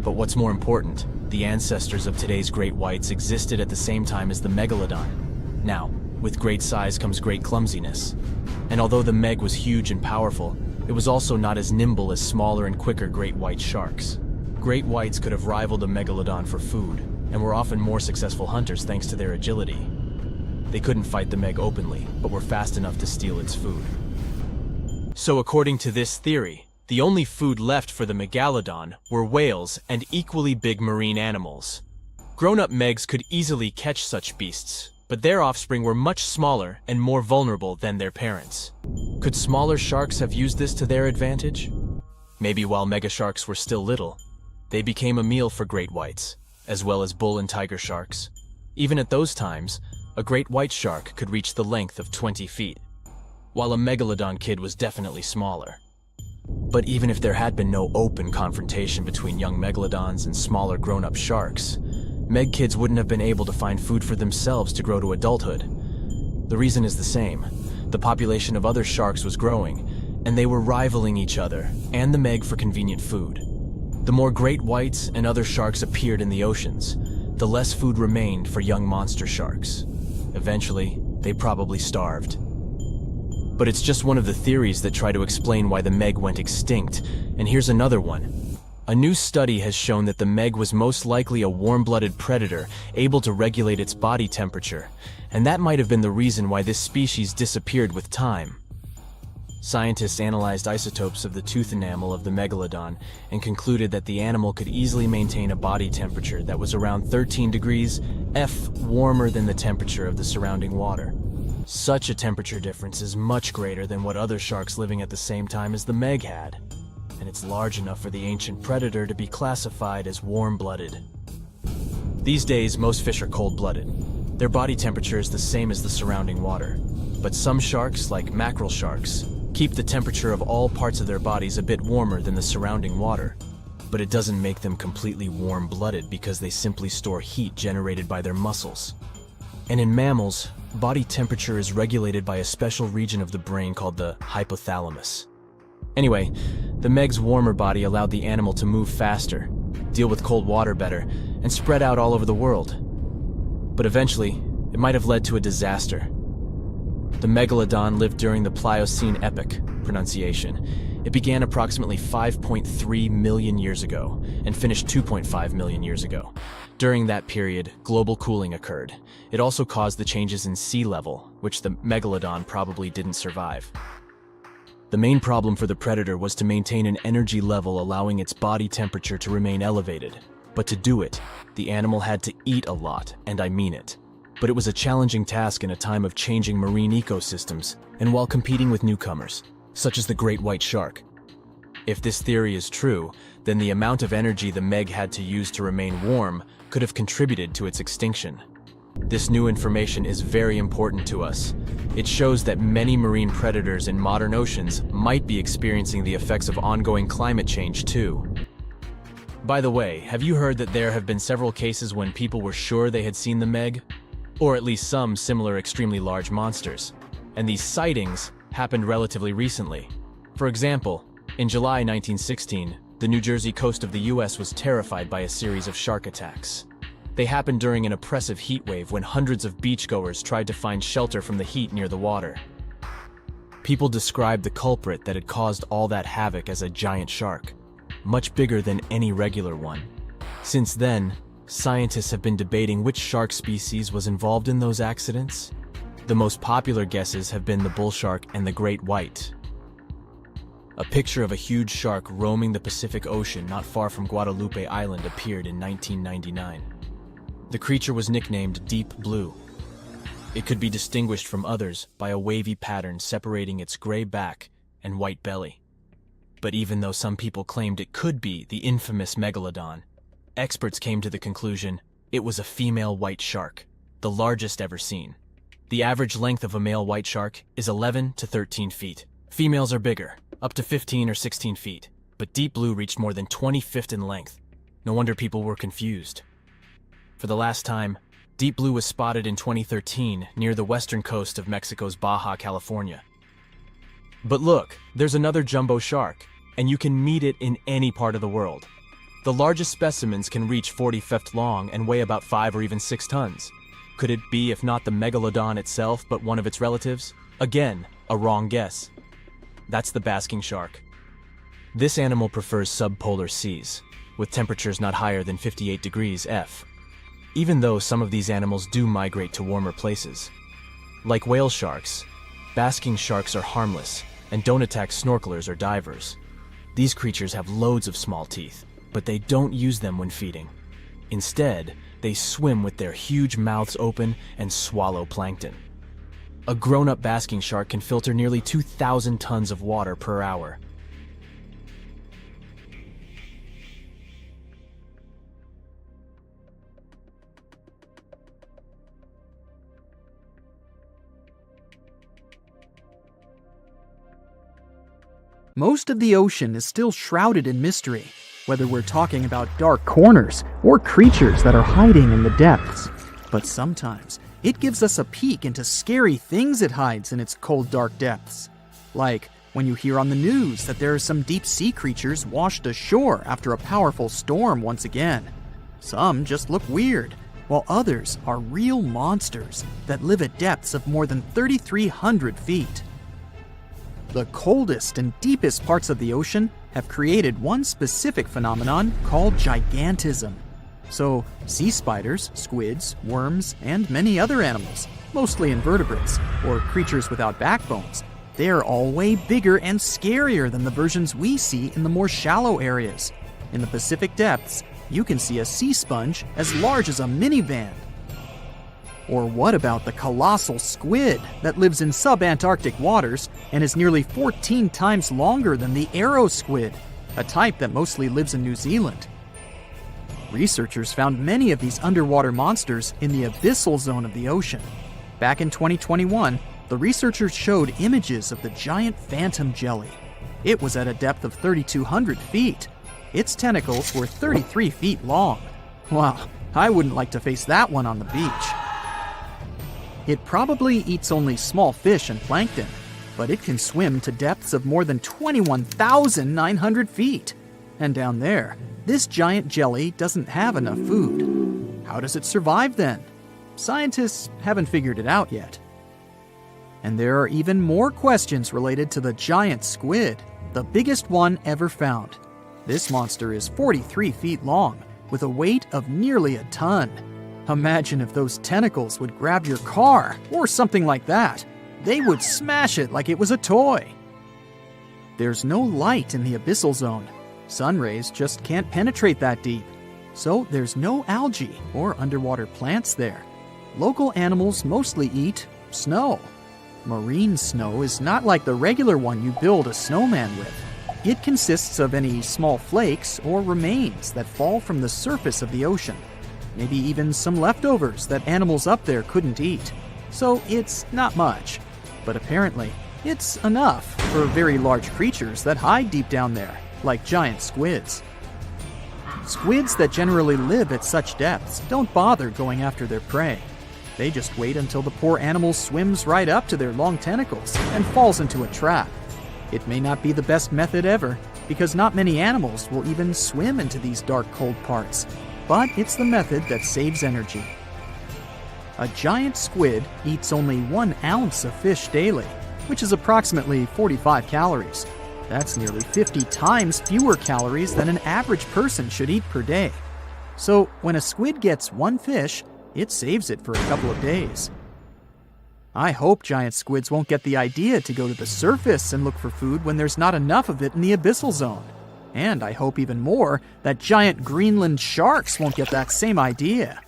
But what's more important, the ancestors of today's great whites existed at the same time as the Megalodon. Now, with great size comes great clumsiness. And although the Meg was huge and powerful, it was also not as nimble as smaller and quicker great white sharks. Great whites could have rivaled a Megalodon for food, and were often more successful hunters thanks to their agility. They couldn't fight the Meg openly, but were fast enough to steal its food. So according to this theory, the only food left for the Megalodon were whales and equally big marine animals. Grown-up Megs could easily catch such beasts, but their offspring were much smaller and more vulnerable than their parents. Could smaller sharks have used this to their advantage? Maybe while megasharks were still little, they became a meal for great whites, as well as bull and tiger sharks. Even at those times, a great white shark could reach the length of 20 feet, while a Megalodon kid was definitely smaller. But even if there had been no open confrontation between young Megalodons and smaller grown-up sharks, Meg kids wouldn't have been able to find food for themselves to grow to adulthood. The reason is the same. The population of other sharks was growing, and they were rivaling each other and the Meg for convenient food. The more great whites and other sharks appeared in the oceans, the less food remained for young monster sharks. Eventually, they probably starved. But it's just one of the theories that try to explain why the Meg went extinct, and here's another one. A new study has shown that the Meg was most likely a warm-blooded predator able to regulate its body temperature, and that might have been the reason why this species disappeared with time. Scientists analyzed isotopes of the tooth enamel of the Megalodon and concluded that the animal could easily maintain a body temperature that was around 13 degrees F warmer than the temperature of the surrounding water. Such a temperature difference is much greater than what other sharks living at the same time as the Meg had, and it's large enough for the ancient predator to be classified as warm-blooded. These days, most fish are cold-blooded. Their body temperature is the same as the surrounding water, but some sharks, like mackerel sharks, keep the temperature of all parts of their bodies a bit warmer than the surrounding water. But it doesn't make them completely warm-blooded because they simply store heat generated by their muscles. And in mammals, body temperature is regulated by a special region of the brain called the hypothalamus. Anyway, the Meg's warmer body allowed the animal to move faster, deal with cold water better, and spread out all over the world. But eventually, it might have led to a disaster. The Megalodon lived during the Pliocene epoch, pronunciation. It began approximately 5.3 million years ago and finished 2.5 million years ago. During that period, global cooling occurred. It also caused the changes in sea level, which the Megalodon probably didn't survive. The main problem for the predator was to maintain an energy level allowing its body temperature to remain elevated. But to do it, the animal had to eat a lot, and I mean it. But it was a challenging task in a time of changing marine ecosystems and while competing with newcomers, such as the great white shark. If this theory is true, then the amount of energy the Meg had to use to remain warm could have contributed to its extinction. This new information is very important to us. It shows that many marine predators in modern oceans might be experiencing the effects of ongoing climate change too. By the way, have you heard that there have been several cases when people were sure they had seen the Meg? Or at least some similar extremely large monsters. And these sightings happened relatively recently. For example, in July 1916, the New Jersey coast of the US was terrified by a series of shark attacks. They happened during an oppressive heat wave when hundreds of beachgoers tried to find shelter from the heat near the water. People described the culprit that had caused all that havoc as a giant shark, much bigger than any regular one. Since then, scientists have been debating which shark species was involved in those accidents. The most popular guesses have been the bull shark and the great white. A picture of a huge shark roaming the Pacific Ocean not far from Guadalupe Island appeared in 1999. The creature was nicknamed Deep Blue. It could be distinguished from others by a wavy pattern separating its gray back and white belly. But even though some people claimed it could be the infamous Megalodon, experts came to the conclusion it was a female white shark, the largest ever seen. The average length of a male white shark is 11 to 13 feet. Females are bigger, up to 15 or 16 feet, but Deep Blue reached more than 20 feet in length. No wonder people were confused. For the last time, Deep Blue was spotted in 2013 near the western coast of Mexico's Baja California. But look, there's another jumbo shark, and you can meet it in any part of the world. The largest specimens can reach 40 feet long and weigh about 5 or even 6 tons. Could it be, if not the Megalodon itself, but one of its relatives? Again, a wrong guess. That's the basking shark. This animal prefers subpolar seas, with temperatures not higher than 58 degrees F. Even though some of these animals do migrate to warmer places. Like whale sharks, basking sharks are harmless and don't attack snorkelers or divers. These creatures have loads of small teeth, but they don't use them when feeding. Instead, they swim with their huge mouths open and swallow plankton. A grown-up basking shark can filter nearly 2,000 tons of water per hour. Most of the ocean is still shrouded in mystery, whether we're talking about dark corners or creatures that are hiding in the depths. But sometimes, it gives us a peek into scary things it hides in its cold, dark depths. Like when you hear on the news that there are some deep-sea creatures washed ashore after a powerful storm once again. Some just look weird, while others are real monsters that live at depths of more than 3,300 feet. The coldest and deepest parts of the ocean have created one specific phenomenon called gigantism. So, sea spiders, squids, worms, and many other animals, mostly invertebrates, or creatures without backbones, they're all way bigger and scarier than the versions we see in the more shallow areas. In the Pacific depths, you can see a sea sponge as large as a minivan. Or what about the colossal squid that lives in subantarctic waters and is nearly 14 times longer than the arrow squid, a type that mostly lives in New Zealand? Researchers found many of these underwater monsters in the abyssal zone of the ocean. Back in 2021, the researchers showed images of the giant phantom jelly. It was at a depth of 3,200 feet. Its tentacles were 33 feet long. Wow, I wouldn't like to face that one on the beach. It probably eats only small fish and plankton, but it can swim to depths of more than 21,900 feet. And down there, this giant jelly doesn't have enough food. How does it survive then? Scientists haven't figured it out yet. And there are even more questions related to the giant squid, the biggest one ever found. This monster is 43 feet long, with a weight of nearly a ton. Imagine if those tentacles would grab your car, or something like that. They would smash it like it was a toy. There's no light in the abyssal zone. Sun rays just can't penetrate that deep. So there's no algae or underwater plants there. Local animals mostly eat snow. Marine snow is not like the regular one you build a snowman with. It consists of any small flakes or remains that fall from the surface of the ocean. Maybe even some leftovers that animals up there couldn't eat. So it's not much. But apparently, it's enough for very large creatures that hide deep down there, like giant squids. Squids that generally live at such depths don't bother going after their prey. They just wait until the poor animal swims right up to their long tentacles and falls into a trap. It may not be the best method ever, because not many animals will even swim into these dark, cold parts. But it's the method that saves energy. A giant squid eats only 1 ounce of fish daily, which is approximately 45 calories. That's nearly 50 times fewer calories than an average person should eat per day. So when a squid gets 1 fish, it saves it for a couple of days. I hope giant squids won't get the idea to go to the surface and look for food when there's not enough of it in the abyssal zone. And I hope even more that giant Greenland sharks won't get that same idea.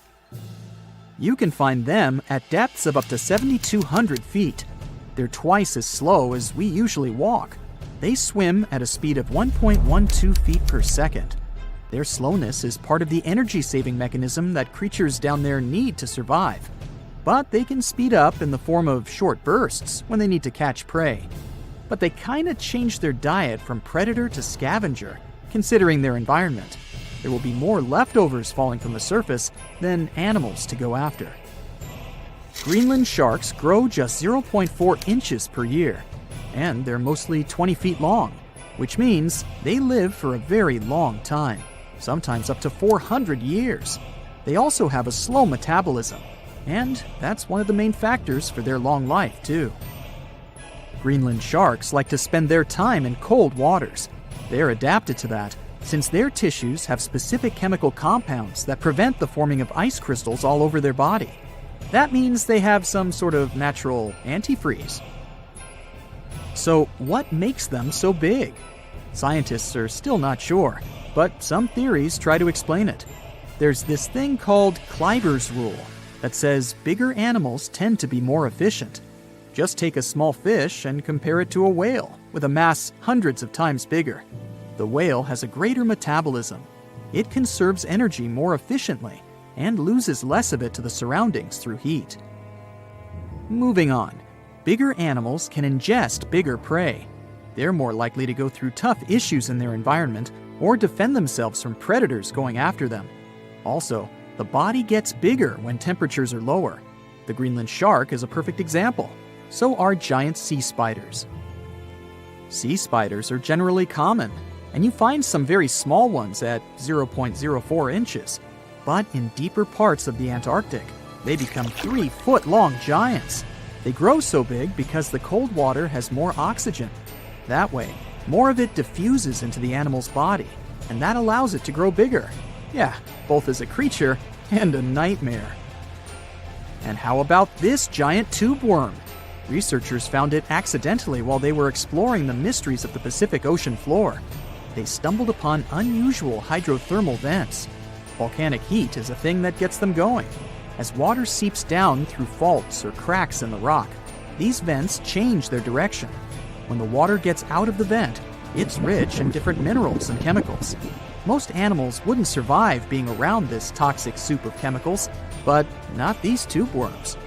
You can find them at depths of up to 7,200 feet. They're twice as slow as we usually walk. They swim at a speed of 1.12 feet per second. Their slowness is part of the energy-saving mechanism that creatures down there need to survive. But they can speed up in the form of short bursts when they need to catch prey. But they kinda change their diet from predator to scavenger, considering their environment. There will be more leftovers falling from the surface than animals to go after. Greenland sharks grow just 0.4 inches per year, and they're mostly 20 feet long, which means they live for a very long time, sometimes up to 400 years. They also have a slow metabolism, and that's one of the main factors for their long life, too. Greenland sharks like to spend their time in cold waters. They're adapted to that, since their tissues have specific chemical compounds that prevent the forming of ice crystals all over their body. That means they have some sort of natural antifreeze. So what makes them so big? Scientists are still not sure, but some theories try to explain it. There's this thing called Kleiber's rule that says bigger animals tend to be more efficient. Just take a small fish and compare it to a whale with a mass hundreds of times bigger. The whale has a greater metabolism. It conserves energy more efficiently and loses less of it to the surroundings through heat. Moving on, bigger animals can ingest bigger prey. They're more likely to go through tough issues in their environment or defend themselves from predators going after them. Also, the body gets bigger when temperatures are lower. The Greenland shark is a perfect example. So are giant sea spiders. Sea spiders are generally common, and you find some very small ones at 0.04 inches. But in deeper parts of the Antarctic, they become 3-foot-long giants. They grow so big because the cold water has more oxygen. That way, more of it diffuses into the animal's body, and that allows it to grow bigger. Yeah, both as a creature and a nightmare. And how about this giant tube worm? Researchers found it accidentally while they were exploring the mysteries of the Pacific Ocean floor. They stumbled upon unusual hydrothermal vents. Volcanic heat is a thing that gets them going. As water seeps down through faults or cracks in the rock, these vents change their direction. When the water gets out of the vent, it's rich in different minerals and chemicals. Most animals wouldn't survive being around this toxic soup of chemicals, but not these tube worms.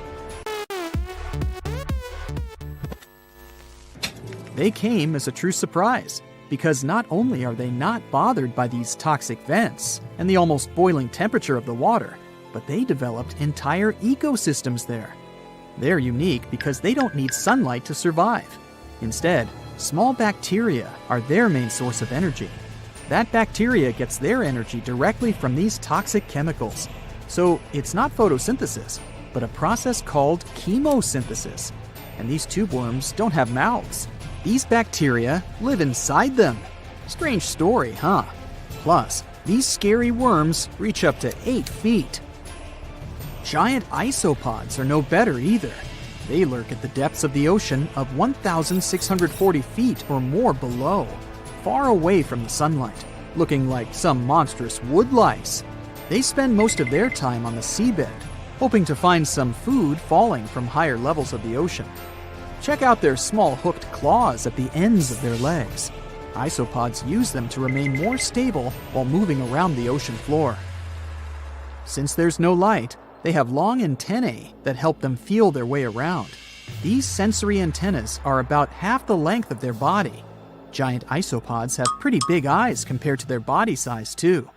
They came as a true surprise, because not only are they not bothered by these toxic vents and the almost boiling temperature of the water, but they developed entire ecosystems there. They're unique because they don't need sunlight to survive. Instead, small bacteria are their main source of energy. That bacteria gets their energy directly from these toxic chemicals. So it's not photosynthesis, but a process called chemosynthesis. And these tube worms don't have mouths. These bacteria live inside them. Strange story, huh? Plus, these scary worms reach up to 8 feet. Giant isopods are no better either. They lurk at the depths of the ocean of 1,640 feet or more below, far away from the sunlight, looking like some monstrous wood lice. They spend most of their time on the seabed, hoping to find some food falling from higher levels of the ocean. Check out their small hooked claws at the ends of their legs. Isopods use them to remain more stable while moving around the ocean floor. Since there's no light, they have long antennae that help them feel their way around. These sensory antennas are about half the length of their body. Giant isopods have pretty big eyes compared to their body size, too.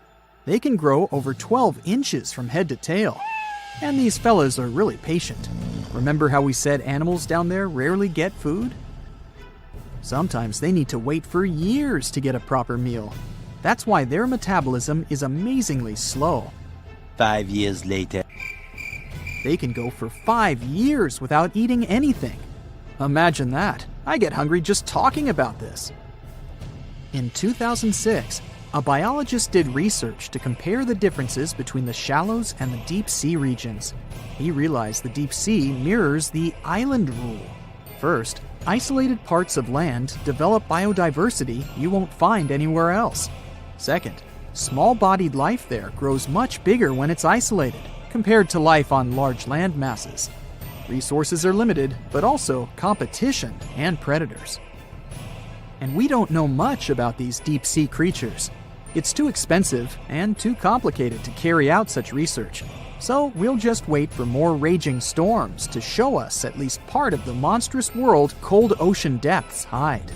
They can grow over 12 inches from head to tail. And these fellas are really patient. Remember how we said animals down there rarely get food? Sometimes they need to wait for years to get a proper meal. That's why their metabolism is amazingly slow. 5 years later. They can go for 5 years without eating anything. Imagine that. I get hungry just talking about this. In 2006, a biologist did research to compare the differences between the shallows and the deep sea regions. He realized the deep sea mirrors the island rule. First, isolated parts of land develop biodiversity you won't find anywhere else. Second, small-bodied life there grows much bigger when it's isolated, compared to life on large land masses. Resources are limited, but also competition and predators. And we don't know much about these deep-sea creatures. It's too expensive and too complicated to carry out such research. So we'll just wait for more raging storms to show us at least part of the monstrous world cold ocean depths hide.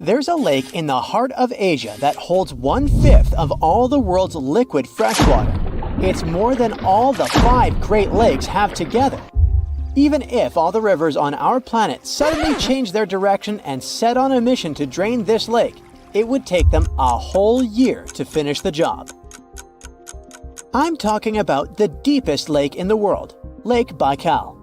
There's a lake in the heart of Asia that holds 1/5 of all the world's liquid freshwater. It's more than all the 5 Great Lakes have together. Even if all the rivers on our planet suddenly changed their direction and set on a mission to drain this lake, it would take them a whole year to finish the job. I'm talking about the deepest lake in the world, Lake Baikal.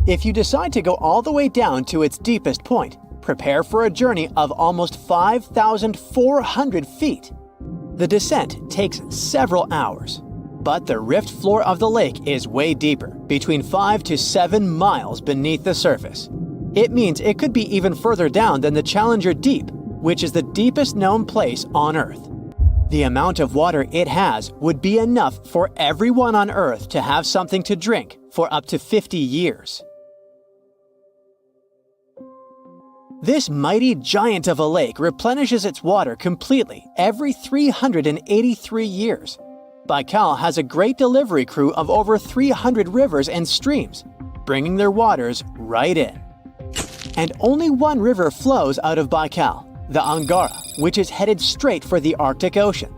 If you decide to go all the way down to its deepest point, prepare for a journey of almost 5,400 feet. The descent takes several hours, but the rift floor of the lake is way deeper, between 5 to 7 miles beneath the surface. It means it could be even further down than the Challenger Deep, which is the deepest known place on Earth. The amount of water it has would be enough for everyone on Earth to have something to drink for up to 50 years. This mighty giant of a lake replenishes its water completely every 383 years. Baikal has a great delivery crew of over 300 rivers and streams, bringing their waters right in. And only one river flows out of Baikal, the Angara, which is headed straight for the Arctic Ocean.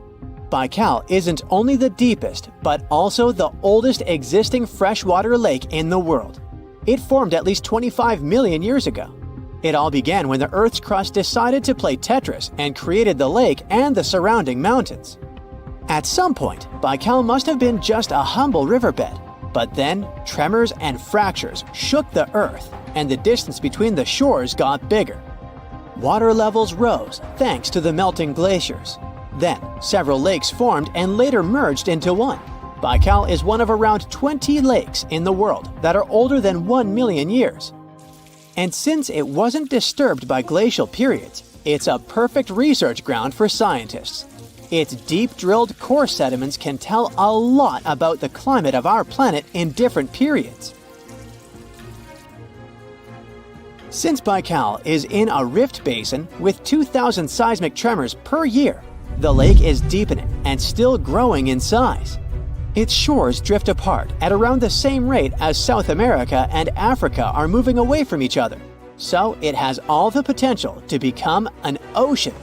Baikal isn't only the deepest, but also the oldest existing freshwater lake in the world. It formed at least 25 million years ago. It all began when the Earth's crust decided to play Tetris and created the lake and the surrounding mountains. At some point, Baikal must have been just a humble riverbed, but then tremors and fractures shook the Earth, and the distance between the shores got bigger. Water levels rose thanks to the melting glaciers. Then, several lakes formed and later merged into one. Baikal is one of around 20 lakes in the world that are older than 1 million years. And since it wasn't disturbed by glacial periods, it's a perfect research ground for scientists. Its deep-drilled core sediments can tell a lot about the climate of our planet in different periods. Since Baikal is in a rift basin with 2,000 seismic tremors per year, the lake is deepening and still growing in size. Its shores drift apart at around the same rate as South America and Africa are moving away from each other, so it has all the potential to become an ocean.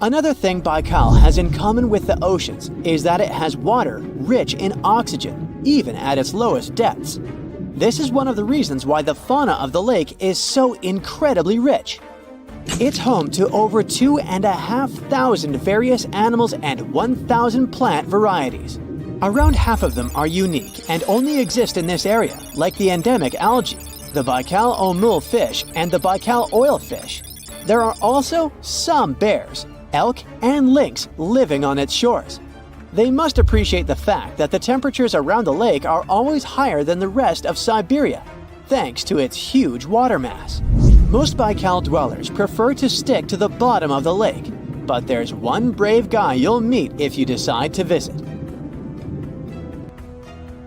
Another thing Baikal has in common with the oceans is that it has water rich in oxygen, even at its lowest depths. This is one of the reasons why the fauna of the lake is so incredibly rich. It's home to over 2,500 various animals and 1,000 plant varieties. Around half of them are unique and only exist in this area, like the endemic algae, the Baikal omul fish, and the Baikal oilfish. There are also some bears, elk, and lynx living on its shores. They must appreciate the fact that the temperatures around the lake are always higher than the rest of Siberia, thanks to its huge water mass. Most Baikal dwellers prefer to stick to the bottom of the lake, but there's one brave guy you'll meet if you decide to visit.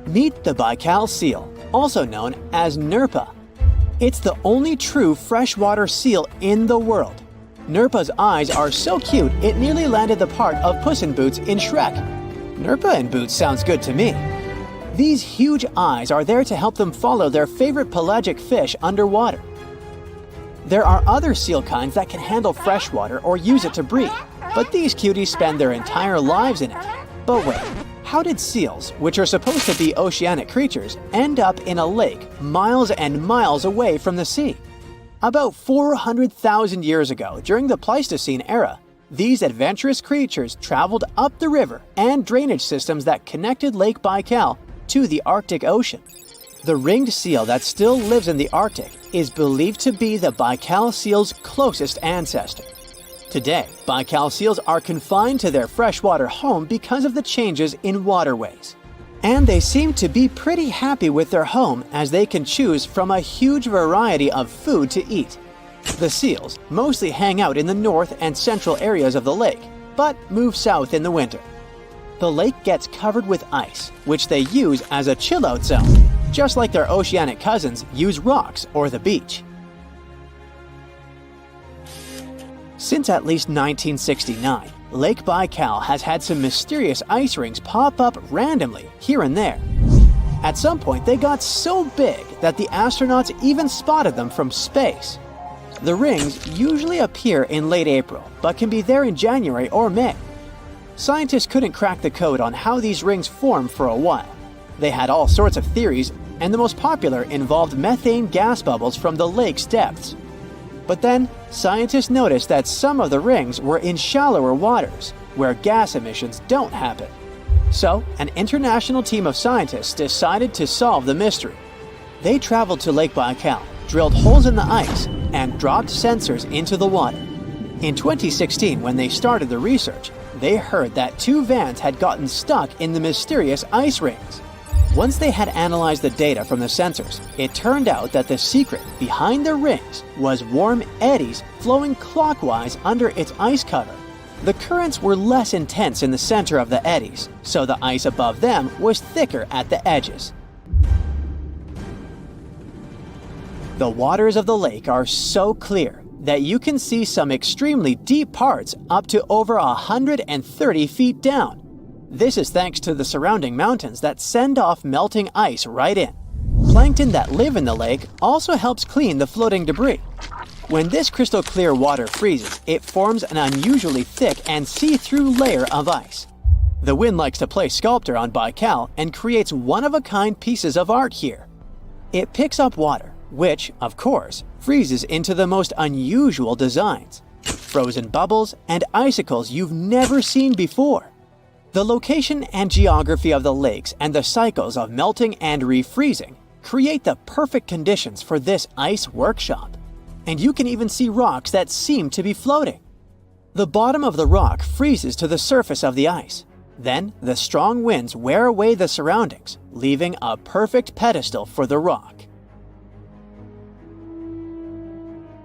Meet the Baikal seal, also known as Nerpa. It's the only true freshwater seal in the world. Nerpa's eyes are so cute it nearly landed the part of Puss in Boots in Shrek. Nerpa in Boots sounds good to me. These huge eyes are there to help them follow their favorite pelagic fish underwater. There are other seal kinds that can handle freshwater or use it to breathe, but these cuties spend their entire lives in it. But wait, how did seals, which are supposed to be oceanic creatures, end up in a lake miles and miles away from the sea? About 400,000 years ago, during the Pleistocene era, these adventurous creatures traveled up the river and drainage systems that connected Lake Baikal to the Arctic Ocean. The ringed seal that still lives in the Arctic is believed to be the Baikal seal's closest ancestor. Today, Baikal seals are confined to their freshwater home because of the changes in waterways. And they seem to be pretty happy with their home as they can choose from a huge variety of food to eat. The seals mostly hang out in the north and central areas of the lake, but move south in the winter. The lake gets covered with ice, which they use as a chill-out zone, just like their oceanic cousins use rocks or the beach. Since at least 1969, Lake Baikal has had some mysterious ice rings pop up randomly here and there. At some point, they got so big that the astronauts even spotted them from space. The rings usually appear in late April, but can be there in January or May. Scientists couldn't crack the code on how these rings form for a while. They had all sorts of theories, and the most popular involved methane gas bubbles from the lake's depths. But then, scientists noticed that some of the rings were in shallower waters, where gas emissions don't happen. So, an international team of scientists decided to solve the mystery. They traveled to Lake Baikal, drilled holes in the ice, and dropped sensors into the water. In 2016, when they started the research, they heard that 2 vans had gotten stuck in the mysterious ice rings. Once they had analyzed the data from the sensors, it turned out that the secret behind the rings was warm eddies flowing clockwise under its ice cover. The currents were less intense in the center of the eddies, so the ice above them was thicker at the edges. The waters of the lake are so clear that you can see some extremely deep parts up to over 130 feet down. This is thanks to the surrounding mountains that send off melting ice right in. Plankton that live in the lake also helps clean the floating debris. When this crystal clear water freezes, it forms an unusually thick and see-through layer of ice. The wind likes to play sculptor on Baikal and creates one-of-a-kind pieces of art here. It picks up water, which, of course, freezes into the most unusual designs. Frozen bubbles and icicles you've never seen before. The location and geography of the lakes and the cycles of melting and refreezing create the perfect conditions for this ice workshop. and you can even see rocks that seem to be floating. The bottom of the rock freezes to the surface of the ice. Then, the strong winds wear away the surroundings, leaving a perfect pedestal for the rock.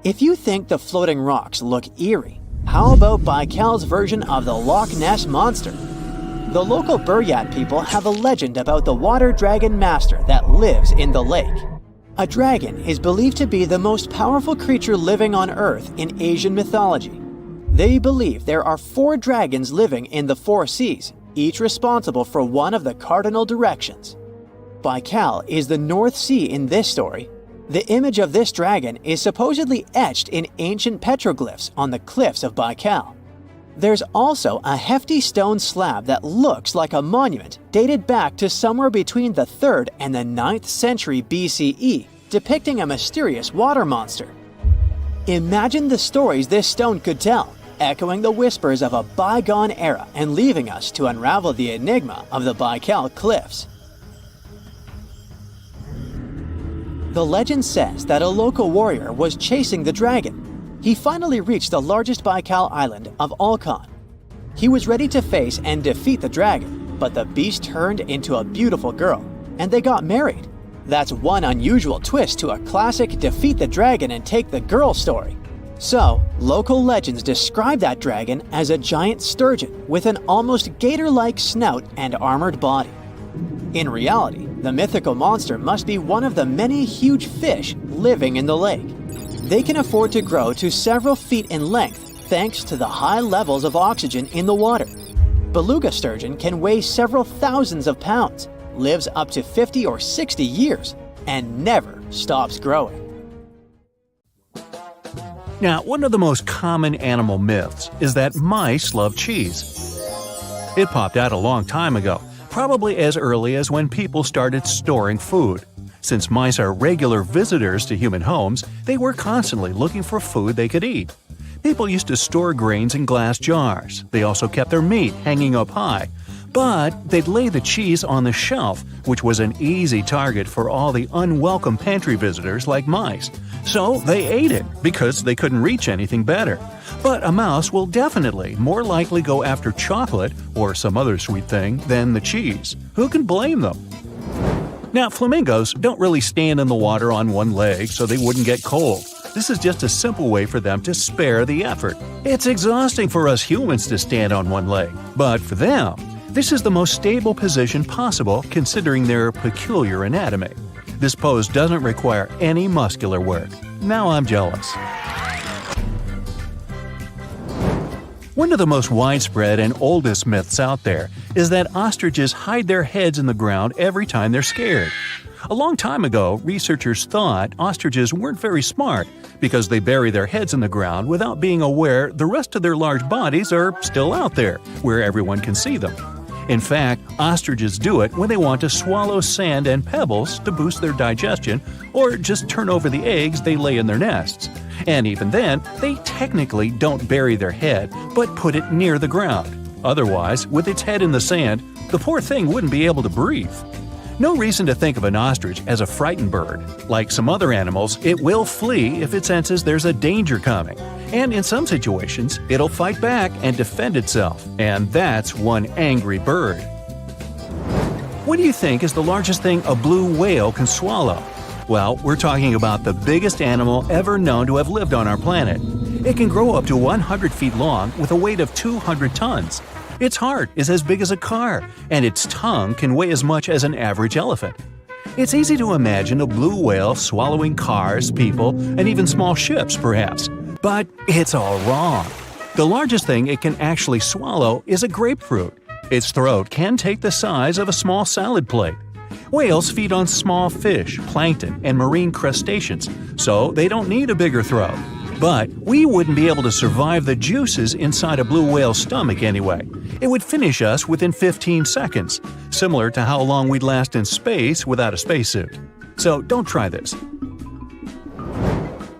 If you think the floating rocks look eerie, how about Baikal's version of the Loch Ness Monster? The local Buryat people have a legend about the water dragon master that lives in the lake. A dragon is believed to be the most powerful creature living on Earth in Asian mythology. They believe there are 4 dragons living in the 4 seas, each responsible for one of the cardinal directions. Baikal is the North Sea in this story. The image of this dragon is supposedly etched in ancient petroglyphs on the cliffs of Baikal. There's also a hefty stone slab that looks like a monument dated back to somewhere between the 3rd and the 9th century BCE, depicting a mysterious water monster. Imagine the stories this stone could tell, echoing the whispers of a bygone era and leaving us to unravel the enigma of the Baikal cliffs. The legend says that a local warrior was chasing the dragon. He finally reached the largest Baikal island of Alkan. He was ready to face and defeat the dragon, but the beast turned into a beautiful girl, and they got married. That's one unusual twist to a classic defeat the dragon and take the girl story. So, local legends describe that dragon as a giant sturgeon with an almost gator-like snout and armored body. In reality, the mythical monster must be one of the many huge fish living in the lake. They can afford to grow to several feet in length thanks to the high levels of oxygen in the water. Beluga sturgeon can weigh several thousands of pounds, lives up to 50 or 60 years, and never stops growing. Now, one of the most common animal myths is that mice love cheese. It popped out a long time ago, probably as early as when people started storing food. Since mice are regular visitors to human homes, they were constantly looking for food they could eat. People used to store grains in glass jars. They also kept their meat hanging up high. But they'd lay the cheese on the shelf, which was an easy target for all the unwelcome pantry visitors like mice. So they ate it because they couldn't reach anything better. But a mouse will definitely more likely go after chocolate or some other sweet thing than the cheese. Who can blame them? Now, flamingos don't really stand in the water on one leg so they wouldn't get cold. This is just a simple way for them to spare the effort. It's exhausting for us humans to stand on one leg, but for them, this is the most stable position possible considering their peculiar anatomy. This pose doesn't require any muscular work. Now I'm jealous. One of the most widespread and oldest myths out there is that ostriches hide their heads in the ground every time they're scared. A long time ago, researchers thought ostriches weren't very smart because they bury their heads in the ground without being aware the rest of their large bodies are still out there, where everyone can see them. In fact, ostriches do it when they want to swallow sand and pebbles to boost their digestion or just turn over the eggs they lay in their nests. And even then, they technically don't bury their head, but put it near the ground. Otherwise, with its head in the sand, the poor thing wouldn't be able to breathe. No reason to think of an ostrich as a frightened bird. Like some other animals, it will flee if it senses there's a danger coming. And in some situations, it'll fight back and defend itself. And that's one angry bird. What do you think is the largest thing a blue whale can swallow? Well, we're talking about the biggest animal ever known to have lived on our planet. It can grow up to 100 feet long with a weight of 200 tons. Its heart is as big as a car, and its tongue can weigh as much as an average elephant. It's easy to imagine a blue whale swallowing cars, people, and even small ships, perhaps. But it's all wrong. The largest thing it can actually swallow is a grapefruit. Its throat can take the size of a small salad plate. Whales feed on small fish, plankton, and marine crustaceans, so they don't need a bigger throat. But we wouldn't be able to survive the juices inside a blue whale's stomach anyway. It would finish us within 15 seconds, similar to how long we'd last in space without a spacesuit. So don't try this.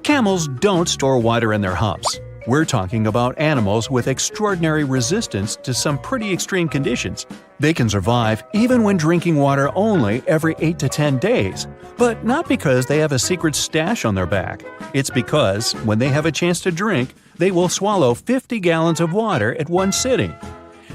Camels don't store water in their humps. We're talking about animals with extraordinary resistance to some pretty extreme conditions. They can survive even when drinking water only every 8 to 10 days, but not because they have a secret stash on their back. It's because, when they have a chance to drink, they will swallow 50 gallons of water at one sitting.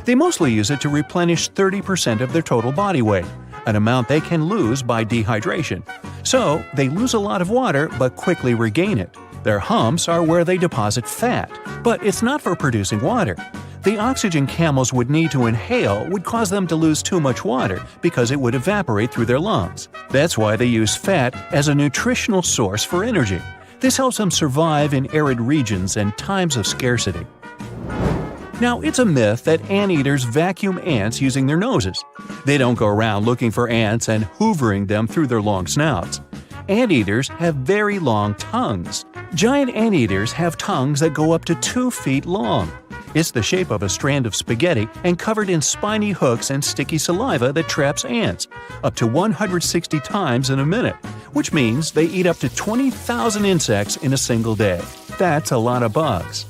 They mostly use it to replenish 30% of their total body weight, an amount they can lose by dehydration. So, they lose a lot of water but quickly regain it. Their humps are where they deposit fat, but it's not for producing water. The oxygen camels would need to inhale would cause them to lose too much water because it would evaporate through their lungs. That's why they use fat as a nutritional source for energy. This helps them survive in arid regions and times of scarcity. Now, it's a myth that anteaters vacuum ants using their noses. They don't go around looking for ants and hoovering them through their long snouts. Anteaters have very long tongues. Giant anteaters have tongues that go up to 2 feet long. It's the shape of a strand of spaghetti and covered in spiny hooks and sticky saliva that traps ants, up to 160 times in a minute, which means they eat up to 20,000 insects in a single day. That's a lot of bugs.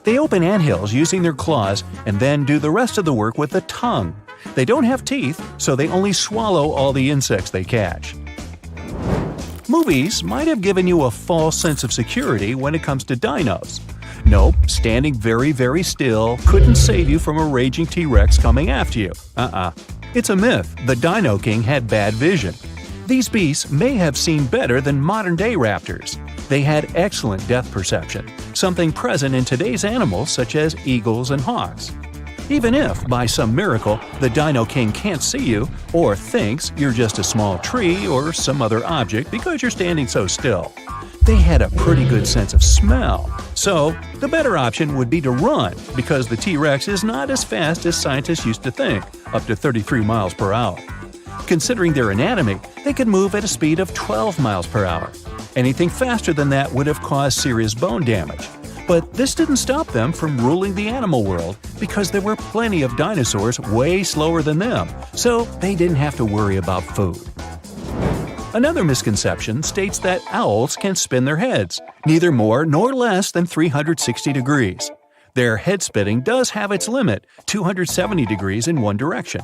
They open anthills using their claws and then do the rest of the work with the tongue. They don't have teeth, so they only swallow all the insects they catch. Movies might have given you a false sense of security when it comes to dinos. Nope, standing very, very still couldn't save you from a raging T-Rex coming after you. It's a myth. The Dino King had bad vision. These beasts may have seen better than modern-day raptors. They had excellent depth perception, something present in today's animals such as eagles and hawks. Even if, by some miracle, the Dino King can't see you or thinks you're just a small tree or some other object because you're standing so still, they had a pretty good sense of smell. So, the better option would be to run because the T-Rex is not as fast as scientists used to think, up to 33 miles per hour. Considering their anatomy, they could move at a speed of 12 miles per hour. Anything faster than that would have caused serious bone damage. But this didn't stop them from ruling the animal world because there were plenty of dinosaurs way slower than them, so they didn't have to worry about food. Another misconception states that owls can spin their heads, neither more nor less than 360 degrees. Their head spinning does have its limit, 270 degrees in one direction.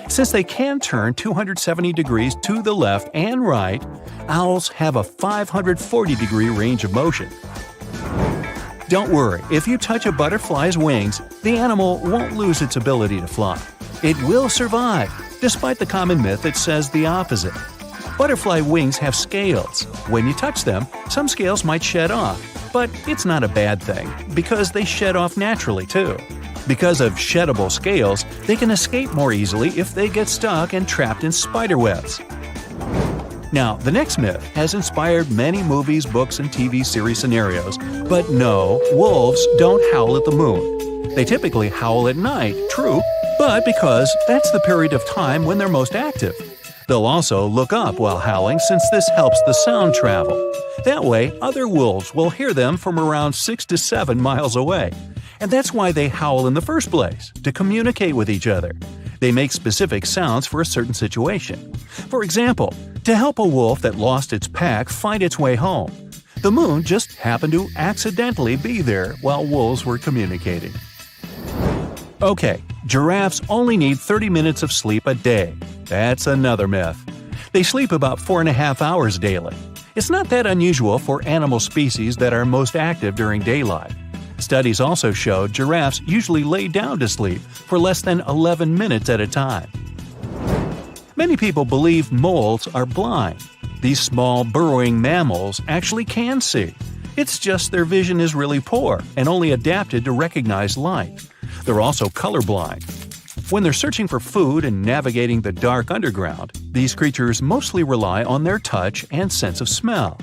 Since they can turn 270 degrees to the left and right, owls have a 540-degree range of motion. Don't worry, if you touch a butterfly's wings, the animal won't lose its ability to fly. It will survive, despite the common myth that says the opposite. Butterfly wings have scales. When you touch them, some scales might shed off, but it's not a bad thing, because they shed off naturally too. Because of sheddable scales, they can escape more easily if they get stuck and trapped in spider webs. Now, the next myth has inspired many movies, books, and TV series scenarios, but no, wolves don't howl at the moon. They typically howl at night, true, but because that's the period of time when they're most active. They'll also look up while howling since this helps the sound travel. That way, other wolves will hear them from around 6 to 7 miles away. And that's why they howl in the first place, to communicate with each other. They make specific sounds for a certain situation. For example, to help a wolf that lost its pack find its way home. The moon just happened to accidentally be there while wolves were communicating. Okay, giraffes only need 30 minutes of sleep a day. That's another myth. They sleep about 4.5 hours daily. It's not that unusual for animal species that are most active during daylight. Studies also showed giraffes usually lay down to sleep for less than 11 minutes at a time. Many people believe moles are blind. These small burrowing mammals actually can see. It's just their vision is really poor and only adapted to recognize light. They're also colorblind. When they're searching for food and navigating the dark underground, these creatures mostly rely on their touch and sense of smell.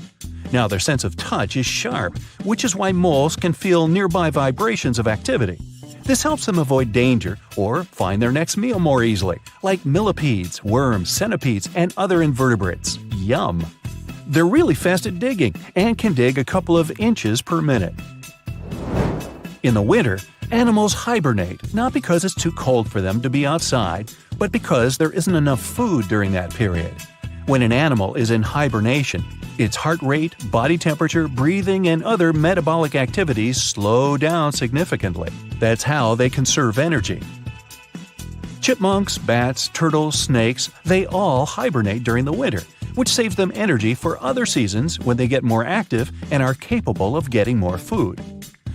Now, their sense of touch is sharp, which is why moles can feel nearby vibrations of activity. This helps them avoid danger or find their next meal more easily, like millipedes, worms, centipedes, and other invertebrates. Yum! They're really fast at digging and can dig a couple of inches per minute. In the winter, animals hibernate, not because it's too cold for them to be outside, but because there isn't enough food during that period. When an animal is in hibernation, its heart rate, body temperature, breathing, and other metabolic activities slow down significantly. That's how they conserve energy. Chipmunks, bats, turtles, snakes, they all hibernate during the winter, which saves them energy for other seasons when they get more active and are capable of getting more food.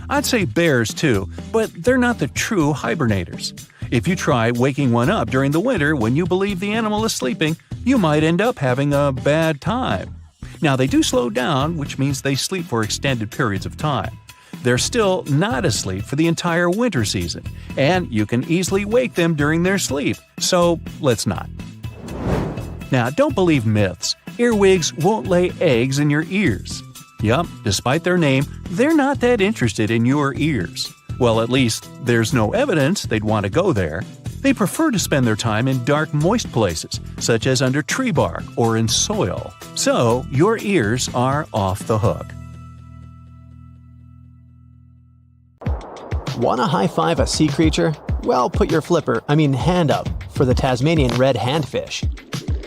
I'd say bears too, but they're not the true hibernators. If you try waking one up during the winter when you believe the animal is sleeping, you might end up having a bad time. Now, they do slow down, which means they sleep for extended periods of time. They're still not asleep for the entire winter season, and you can easily wake them during their sleep, so let's not. Now, don't believe myths. Earwigs won't lay eggs in your ears. Yup, despite their name, they're not that interested in your ears. Well, at least there's no evidence they'd want to go there. They prefer to spend their time in dark, moist places, such as under tree bark or in soil. So, your ears are off the hook. Want to high-five a sea creature? Well, put your hand up for the Tasmanian red handfish.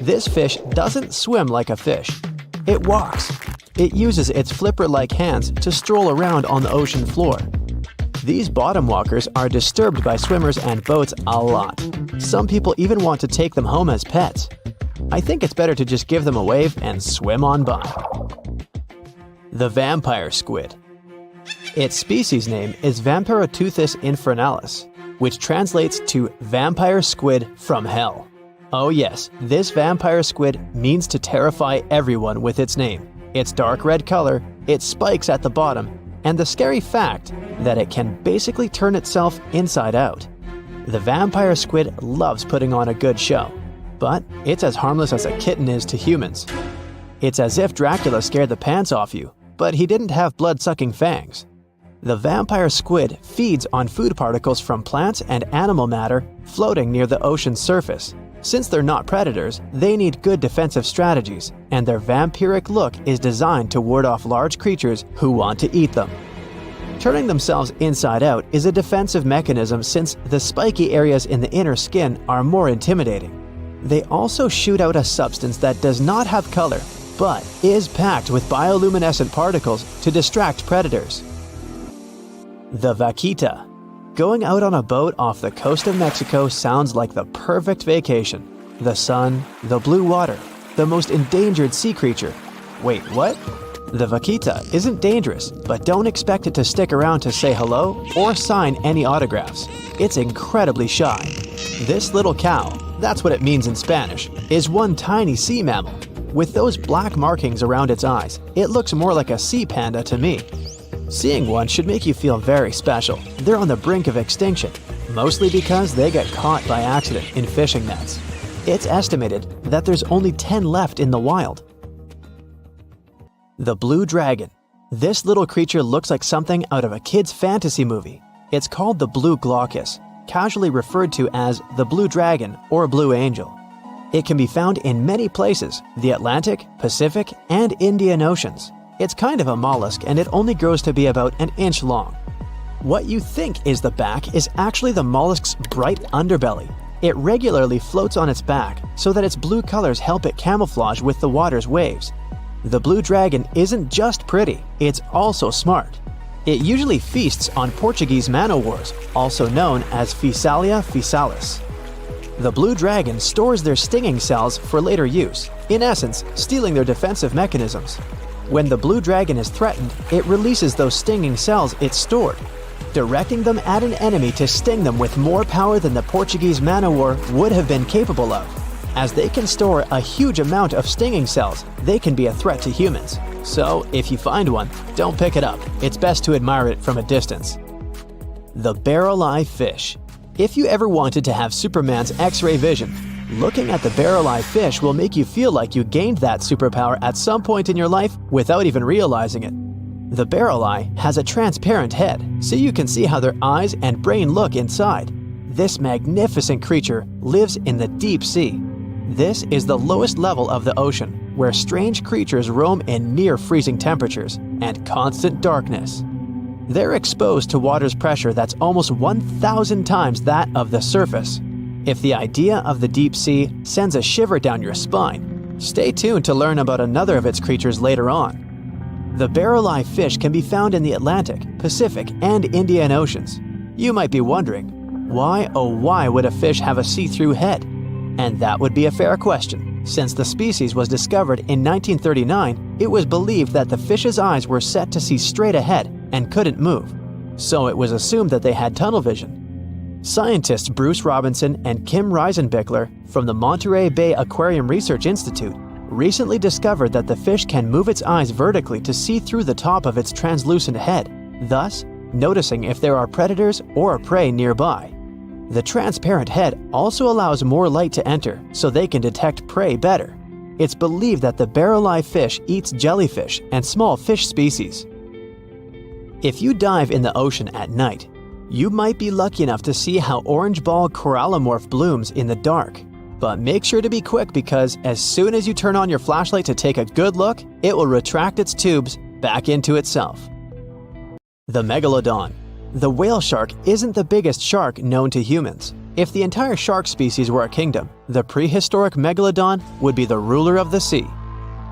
This fish doesn't swim like a fish. It walks. It uses its flipper-like hands to stroll around on the ocean floor. These bottom walkers are disturbed by swimmers and boats a lot. Some people even want to take them home as pets. I think it's better to just give them a wave and swim on by. The vampire squid. Its species name is Vampiroteuthis infernalis, which translates to vampire squid from hell. Oh yes, this vampire squid means to terrify everyone with its name, its dark red color, its spikes at the bottom, and the scary fact that it can basically turn itself inside out. The vampire squid loves putting on a good show, but it's as harmless as a kitten is to humans. It's as if Dracula scared the pants off you, but he didn't have blood-sucking fangs. The vampire squid feeds on food particles from plants and animal matter floating near the ocean's surface. Since they're not predators, they need good defensive strategies, and their vampiric look is designed to ward off large creatures who want to eat them. Turning themselves inside out is a defensive mechanism since the spiky areas in the inner skin are more intimidating. They also shoot out a substance that does not have color, but is packed with bioluminescent particles to distract predators. The vaquita. Going out on a boat off the coast of Mexico sounds like the perfect vacation. The sun, the blue water, the most endangered sea creature. Wait, what? The vaquita isn't dangerous, but don't expect it to stick around to say hello or sign any autographs. It's incredibly shy. This little cow, that's what it means in Spanish, is one tiny sea mammal. With those black markings around its eyes, it looks more like a sea panda to me. Seeing one should make you feel very special. They're on the brink of extinction, mostly because they get caught by accident in fishing nets. It's estimated that there's only 10 left in the wild. The blue dragon. This little creature looks like something out of a kid's fantasy movie. It's called the blue glaucus, casually referred to as the blue dragon or blue angel. It can be found in many places, the Atlantic, Pacific, and Indian Oceans. It's kind of a mollusk and it only grows to be about an inch long. What you think is the back is actually the mollusk's bright underbelly. It regularly floats on its back so that its blue colors help it camouflage with the water's waves. The blue dragon isn't just pretty, it's also smart. It usually feasts on Portuguese man-o'-wars, also known as Physalia physalis. The blue dragon stores their stinging cells for later use, in essence, stealing their defensive mechanisms. When the blue dragon is threatened, it releases those stinging cells it stored, directing them at an enemy to sting them with more power than the Portuguese man-o'-war would have been capable of. As they can store a huge amount of stinging cells, they can be a threat to humans. So, if you find one, don't pick it up. It's best to admire it from a distance. The barrel-eye fish. If you ever wanted to have Superman's X-ray vision, looking at the barrel-eye fish will make you feel like you gained that superpower at some point in your life without even realizing it. The barrel eye has a transparent head, so you can see how their eyes and brain look inside. This magnificent creature lives in the deep sea. This is the lowest level of the ocean, where strange creatures roam in near-freezing temperatures and constant darkness. They're exposed to water's pressure that's almost 1,000 times that of the surface. If the idea of the deep sea sends a shiver down your spine, stay tuned to learn about another of its creatures later on. The barrel-eye fish can be found in the Atlantic, Pacific, and Indian Oceans. You might be wondering, Why, oh why would a fish have a see-through head? And that would be a fair question. Since the species was discovered in 1939, it was believed that the fish's eyes were set to see straight ahead and couldn't move. So it was assumed that they had tunnel vision. Scientists Bruce Robinson and Kim Reisenbichler from the Monterey Bay Aquarium Research Institute recently discovered that the fish can move its eyes vertically to see through the top of its translucent head, thus noticing if there are predators or prey nearby. The transparent head also allows more light to enter so they can detect prey better. It's believed that the barrel-eye fish eats jellyfish and small fish species. If you dive in the ocean at night, you might be lucky enough to see how orange ball corallomorph blooms in the dark. But make sure to be quick because as soon as you turn on your flashlight to take a good look, it will retract its tubes back into itself. The Megalodon. The whale shark isn't the biggest shark known to humans. If the entire shark species were a kingdom, the prehistoric Megalodon would be the ruler of the sea.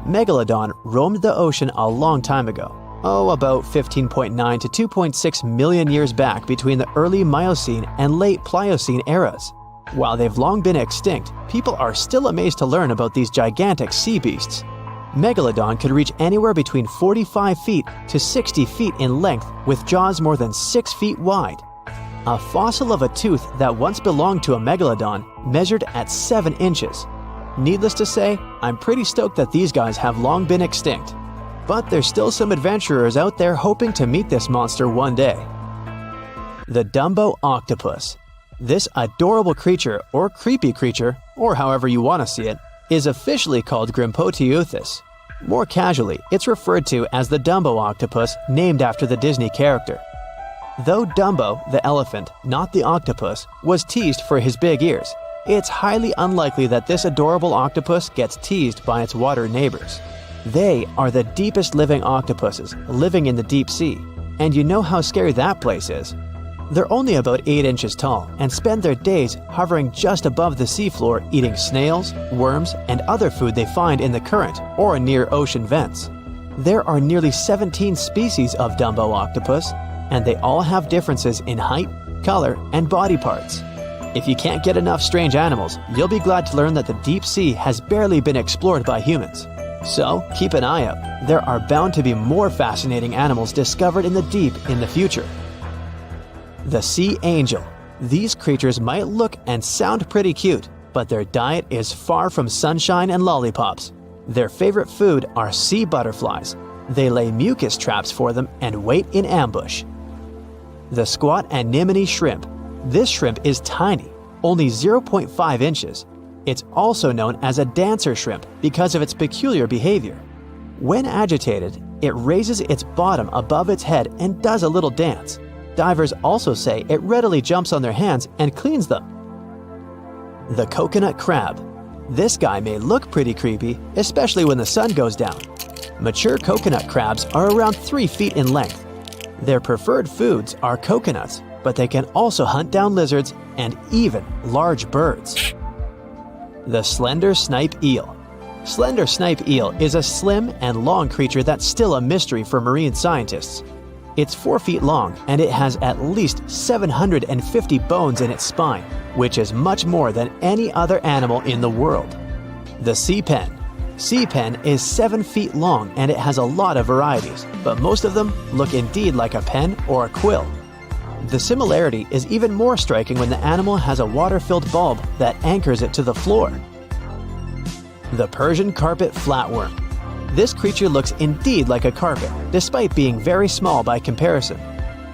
Megalodon roamed the ocean a long time ago. About 15.9 to 2.6 million years back between the early Miocene and late Pliocene eras. While they've long been extinct, people are still amazed to learn about these gigantic sea beasts. Megalodon could reach anywhere between 45 feet to 60 feet in length with jaws more than 6 feet wide. A fossil of a tooth that once belonged to a Megalodon measured at 7 inches. Needless to say, I'm pretty stoked that these guys have long been extinct. But there's still some adventurers out there hoping to meet this monster one day. The Dumbo Octopus. This adorable creature, or creepy creature, or however you want to see it, is officially called Grimpoteuthis. More casually, it's referred to as the Dumbo octopus, named after the Disney character. Though Dumbo, the elephant, not the octopus, was teased for his big ears, it's highly unlikely that this adorable octopus gets teased by its water neighbors. They are the deepest living octopuses, living in the deep sea, and you know how scary that place is. They're only about 8 inches tall and spend their days hovering just above the seafloor eating snails, worms, and other food they find in the current or near ocean vents. There are nearly 17 species of Dumbo octopus, and they all have differences in height, color, and body parts. If you can't get enough strange animals, you'll be glad to learn that the deep sea has barely been explored by humans. So keep an eye out. There are bound to be more fascinating animals discovered in the deep in the future. The sea angel. These creatures might look and sound pretty cute, but their diet is far from sunshine and lollipops. Their favorite food are sea butterflies. They lay mucus traps for them and wait in ambush. The squat anemone shrimp. This shrimp is tiny, only 0.5 inches. It's also known as a dancer shrimp because of its peculiar behavior. When agitated, it raises its bottom above its head and does a little dance. Divers also say it readily jumps on their hands and cleans them. The coconut crab. This guy may look pretty creepy, especially when the sun goes down. Mature coconut crabs are around 3 feet in length. Their preferred foods are coconuts, but they can also hunt down lizards and even large birds. The slender snipe eel. Slender snipe eel is a slim and long creature that's still a mystery for marine scientists. It's 4 feet long and it has at least 750 bones in its spine, which is much more than any other animal in the world. The sea pen. Sea pen is 7 feet long and it has a lot of varieties, but most of them look indeed like a pen or a quill. The similarity is even more striking when the animal has a water-filled bulb that anchors it to the floor. The Persian carpet flatworm. This creature looks indeed like a carpet, despite being very small by comparison.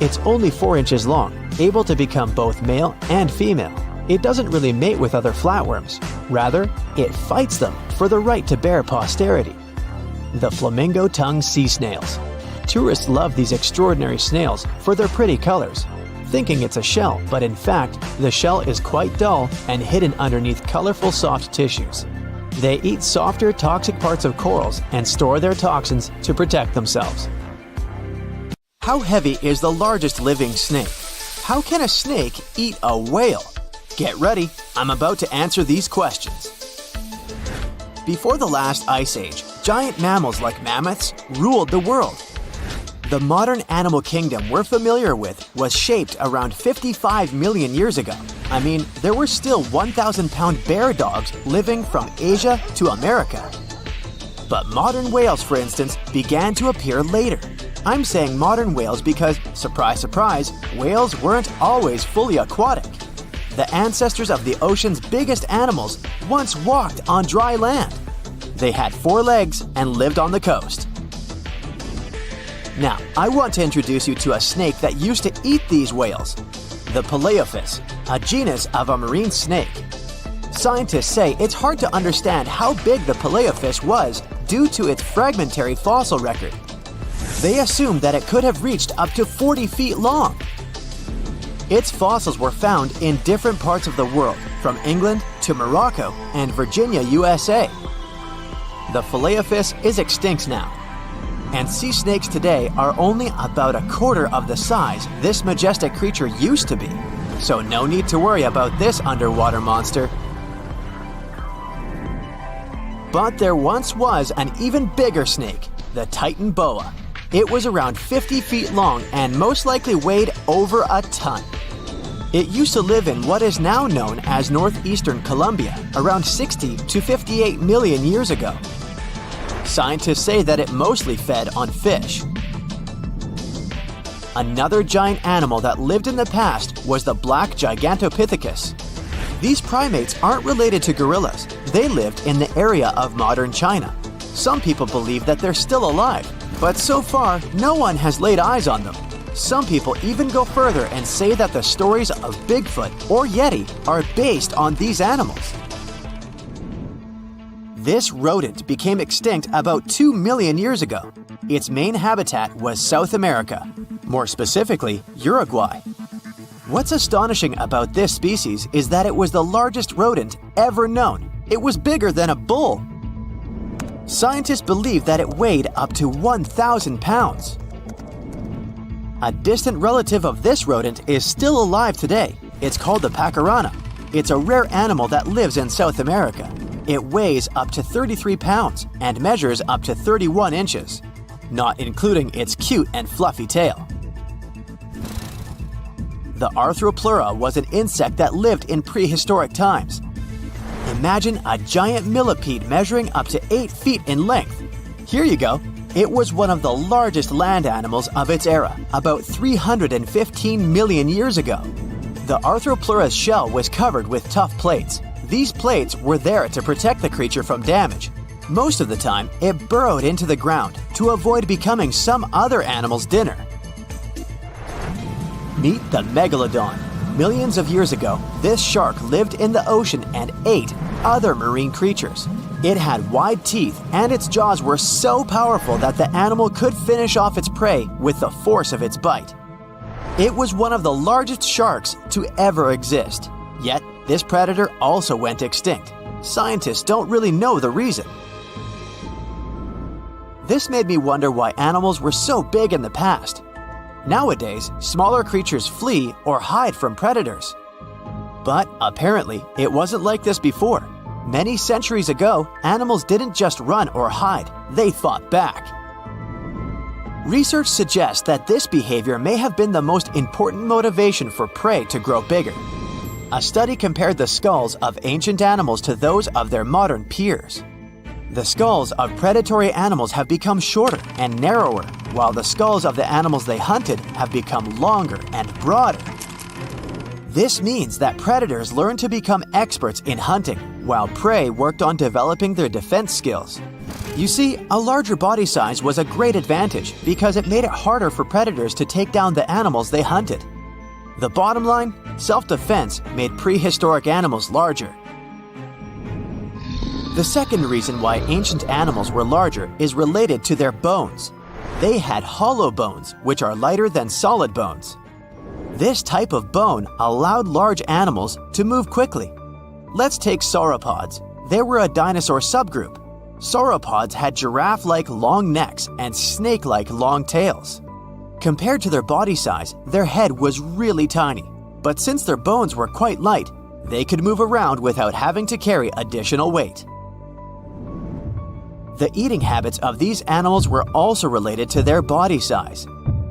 It's only 4 inches long, able to become both male and female. It doesn't really mate with other flatworms. Rather, it fights them for the right to bear posterity. The flamingo-tongued sea snails. Tourists love these extraordinary snails for their pretty colors, thinking it's a shell, but in fact, the shell is quite dull and hidden underneath colorful soft tissues. They eat softer, toxic parts of corals and store their toxins to protect themselves. How heavy is the largest living snake? How can a snake eat a whale? Get ready, I'm about to answer these questions. Before the last ice age, giant mammals like mammoths ruled the world. The modern animal kingdom we're familiar with was shaped around 55 million years ago. I mean, there were still 1,000-pound bear dogs living from Asia to America. But modern whales, for instance, began to appear later. I'm saying modern whales because, surprise, surprise, whales weren't always fully aquatic. The ancestors of the ocean's biggest animals once walked on dry land. They had 4 legs and lived on the coast. Now, I want to introduce you to a snake that used to eat these whales, the Paleophis, a genus of a marine snake. Scientists say it's hard to understand how big the Paleophis was due to its fragmentary fossil record. They assumed that it could have reached up to 40 feet long. Its fossils were found in different parts of the world, from England to Morocco and Virginia, USA. The Paleophis is extinct now, and sea snakes today are only about a quarter of the size this majestic creature used to be. So no need to worry about this underwater monster. But there once was an even bigger snake, the Titan boa. It was around 50 feet long and most likely weighed over a ton. It used to live in what is now known as northeastern Colombia around 60 to 58 million years ago. Scientists say that it mostly fed on fish. Another giant animal that lived in the past was the black Gigantopithecus. These primates aren't related to gorillas. They lived in the area of modern China. Some people believe that they're still alive, but so far, no one has laid eyes on them. Some people even go further and say that the stories of Bigfoot or Yeti are based on these animals. This rodent became extinct about 2 million years ago. Its main habitat was South America, more specifically, Uruguay. What's astonishing about this species is that it was the largest rodent ever known. It was bigger than a bull. Scientists believe that it weighed up to 1,000 pounds. A distant relative of this rodent is still alive today. It's called the pacarana. It's a rare animal that lives in South America. It weighs up to 33 pounds and measures up to 31 inches, not including its cute and fluffy tail. The Arthropleura was an insect that lived in prehistoric times. Imagine a giant millipede measuring up to 8 feet in length. Here you go. It was one of the largest land animals of its era, about 315 million years ago. The Arthropleura's shell was covered with tough plates. These plates were there to protect the creature from damage. Most of the time, it burrowed into the ground to avoid becoming some other animal's dinner. Meet the Megalodon. Millions of years ago, this shark lived in the ocean and ate other marine creatures. It had wide teeth, and its jaws were so powerful that the animal could finish off its prey with the force of its bite. It was one of the largest sharks to ever exist. Yet, this predator also went extinct. Scientists don't really know the reason. This made me wonder why animals were so big in the past. Nowadays, smaller creatures flee or hide from predators. But apparently, it wasn't like this before. Many centuries ago, animals didn't just run or hide, they fought back. Research suggests that this behavior may have been the most important motivation for prey to grow bigger. A study compared the skulls of ancient animals to those of their modern peers. The skulls of predatory animals have become shorter and narrower, while the skulls of the animals they hunted have become longer and broader. This means that predators learned to become experts in hunting, while prey worked on developing their defense skills. You see, a larger body size was a great advantage because it made it harder for predators to take down the animals they hunted. The bottom line, self-defense made prehistoric animals larger. The second reason why ancient animals were larger is related to their bones. They had hollow bones, which are lighter than solid bones. This type of bone allowed large animals to move quickly. Let's take sauropods. They were a dinosaur subgroup. Sauropods had giraffe-like long necks and snake-like long tails. Compared to their body size, their head was really tiny. But since their bones were quite light, they could move around without having to carry additional weight. The eating habits of these animals were also related to their body size.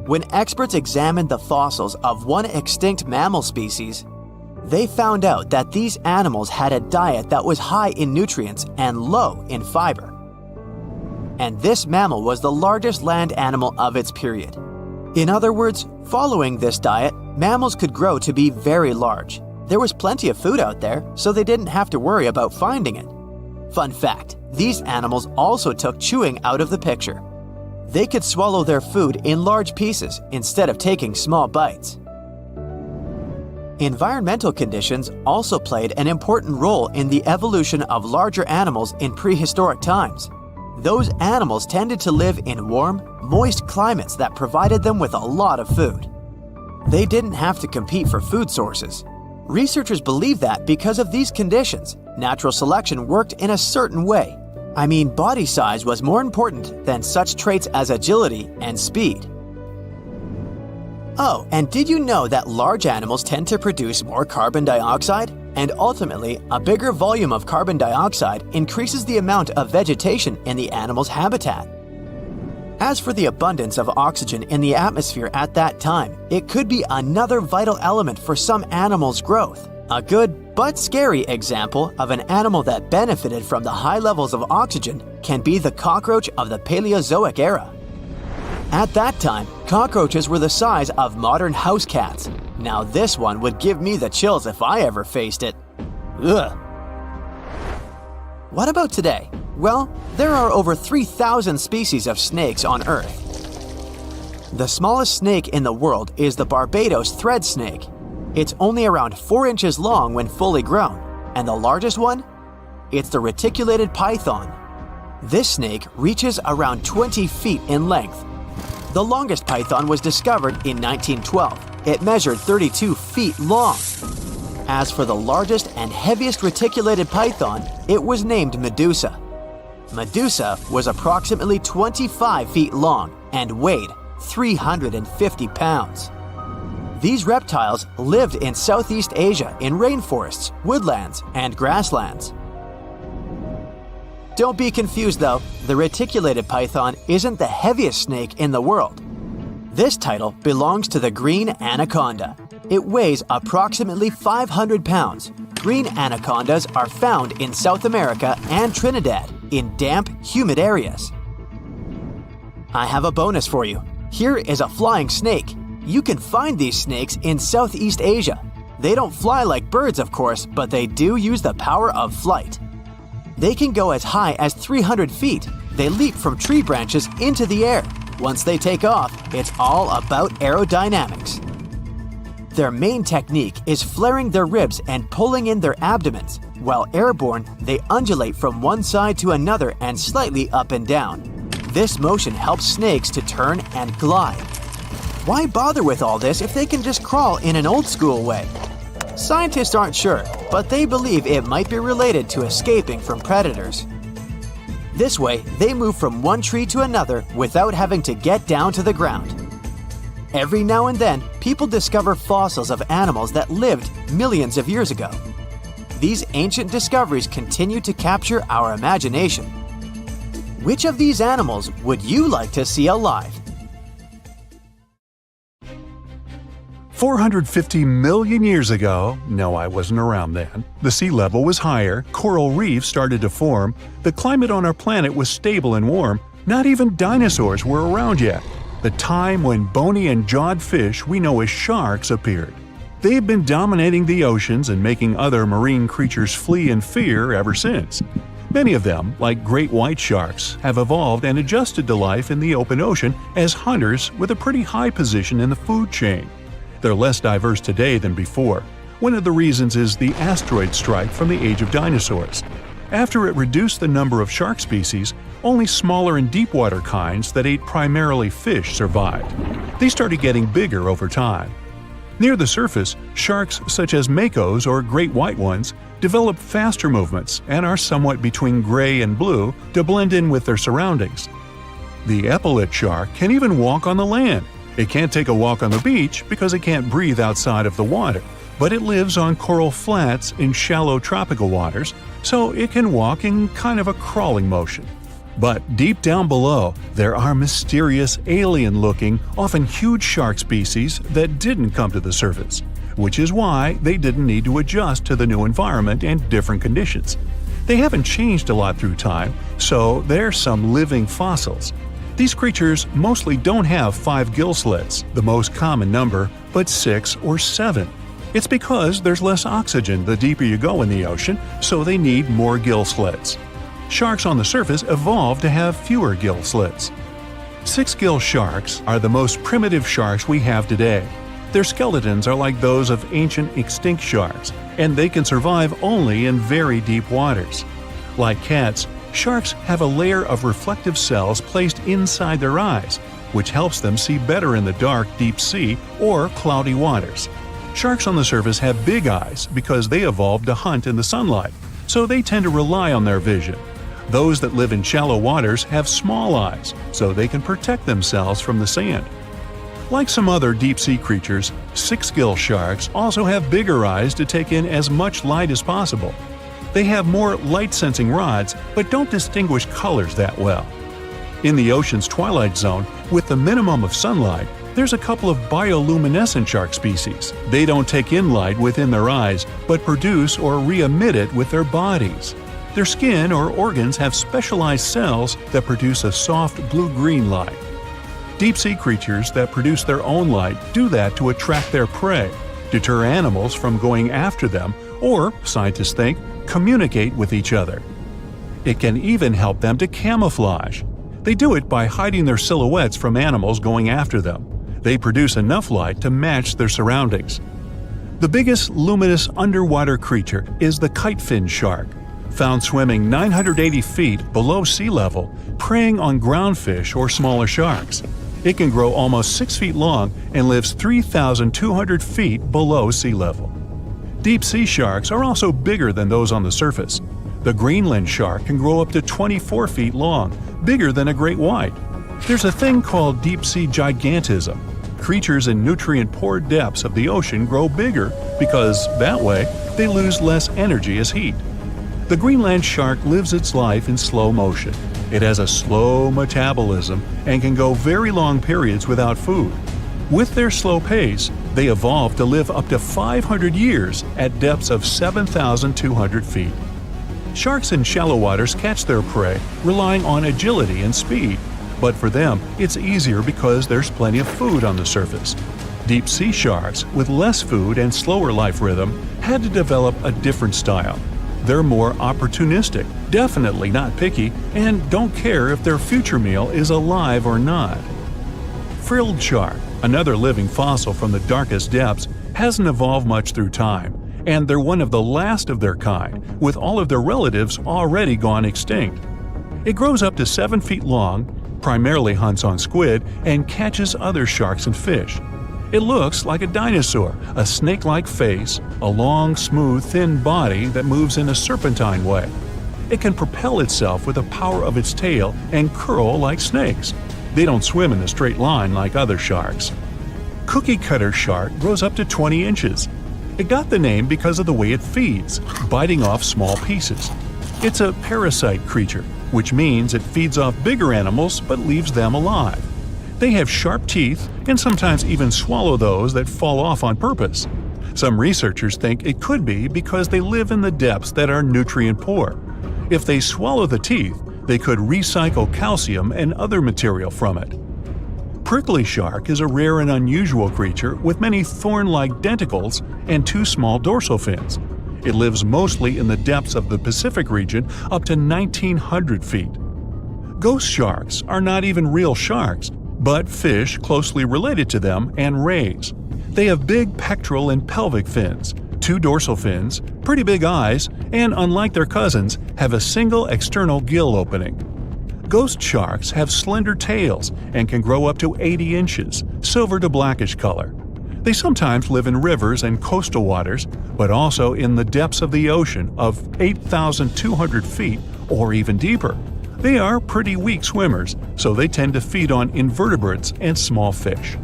When experts examined the fossils of one extinct mammal species, they found out that these animals had a diet that was high in nutrients and low in fiber. And this mammal was the largest land animal of its period. In other words, following this diet, mammals could grow to be very large. There was plenty of food out there, so they didn't have to worry about finding it. Fun fact, these animals also took chewing out of the picture. They could swallow their food in large pieces instead of taking small bites. Environmental conditions also played an important role in the evolution of larger animals in prehistoric times. Those animals tended to live in warm, moist climates that provided them with a lot of food. They didn't have to compete for food sources. Researchers believe that because of these conditions, natural selection worked in a certain way. I mean, body size was more important than such traits as agility and speed. Oh, and did you know that large animals tend to produce more carbon dioxide? And ultimately, a bigger volume of carbon dioxide increases the amount of vegetation in the animal's habitat. As for the abundance of oxygen in the atmosphere at that time, it could be another vital element for some animals' growth. A good but scary example of an animal that benefited from the high levels of oxygen can be the cockroach of the Paleozoic era. At that time, cockroaches were the size of modern house cats. Now this one would give me the chills if I ever faced it. Ugh. What about today? Well, there are over 3,000 species of snakes on Earth. The smallest snake in the world is the Barbados thread snake. It's only around 4 inches long when fully grown, and the largest one? It's the reticulated python. This snake reaches around 20 feet in length. The longest python was discovered in 1912. It measured 32 feet long. As for the largest and heaviest reticulated python, it was named Medusa. Medusa was approximately 25 feet long and weighed 350 pounds. These reptiles lived in Southeast Asia in rainforests, woodlands, and grasslands. Don't be confused though, the reticulated python isn't the heaviest snake in the world. This title belongs to the green anaconda. It weighs approximately 500 pounds. Green anacondas are found in South America and Trinidad in damp, humid areas. I have a bonus for you. Here is a flying snake. You can find these snakes in Southeast Asia. They don't fly like birds, of course, but they do use the power of flight. They can go as high as 300 feet. They leap from tree branches into the air. Once they take off, it's all about aerodynamics. Their main technique is flaring their ribs and pulling in their abdomens. While airborne, they undulate from one side to another and slightly up and down. This motion helps snakes to turn and glide. Why bother with all this if they can just crawl in an old-school way? Scientists aren't sure, but they believe it might be related to escaping from predators. This way, they move from one tree to another without having to get down to the ground. Every now and then, people discover fossils of animals that lived millions of years ago. These ancient discoveries continue to capture our imagination. Which of these animals would you like to see alive? 450 million years ago, no, I wasn't around then, the sea level was higher, coral reefs started to form, the climate on our planet was stable and warm, not even dinosaurs were around yet. The time when bony and jawed fish we know as sharks appeared. They've been dominating the oceans and making other marine creatures flee in fear ever since. Many of them, like great white sharks, have evolved and adjusted to life in the open ocean as hunters with a pretty high position in the food chain. They're less diverse today than before. One of the reasons is the asteroid strike from the age of dinosaurs. After it reduced the number of shark species, only smaller and deep-water kinds that ate primarily fish survived. They started getting bigger over time. Near the surface, sharks such as makos or great white ones develop faster movements and are somewhat between gray and blue to blend in with their surroundings. The epaulet shark can even walk on the land. It can't take a walk on the beach because it can't breathe outside of the water, but it lives on coral flats in shallow tropical waters, so it can walk in kind of a crawling motion. But deep down below, there are mysterious, alien-looking, often huge shark species that didn't come to the surface, which is why they didn't need to adjust to the new environment and different conditions. They haven't changed a lot through time, so they're some living fossils. These creatures mostly don't have 5 gill slits, the most common number, but 6 or 7. It's because there's less oxygen the deeper you go in the ocean, so they need more gill slits. Sharks on the surface evolved to have fewer gill slits. 6-gill sharks are the most primitive sharks we have today. Their skeletons are like those of ancient extinct sharks, and they can survive only in very deep waters. Like cats, sharks have a layer of reflective cells placed inside their eyes, which helps them see better in the dark, deep sea or cloudy waters. Sharks on the surface have big eyes because they evolved to hunt in the sunlight, so they tend to rely on their vision. Those that live in shallow waters have small eyes, so they can protect themselves from the sand. Like some other deep-sea creatures, 6-gill sharks also have bigger eyes to take in as much light as possible. They have more light-sensing rods, but don't distinguish colors that well. In the ocean's twilight zone, with the minimum of sunlight, there's a couple of bioluminescent shark species. They don't take in light within their eyes, but produce or re-emit it with their bodies. Their skin or organs have specialized cells that produce a soft blue-green light. Deep-sea creatures that produce their own light do that to attract their prey, deter animals from going after them, or, scientists think, communicate with each other. It can even help them to camouflage. They do it by hiding their silhouettes from animals going after them. They produce enough light to match their surroundings. The biggest luminous underwater creature is the kite-fin shark, found swimming 980 feet below sea level, preying on groundfish or smaller sharks. It can grow almost 6 feet long and lives 3,200 feet below sea level. Deep-sea sharks are also bigger than those on the surface. The Greenland shark can grow up to 24 feet long, bigger than a great white. There's a thing called deep-sea gigantism. Creatures in nutrient-poor depths of the ocean grow bigger because, that way, they lose less energy as heat. The Greenland shark lives its life in slow motion. It has a slow metabolism and can go very long periods without food. With their slow pace, they evolved to live up to 500 years at depths of 7,200 feet. Sharks in shallow waters catch their prey relying on agility and speed, but for them, it's easier because there's plenty of food on the surface. Deep-sea sharks, with less food and slower life rhythm, had to develop a different style. They're more opportunistic, definitely not picky, and don't care if their future meal is alive or not. Frilled shark, another living fossil from the darkest depths, hasn't evolved much through time, and they're one of the last of their kind, with all of their relatives already gone extinct. It grows up to 7 feet long, primarily hunts on squid, and catches other sharks and fish. It looks like a dinosaur, a snake-like face, a long, smooth, thin body that moves in a serpentine way. It can propel itself with the power of its tail and curl like snakes. They don't swim in a straight line like other sharks. Cookie cutter shark grows up to 20 inches. It got the name because of the way it feeds, biting off small pieces. It's a parasite creature, which means it feeds off bigger animals but leaves them alive. They have sharp teeth and sometimes even swallow those that fall off on purpose. Some researchers think it could be because they live in the depths that are nutrient poor. If they swallow the teeth, they could recycle calcium and other material from it. Prickly shark is a rare and unusual creature with many thorn-like denticles and 2 small dorsal fins. It lives mostly in the depths of the Pacific region up to 1,900 feet. Ghost sharks are not even real sharks, but fish closely related to them and rays. They have big pectoral and pelvic fins, 2 dorsal fins, pretty big eyes, and unlike their cousins, have a single external gill opening. Ghost sharks have slender tails and can grow up to 80 inches, silver to blackish color. They sometimes live in rivers and coastal waters, but also in the depths of the ocean of 8,200 feet or even deeper. They are pretty weak swimmers, so they tend to feed on invertebrates and small fish.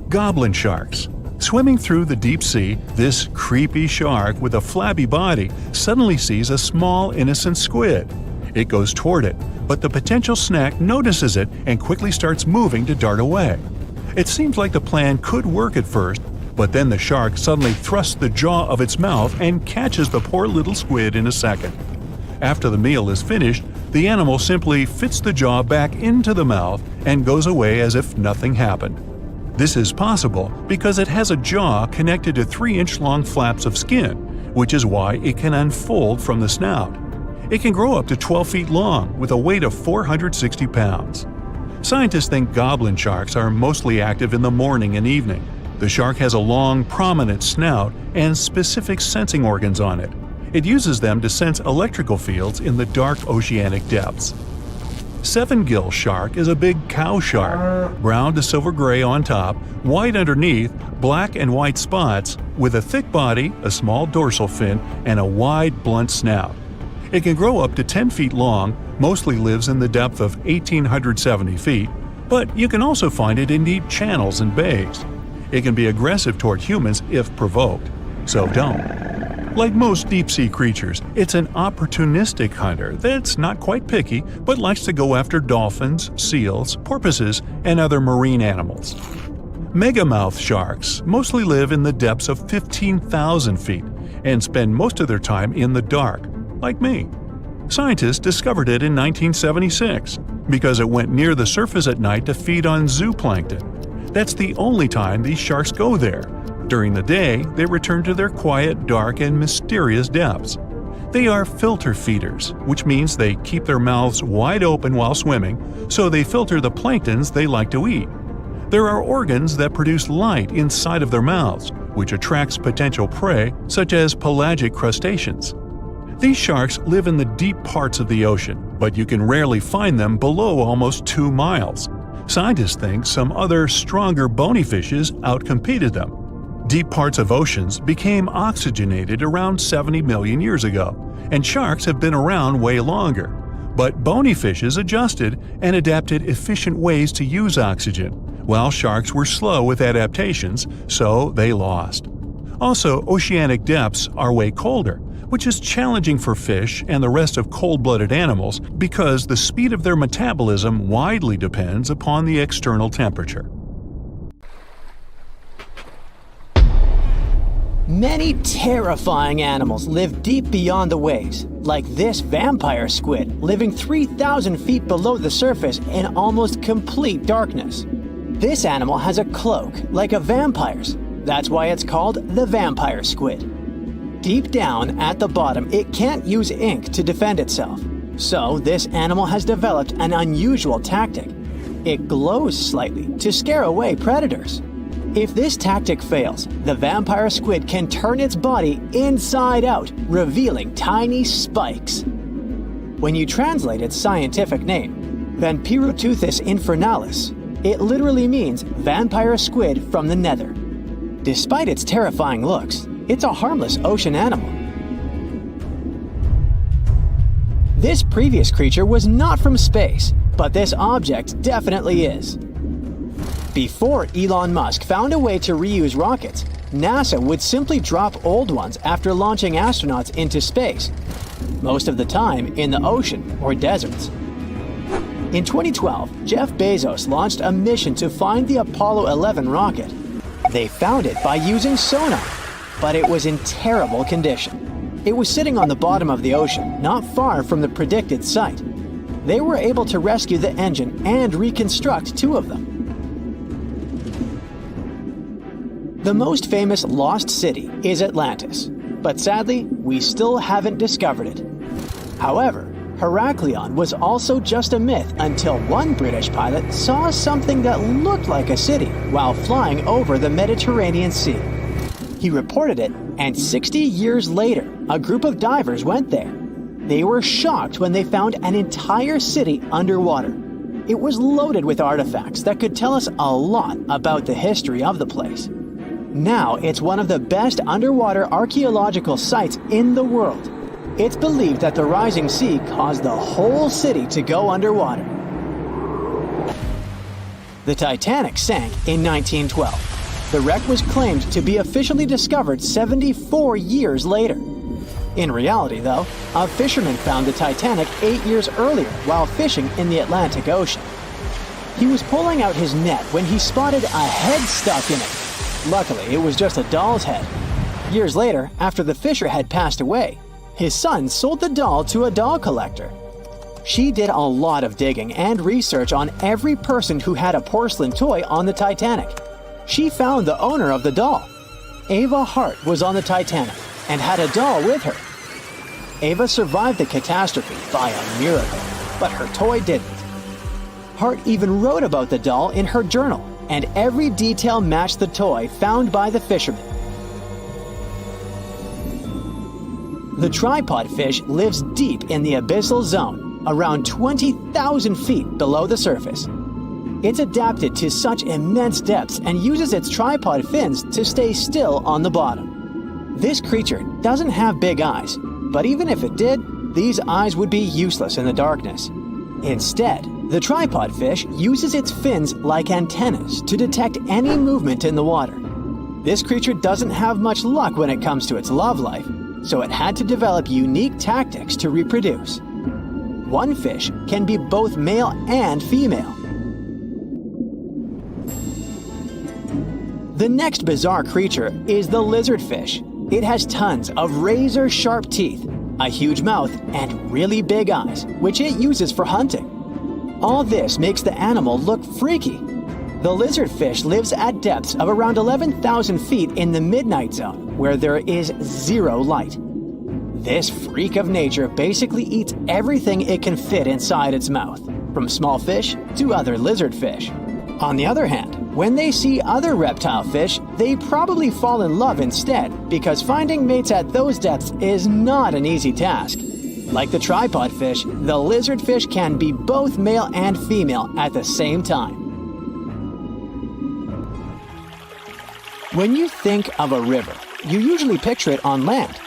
Goblin sharks. Swimming through the deep sea, this creepy shark with a flabby body suddenly sees a small, innocent squid. It goes toward it, but the potential snack notices it and quickly starts moving to dart away. It seems like the plan could work at first, but then the shark suddenly thrusts the jaw of its mouth and catches the poor little squid in a second. After the meal is finished, the animal simply fits the jaw back into the mouth and goes away as if nothing happened. This is possible because it has a jaw connected to 3-inch-long flaps of skin, which is why it can unfold from the snout. It can grow up to 12 feet long with a weight of 460 pounds. Scientists think goblin sharks are mostly active in the morning and evening. The shark has a long, prominent snout and specific sensing organs on it. It uses them to sense electrical fields in the dark oceanic depths. Seven-gill shark is a big cow shark, brown to silver-gray on top, white underneath, black and white spots, with a thick body, a small dorsal fin, and a wide, blunt snout. It can grow up to 10 feet long, mostly lives in the depth of 1,870 feet, but you can also find it in deep channels and bays. It can be aggressive toward humans if provoked, so don't. Like most deep-sea creatures, it's an opportunistic hunter that's not quite picky but likes to go after dolphins, seals, porpoises, and other marine animals. Megamouth sharks mostly live in the depths of 15,000 feet and spend most of their time in the dark, like me. Scientists discovered it in 1976 because it went near the surface at night to feed on zooplankton. That's the only time these sharks go there. During the day, they return to their quiet, dark, and mysterious depths. They are filter feeders, which means they keep their mouths wide open while swimming, so they filter the planktons they like to eat. There are organs that produce light inside of their mouths, which attracts potential prey, such as pelagic crustaceans. These sharks live in the deep parts of the ocean, but you can rarely find them below almost 2 miles. Scientists think some other, stronger bony fishes outcompeted them. Deep parts of oceans became oxygenated around 70 million years ago, and sharks have been around way longer. But bony fishes adjusted and adapted efficient ways to use oxygen, while sharks were slow with adaptations, so they lost. Also, oceanic depths are way colder, which is challenging for fish and the rest of cold-blooded animals because the speed of their metabolism widely depends upon the external temperature. Many terrifying animals live deep beyond the waves, like this vampire squid living 3,000 feet below the surface in almost complete darkness. This animal has a cloak, like a vampire's. That's why it's called the vampire squid. Deep down at the bottom, it can't use ink to defend itself. So this animal has developed an unusual tactic. It glows slightly to scare away predators. If this tactic fails, the vampire squid can turn its body inside out, revealing tiny spikes. When you translate its scientific name, Vampiroteuthis infernalis, it literally means vampire squid from the nether. Despite its terrifying looks, it's a harmless ocean animal. This previous creature was not from space, but this object definitely is. Before Elon Musk found a way to reuse rockets, NASA would simply drop old ones after launching astronauts into space, most of the time in the ocean or deserts. In 2012, Jeff Bezos launched a mission to find the Apollo 11 rocket. They found it by using sonar, but it was in terrible condition. It was sitting on the bottom of the ocean, not far from the predicted site. They were able to rescue the engine and reconstruct 2 of them. The most famous lost city is Atlantis, but sadly, we still haven't discovered it. However, Heraklion was also just a myth until one British pilot saw something that looked like a city while flying over the Mediterranean Sea. He reported it, and 60 years later, a group of divers went there. They were shocked when they found an entire city underwater. It was loaded with artifacts that could tell us a lot about the history of the place. Now, it's one of the best underwater archaeological sites in the world. It's believed that the rising sea caused the whole city to go underwater. The Titanic sank in 1912. The wreck was claimed to be officially discovered 74 years later. In reality, though, a fisherman found the Titanic 8 years earlier while fishing in the Atlantic Ocean. He was pulling out his net when he spotted a head stuck in it. Luckily, it was just a doll's head. Years later, after the fisher had passed away, his son sold the doll to a doll collector. She did a lot of digging and research on every person who had a porcelain toy on the Titanic. She found the owner of the doll. Ava Hart was on the Titanic and had a doll with her. Ava survived the catastrophe by a miracle, but her toy didn't. Hart even wrote about the doll in her journal, and every detail matched the toy found by the fisherman. The tripod fish lives deep in the abyssal zone, around 20,000 feet below the surface. It's adapted to such immense depths and uses its tripod fins to stay still on the bottom. This creature doesn't have big eyes, but even if it did, these eyes would be useless in the darkness. Instead, the tripod fish uses its fins like antennas to detect any movement in the water. This creature doesn't have much luck when it comes to its love life, so it had to develop unique tactics to reproduce. One fish can be both male and female. The next bizarre creature is the lizardfish. It has tons of razor-sharp teeth, a huge mouth, and really big eyes, which it uses for hunting. All this makes the animal look freaky. The lizardfish lives at depths of around 11,000 feet in the midnight zone, where there is zero light. This freak of nature basically eats everything it can fit inside its mouth, from small fish to other lizardfish. On the other hand, when they see other reptile fish, they probably fall in love instead, because finding mates at those depths is not an easy task. Like the tripod fish, the lizardfish can be both male and female at the same time. When you think of a river, you usually picture it on land.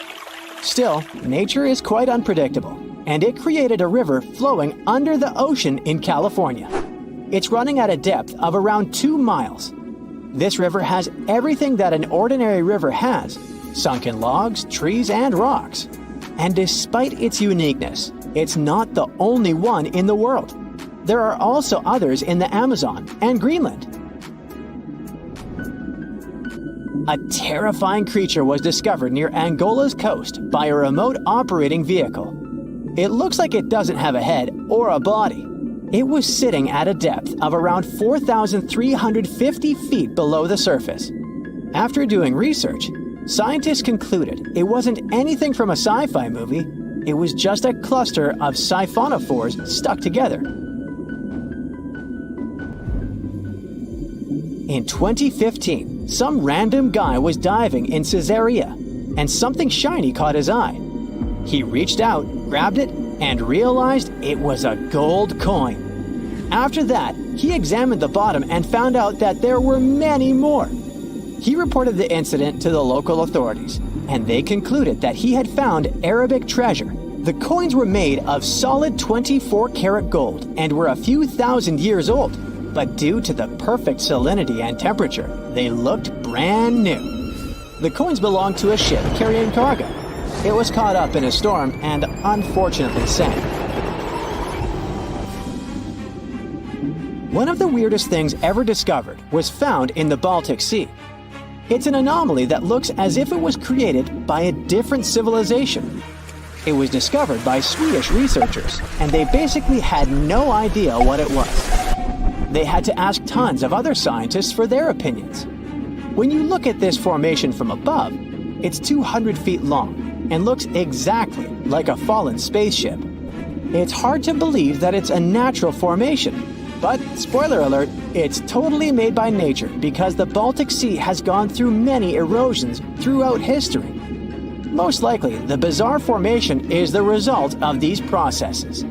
Still, nature is quite unpredictable, and it created a river flowing under the ocean in California. It's running at a depth of around 2 miles. This river has everything that an ordinary river has: sunken logs, trees, and rocks. And despite its uniqueness, it's not the only one in the world. There are also others in the Amazon and Greenland. A terrifying creature was discovered near Angola's coast by a remote operating vehicle. It looks like it doesn't have a head or a body. It was sitting at a depth of around 4,350 feet below the surface. After doing research, scientists concluded it wasn't anything from a sci-fi movie. It was just a cluster of siphonophores stuck together. In 2015, some random guy was diving in Caesarea, and something shiny caught his eye. He reached out, grabbed it, and realized it was a gold coin. After that, he examined the bottom and found out that there were many more. He reported the incident to the local authorities, and they concluded that he had found Arabic treasure. The coins were made of solid 24-karat gold and were a few thousand years old, but due to the perfect salinity and temperature, they looked brand new. The coins belonged to a ship carrying cargo. It was caught up in a storm and unfortunately sank. One of the weirdest things ever discovered was found in the Baltic Sea. It's an anomaly that looks as if it was created by a different civilization. It was discovered by Swedish researchers, and they basically had no idea what it was. They had to ask tons of other scientists for their opinions. When you look at this formation from above, it's 200 feet long and looks exactly like a fallen spaceship. It's hard to believe that it's a natural formation, but spoiler alert, it's totally made by nature because the Baltic Sea has gone through many erosions throughout history. Most likely, the bizarre formation is the result of these processes.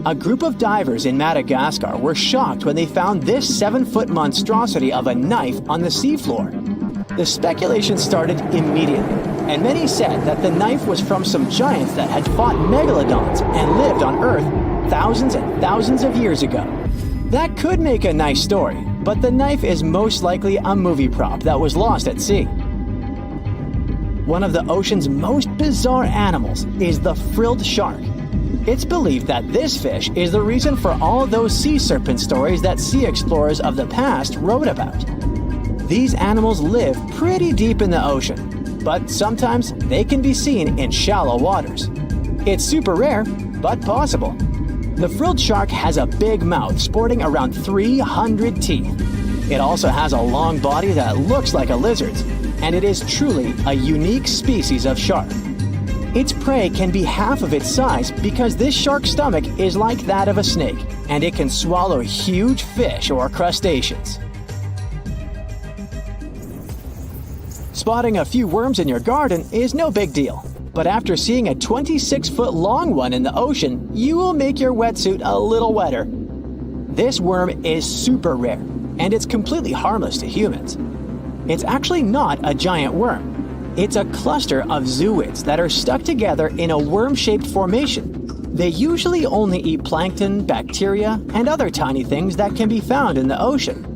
A group of divers in Madagascar were shocked when they found this 7-foot monstrosity of a knife on the seafloor. The speculation started immediately, and many said that the knife was from some giants that had fought megalodons and lived on Earth thousands and thousands of years ago. That could make a nice story, but the knife is most likely a movie prop that was lost at sea. One of the ocean's most bizarre animals is the frilled shark. It's believed that this fish is the reason for all those sea serpent stories that sea explorers of the past wrote about. These animals live pretty deep in the ocean, but sometimes they can be seen in shallow waters. It's super rare, but possible. The frilled shark has a big mouth sporting around 300 teeth. It also has a long body that looks like a lizard's, and it is truly a unique species of shark. Its prey can be half of its size because this shark's stomach is like that of a snake, and it can swallow huge fish or crustaceans. Spotting a few worms in your garden is no big deal, but after seeing a 26-foot-long one in the ocean, you will make your wetsuit a little wetter. This worm is super rare, and it's completely harmless to humans. It's actually not a giant worm. It's a cluster of zooids that are stuck together in a worm-shaped formation. They usually only eat plankton, bacteria, and other tiny things that can be found in the ocean.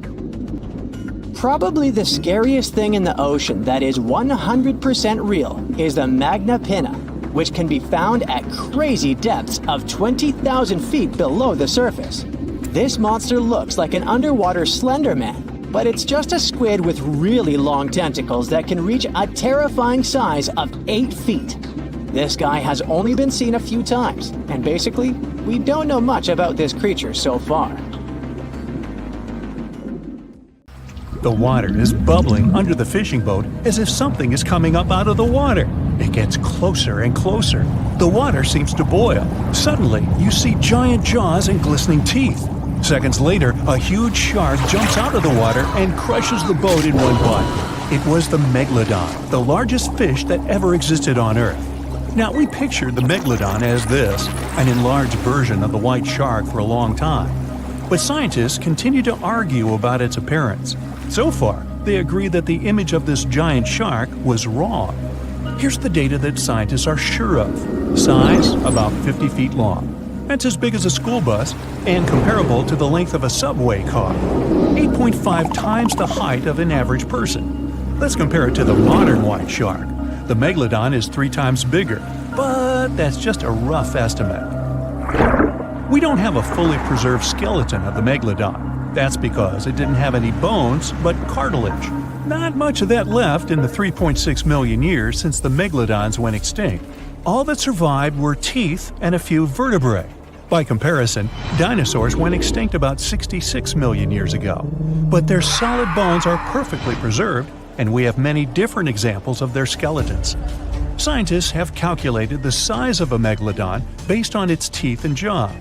Probably the scariest thing in the ocean that is 100% real is the Magna Pinna, which can be found at crazy depths of 20,000 feet below the surface. This monster looks like an underwater Slender Man, but it's just a squid with really long tentacles that can reach a terrifying size of 8 feet. This guy has only been seen a few times, and basically, we don't know much about this creature so far. The water is bubbling under the fishing boat as if something is coming up out of the water. It gets closer and closer. The water seems to boil. Suddenly, you see giant jaws and glistening teeth. Seconds later, a huge shark jumps out of the water and crushes the boat in one bite. It was the Megalodon, the largest fish that ever existed on Earth. Now, we pictured the Megalodon as this, an enlarged version of the white shark for a long time. But scientists continue to argue about its appearance. So far, they agree that the image of this giant shark was wrong. Here's the data that scientists are sure of. Size, about 50 feet long. That's as big as a school bus and comparable to the length of a subway car. 8.5 times the height of an average person. Let's compare it to the modern white shark. The Megalodon is 3 times bigger, but that's just a rough estimate. We don't have a fully preserved skeleton of the Megalodon. That's because it didn't have any bones, but cartilage. Not much of that left in the 3.6 million years since the Megalodons went extinct. All that survived were teeth and a few vertebrae. By comparison, dinosaurs went extinct about 66 million years ago. But their solid bones are perfectly preserved, and we have many different examples of their skeletons. Scientists have calculated the size of a Megalodon based on its teeth and jaw.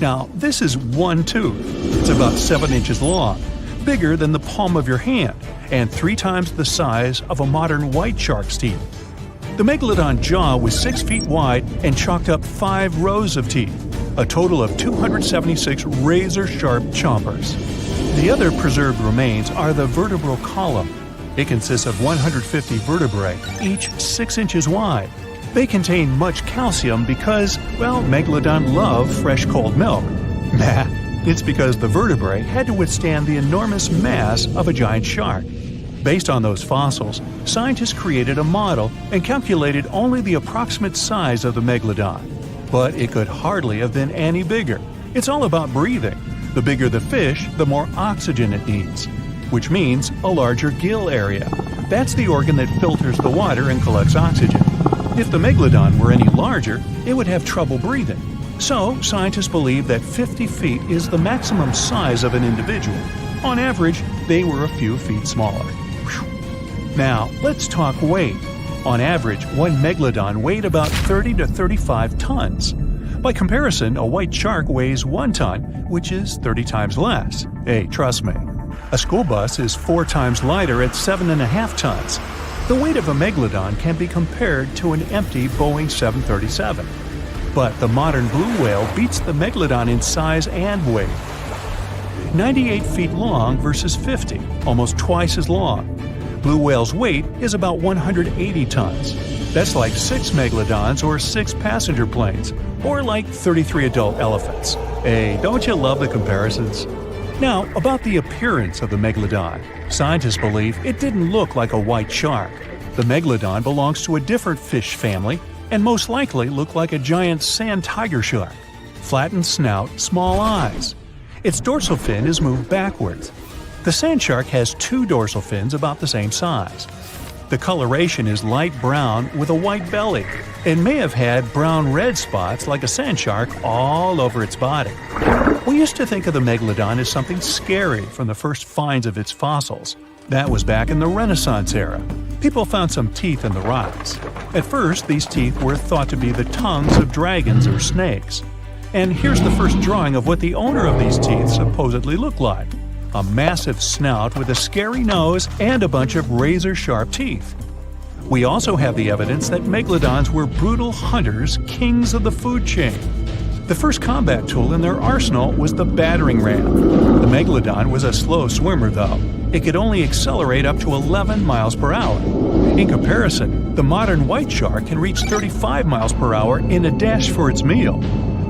Now, this is one tooth. It's about 7 inches long, bigger than the palm of your hand, and 3 times the size of a modern white shark's teeth. The Megalodon jaw was 6 feet wide and chalked up 5 rows of teeth, a total of 276 razor-sharp chompers. The other preserved remains are the vertebral column. It consists of 150 vertebrae, each 6 inches wide. They contain much calcium because, well, Megalodon love fresh cold milk. Nah, it's because the vertebrae had to withstand the enormous mass of a giant shark. Based on those fossils, scientists created a model and calculated only the approximate size of the Megalodon. But it could hardly have been any bigger. It's all about breathing. The bigger the fish, the more oxygen it needs, which means a larger gill area. That's the organ that filters the water and collects oxygen. If the Megalodon were any larger, it would have trouble breathing. So, scientists believe that 50 feet is the maximum size of an individual. On average, they were a few feet smaller. Whew. Now, let's talk weight. On average, one Megalodon weighed about 30 to 35 tons. By comparison, a white shark weighs 1 ton, which is 30 times less. Hey, trust me. A school bus is 4 times lighter at 7.5 tons. The weight of a Megalodon can be compared to an empty Boeing 737. But the modern blue whale beats the Megalodon in size and weight. 98 feet long versus 50, almost twice as long. Blue whale's weight is about 180 tons. That's like 6 Megalodons or 6 passenger planes, or like 33 adult elephants. Hey, don't you love the comparisons? Now, about the appearance of the Megalodon. Scientists believe it didn't look like a white shark. The Megalodon belongs to a different fish family and most likely looked like a giant sand tiger shark. Flattened snout, small eyes. Its dorsal fin is moved backwards. The sand shark has 2 dorsal fins about the same size. The coloration is light brown with a white belly. It may have had brown-red spots like a sand shark all over its body. We used to think of the Megalodon as something scary from the first finds of its fossils. That was back in the Renaissance era. People found some teeth in the rocks. At first, these teeth were thought to be the tongues of dragons or snakes. And here's the first drawing of what the owner of these teeth supposedly looked like. A massive snout with a scary nose and a bunch of razor-sharp teeth. We also have the evidence that megalodons were brutal hunters, kings of the food chain. The first combat tool in their arsenal was the battering ram. The megalodon was a slow swimmer, though. It could only accelerate up to 11 miles per hour. In comparison, the modern white shark can reach 35 miles per hour in a dash for its meal.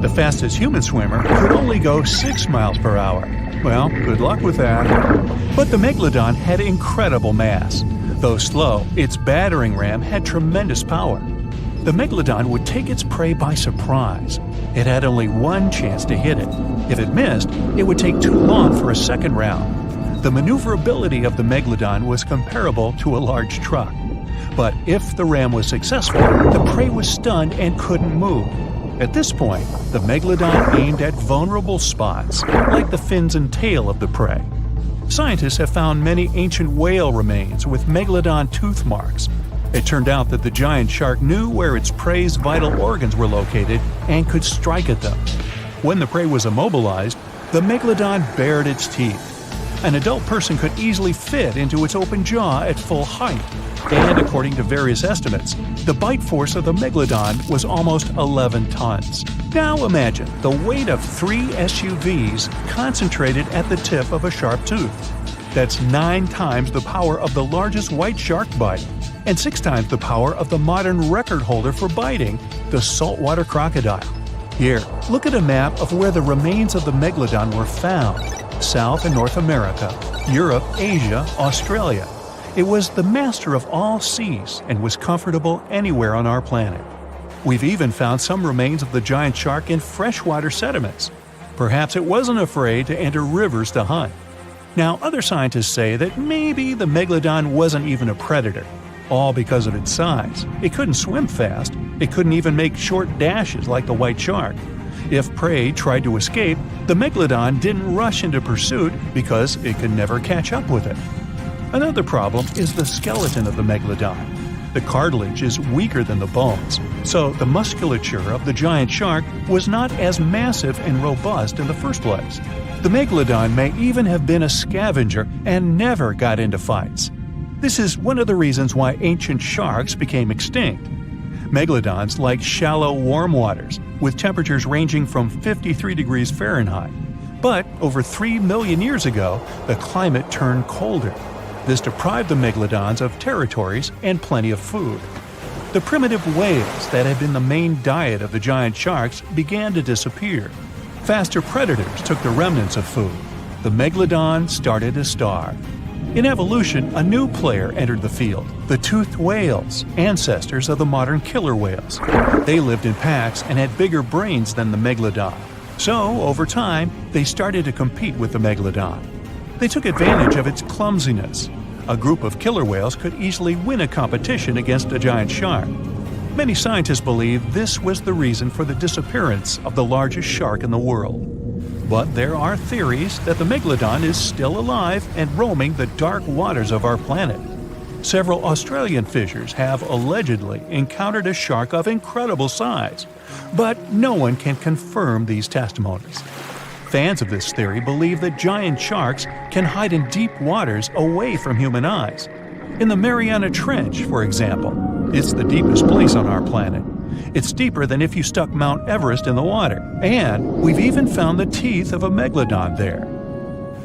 The fastest human swimmer could only go 6 miles per hour. Well, good luck with that. But the megalodon had incredible mass. Though slow, its battering ram had tremendous power. The megalodon would take its prey by surprise. It had only one chance to hit it. If it missed, it would take too long for a second round. The maneuverability of the megalodon was comparable to a large truck. But if the ram was successful, the prey was stunned and couldn't move. At this point, the megalodon aimed at vulnerable spots, like the fins and tail of the prey. Scientists have found many ancient whale remains with megalodon tooth marks. It turned out that the giant shark knew where its prey's vital organs were located and could strike at them. When the prey was immobilized, the megalodon bared its teeth. An adult person could easily fit into its open jaw at full height. And according to various estimates, the bite force of the megalodon was almost 11 tons. Now imagine the weight of 3 SUVs concentrated at the tip of a sharp tooth. That's 9 times the power of the largest white shark bite, and 6 times the power of the modern record holder for biting, the saltwater crocodile. Here, look at a map of where the remains of the megalodon were found. South and North America, Europe, Asia, Australia. It was the master of all seas and was comfortable anywhere on our planet. We've even found some remains of the giant shark in freshwater sediments. Perhaps it wasn't afraid to enter rivers to hunt. Now, other scientists say that maybe the megalodon wasn't even a predator, all because of its size. It couldn't swim fast. It couldn't even make short dashes like the white shark. If prey tried to escape, the megalodon didn't rush into pursuit because it could never catch up with it. Another problem is the skeleton of the megalodon. The cartilage is weaker than the bones, so the musculature of the giant shark was not as massive and robust in the first place. The megalodon may even have been a scavenger and never got into fights. This is one of the reasons why ancient sharks became extinct. Megalodons like shallow, warm waters, with temperatures ranging from 53 degrees Fahrenheit. But over 3 million years ago, the climate turned colder. This deprived the megalodons of territories and plenty of food. The primitive whales that had been the main diet of the giant sharks began to disappear. Faster predators took the remnants of food. The megalodon started to starve. In evolution, a new player entered the field, the toothed whales, ancestors of the modern killer whales. They lived in packs and had bigger brains than the megalodon. So, over time, they started to compete with the megalodon. They took advantage of its clumsiness. A group of killer whales could easily win a competition against a giant shark. Many scientists believe this was the reason for the disappearance of the largest shark in the world. But there are theories that the megalodon is still alive and roaming the dark waters of our planet. Several Australian fishers have allegedly encountered a shark of incredible size, but no one can confirm these testimonies. Fans of this theory believe that giant sharks can hide in deep waters away from human eyes. In the Marianas Trench, for example, it's the deepest place on our planet. It's deeper than if you stuck Mount Everest in the water, and we've even found the teeth of a megalodon there.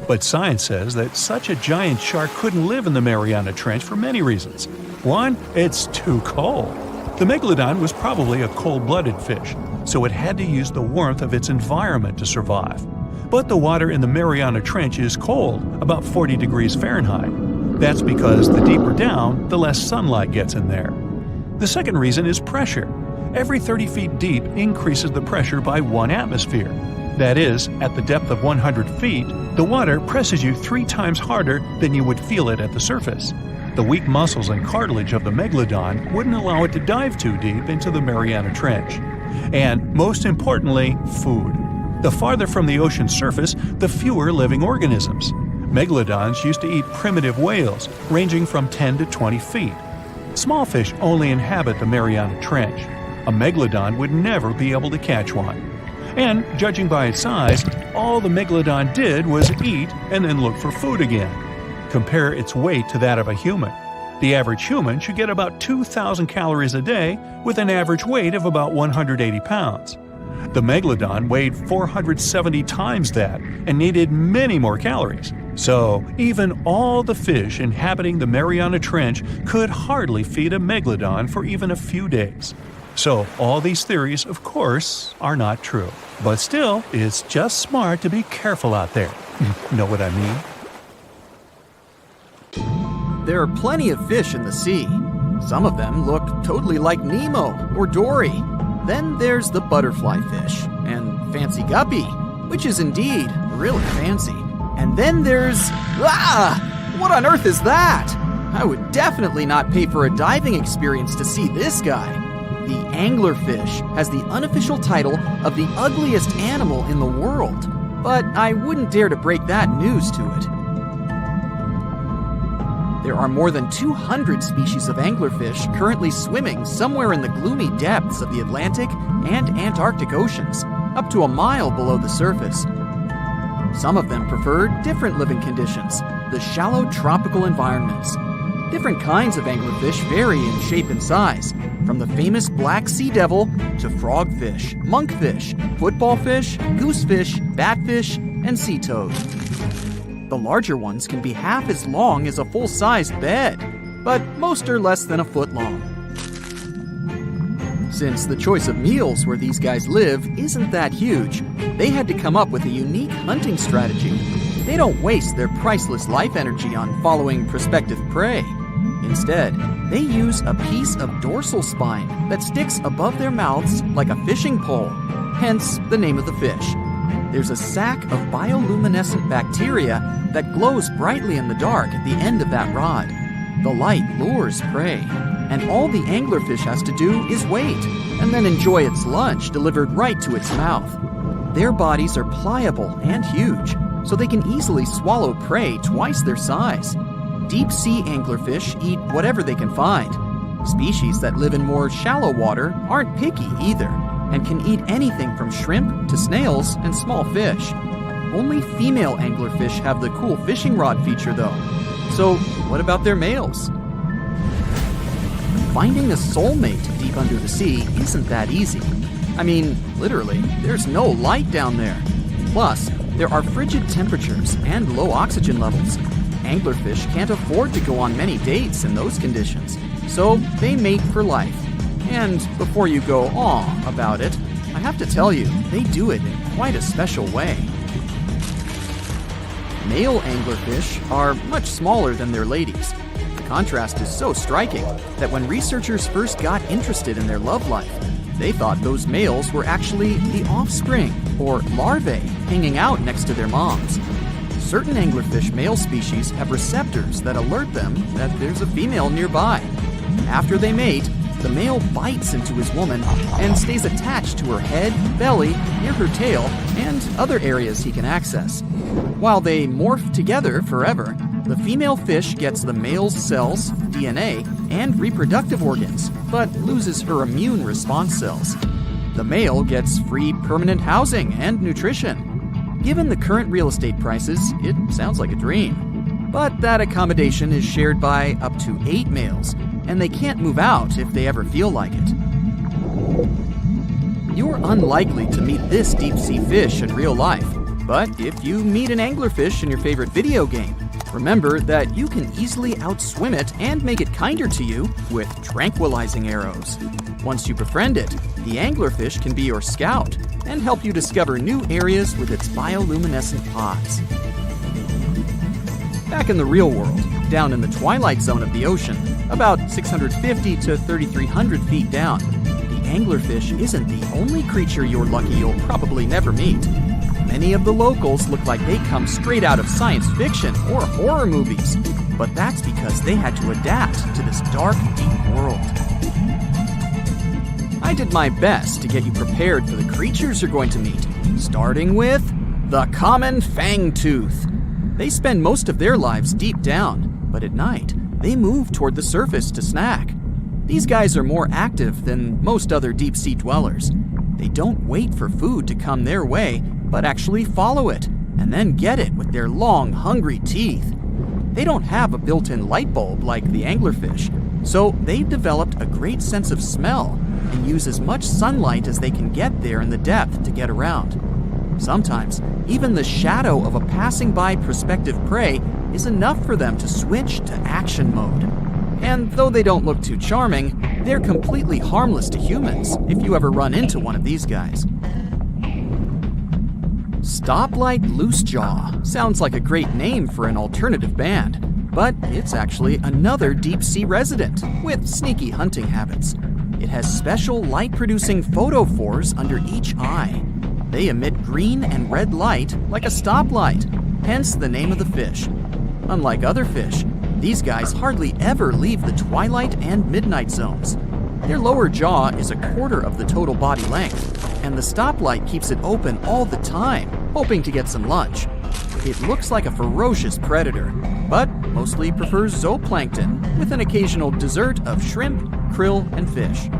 But science says that such a giant shark couldn't live in the Marianas Trench for many reasons. One, it's too cold. The megalodon was probably a cold-blooded fish, so it had to use the warmth of its environment to survive. But the water in the Marianas Trench is cold, about 40 degrees Fahrenheit. That's because the deeper down, the less sunlight gets in there. The second reason is pressure. Every 30 feet deep increases the pressure by 1 atmosphere. That is, at the depth of 100 feet, the water presses you 3 times harder than you would feel it at the surface. The weak muscles and cartilage of the Megalodon wouldn't allow it to dive too deep into the Marianas Trench. And, most importantly, food. The farther from the ocean's surface, the fewer living organisms. Megalodons used to eat primitive whales, ranging from 10 to 20 feet. Small fish only inhabit the Marianas Trench. A Megalodon would never be able to catch one. And, judging by its size, all the Megalodon did was eat and then look for food again. Compare its weight to that of a human. The average human should get about 2,000 calories a day with an average weight of about 180 pounds. The Megalodon weighed 470 times that and needed many more calories. So, even all the fish inhabiting the Marianas Trench could hardly feed a Megalodon for even a few days. So, all these theories, of course, are not true. But still, it's just smart to be careful out there. Know what I mean? There are plenty of fish in the sea. Some of them look totally like Nemo or Dory. Then there's the butterfly fish and fancy guppy, which is indeed really fancy. And then there's... what on earth is that? I would definitely not pay for a diving experience to see this guy. The anglerfish has the unofficial title of the ugliest animal in the world, but I wouldn't dare to break that news to it. There are more than 200 species of anglerfish currently swimming somewhere in the gloomy depths of the Atlantic and Antarctic Oceans, up to a mile below the surface. Some of them prefer different living conditions, the shallow tropical environments. Different kinds of anglerfish vary in shape and size, from the famous black sea devil to frogfish, monkfish, footballfish, goosefish, batfish, and sea toad. The larger ones can be half as long as a full-sized bed, but most are less than a foot long. Since the choice of meals where these guys live isn't that huge, they had to come up with a unique hunting strategy. They don't waste their priceless life energy on following prospective prey. Instead, they use a piece of dorsal spine that sticks above their mouths like a fishing pole, hence the name of the fish. There's a sac of bioluminescent bacteria that glows brightly in the dark at the end of that rod. The light lures prey, and all the anglerfish has to do is wait, and then enjoy its lunch delivered right to its mouth. Their bodies are pliable and huge, so they can easily swallow prey twice their size. Deep-sea anglerfish eat whatever they can find. Species that live in more shallow water aren't picky either, and can eat anything from shrimp to snails and small fish. Only female anglerfish have the cool fishing rod feature though. So what about their males? Finding a soulmate deep under the sea isn't that easy. I mean, literally, there's no light down there. Plus, there are frigid temperatures and low oxygen levels. Anglerfish can't afford to go on many dates in those conditions, so they mate for life. And before you go aw about it, I have to tell you, they do it in quite a special way. Male anglerfish are much smaller than their ladies. The contrast is so striking that when researchers first got interested in their love life, they thought those males were actually the offspring, or larvae, hanging out next to their moms. Certain anglerfish male species have receptors that alert them that there's a female nearby. After they mate, the male bites into his woman and stays attached to her head, belly, near her tail, and other areas he can access. While they morph together forever, the female fish gets the male's cells, DNA, and reproductive organs, but loses her immune response cells. The male gets free permanent housing and nutrition. Given the current real estate prices, it sounds like a dream. But that accommodation is shared by up to 8 males, and they can't move out if they ever feel like it. You're unlikely to meet this deep-sea fish in real life, but if you meet an anglerfish in your favorite video game, remember that you can easily outswim it and make it kinder to you with tranquilizing arrows. Once you befriend it, the anglerfish can be your scout and help you discover new areas with its bioluminescent pods. Back in the real world, down in the twilight zone of the ocean, about 650 to 3,300 feet down. The anglerfish isn't the only creature you're lucky you'll probably never meet. Many of the locals look like they come straight out of science fiction or horror movies, but that's because they had to adapt to this dark, deep world. I did my best to get you prepared for the creatures you're going to meet, starting with the common fangtooth. They spend most of their lives deep down, but at night, they move toward the surface to snack. These guys are more active than most other deep-sea dwellers. They don't wait for food to come their way, but actually follow it, and then get it with their long, hungry teeth. They don't have a built-in light bulb like the anglerfish, so they've developed a great sense of smell and use as much sunlight as they can get there in the depth to get around. Sometimes, even the shadow of a passing by prospective prey is enough for them to switch to action mode. And though they don't look too charming, they're completely harmless to humans if you ever run into one of these guys. Stoplight Loosejaw sounds like a great name for an alternative band, but it's actually another deep-sea resident with sneaky hunting habits. It has special light-producing photophores under each eye. They emit green and red light like a stoplight, hence the name of the fish. Unlike other fish, these guys hardly ever leave the twilight and midnight zones. Their lower jaw is a quarter of the total body length, and the stoplight keeps it open all the time, hoping to get some lunch. It looks like a ferocious predator, but mostly prefers zooplankton with an occasional dessert of shrimp, krill, and fish.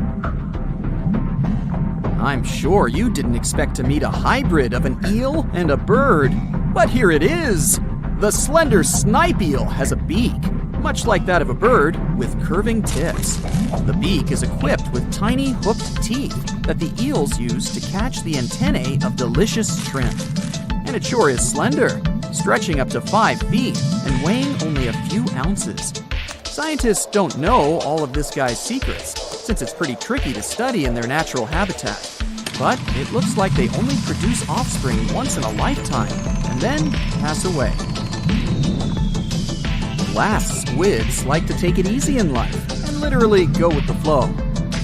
I'm sure you didn't expect to meet a hybrid of an eel and a bird, but here it is! The slender snipe eel has a beak, much like that of a bird, with curving tips. The beak is equipped with tiny hooked teeth that the eels use to catch the antennae of delicious shrimp. And it sure is slender, stretching up to 5 feet and weighing only a few ounces. Scientists don't know all of this guy's secrets, since it's pretty tricky to study in their natural habitat. But it looks like they only produce offspring once in a lifetime, and then pass away. Glass squids like to take it easy in life and literally go with the flow.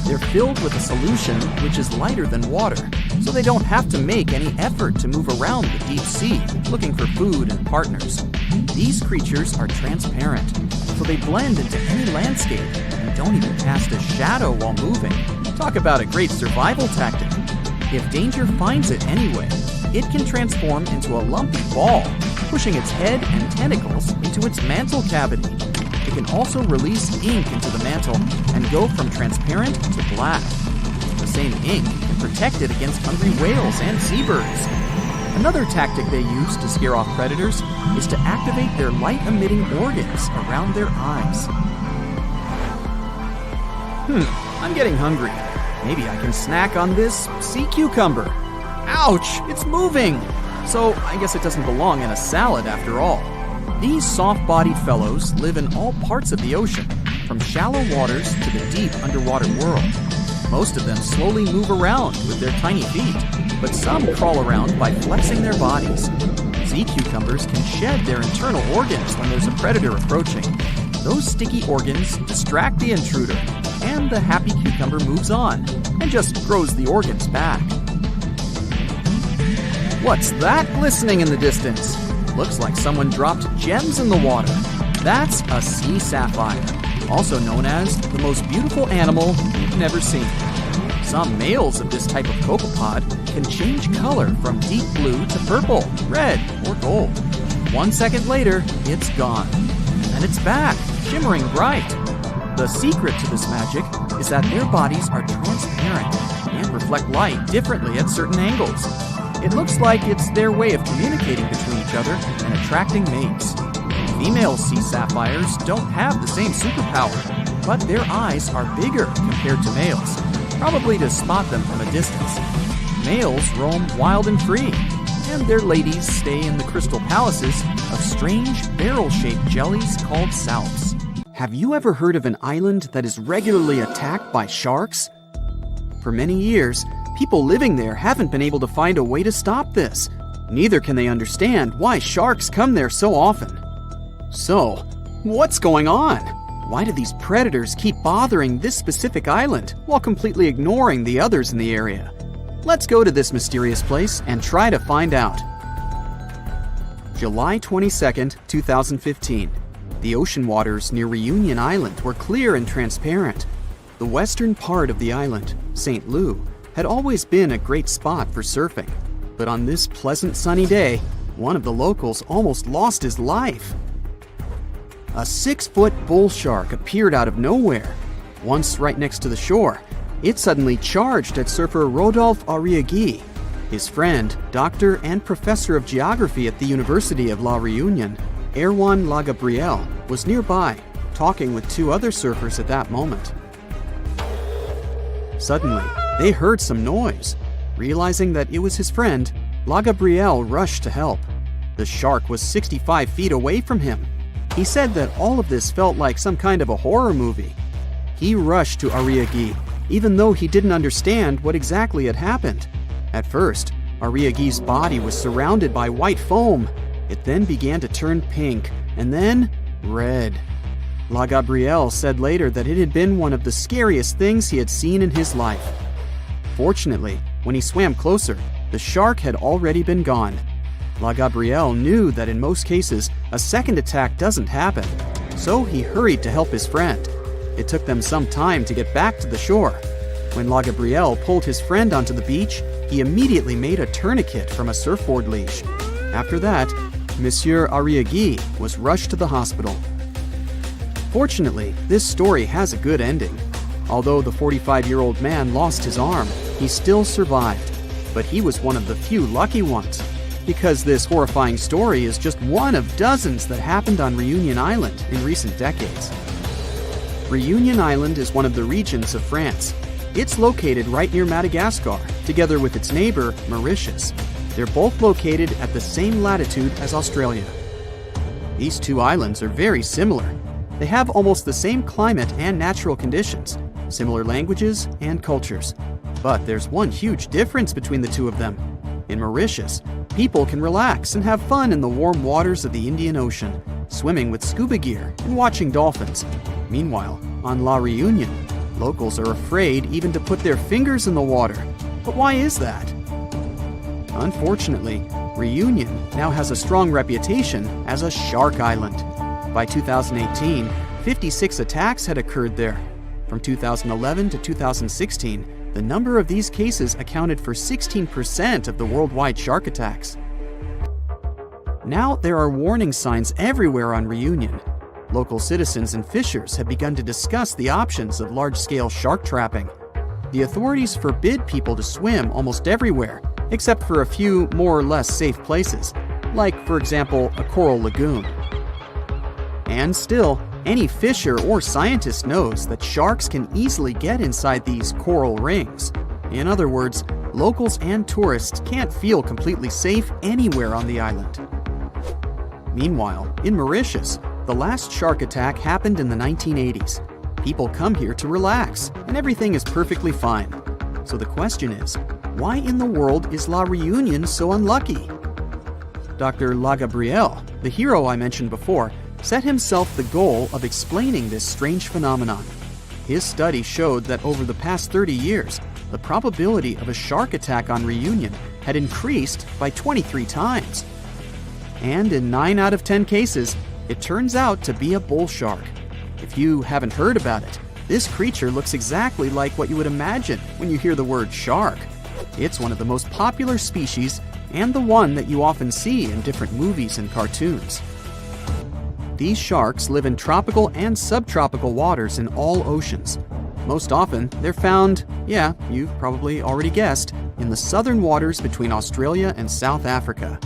They're filled with a solution which is lighter than water, so they don't have to make any effort to move around the deep sea looking for food and partners. These creatures are transparent, so they blend into any landscape and don't even cast a shadow while moving. Talk about a great survival tactic. If danger finds it anyway, it can transform into a lumpy ball, pushing its head and tentacles into its mantle cavity. It can also release ink into the mantle and go from transparent to black. The same ink can protect it against hungry whales and seabirds. Another tactic they use to scare off predators is to activate their light-emitting organs around their eyes. I'm getting hungry. Maybe I can snack on this sea cucumber. Ouch, it's moving! So I guess it doesn't belong in a salad after all. These soft-bodied fellows live in all parts of the ocean, from shallow waters to the deep underwater world. Most of them slowly move around with their tiny feet, but some crawl around by flexing their bodies. Sea cucumbers can shed their internal organs when there's a predator approaching. Those sticky organs distract the intruder, and the happy cucumber moves on and just grows the organs back. What's that glistening in the distance? Looks like someone dropped gems in the water. That's a sea sapphire, also known as the most beautiful animal you've never seen. Some males of this type of copepod can change color from deep blue to purple, red, or gold. 1 second later, it's gone. And it's back, shimmering bright. The secret to this magic is that their bodies are transparent and reflect light differently at certain angles. It looks like it's their way of communicating between each other and attracting mates. Female sea sapphires don't have the same superpower, but their eyes are bigger compared to males, probably to spot them from a distance. Males roam wild and free, and their ladies stay in the crystal palaces of strange barrel-shaped jellies called salps. Have you ever heard of an island that is regularly attacked by sharks? For many years, people living there haven't been able to find a way to stop this. Neither can they understand why sharks come there so often. So, What's going on? Why do these predators keep bothering this specific island while completely ignoring the others in the area? Let's go to this mysterious place and try to find out. July 22nd, 2015. The ocean waters near Reunion Island were clear and transparent. The western part of the island, St. Louis, had always been a great spot for surfing. But on this pleasant sunny day, one of the locals almost lost his life. A 6-foot bull shark appeared out of nowhere. Once right next to the shore, it suddenly charged at surfer Rodolphe Arriaghi. His friend, doctor and professor of geography at the University of La Réunion, Erwan Lagabriel, was nearby, talking with 2 other surfers at that moment. Suddenly, they heard some noise. Realizing that it was his friend, Lagabriel rushed to help. The shark was 65 feet away from him. He said that all of this felt like some kind of a horror movie. He rushed to Arriaghi, even though he didn't understand what exactly had happened. At first, Arriaghi's body was surrounded by white foam. It then began to turn pink, and then red. Lagabriel said later that it had been one of the scariest things he had seen in his life. Fortunately, when he swam closer, the shark had already been gone. Lagabriel knew that in most cases, a second attack doesn't happen, so he hurried to help his friend. It took them some time to get back to the shore. When Lagabriel pulled his friend onto the beach, he immediately made a tourniquet from a surfboard leash. After that, Monsieur Arriaghi was rushed to the hospital. Fortunately, this story has a good ending. Although the 45-year-old man lost his arm, he still survived. But he was one of the few lucky ones, because this horrifying story is just one of dozens that happened on Reunion Island in recent decades. Reunion Island is one of the regions of France. It's located right near Madagascar, together with its neighbor, Mauritius. They're both located at the same latitude as Australia. These 2 islands are very similar. They have almost the same climate and natural conditions, similar languages and cultures. But there's one huge difference between the 2 of them. In Mauritius, people can relax and have fun in the warm waters of the Indian Ocean, swimming with scuba gear and watching dolphins. Meanwhile, on La Réunion, locals are afraid even to put their fingers in the water. But why is that? Unfortunately, Reunion now has a strong reputation as a shark island. By 2018, 56 attacks had occurred there. From 2011 to 2016, the number of these cases accounted for 16% of the worldwide shark attacks. Now there are warning signs everywhere on Reunion. Local citizens and fishers have begun to discuss the options of large-scale shark trapping. The authorities forbid people to swim almost everywhere, except for a few more or less safe places, like, for example, a coral lagoon. And still, any fisher or scientist knows that sharks can easily get inside these coral rings. In other words, locals and tourists can't feel completely safe anywhere on the island. Meanwhile, in Mauritius, the last shark attack happened in the 1980s. People come here to relax, and everything is perfectly fine. So the question is, why in the world is La Réunion so unlucky? Dr. Lagabriel, the hero I mentioned before, set himself the goal of explaining this strange phenomenon. His study showed that over the past 30 years, the probability of a shark attack on Reunion had increased by 23 times. And in 9 out of 10 cases, it turns out to be a bull shark. If you haven't heard about it, this creature looks exactly like what you would imagine when you hear the word shark. It's one of the most popular species and the one that you often see in different movies and cartoons. These sharks live in tropical and subtropical waters in all oceans. Most often, they're found, yeah, you've probably already guessed, in the southern waters between Australia and South Africa.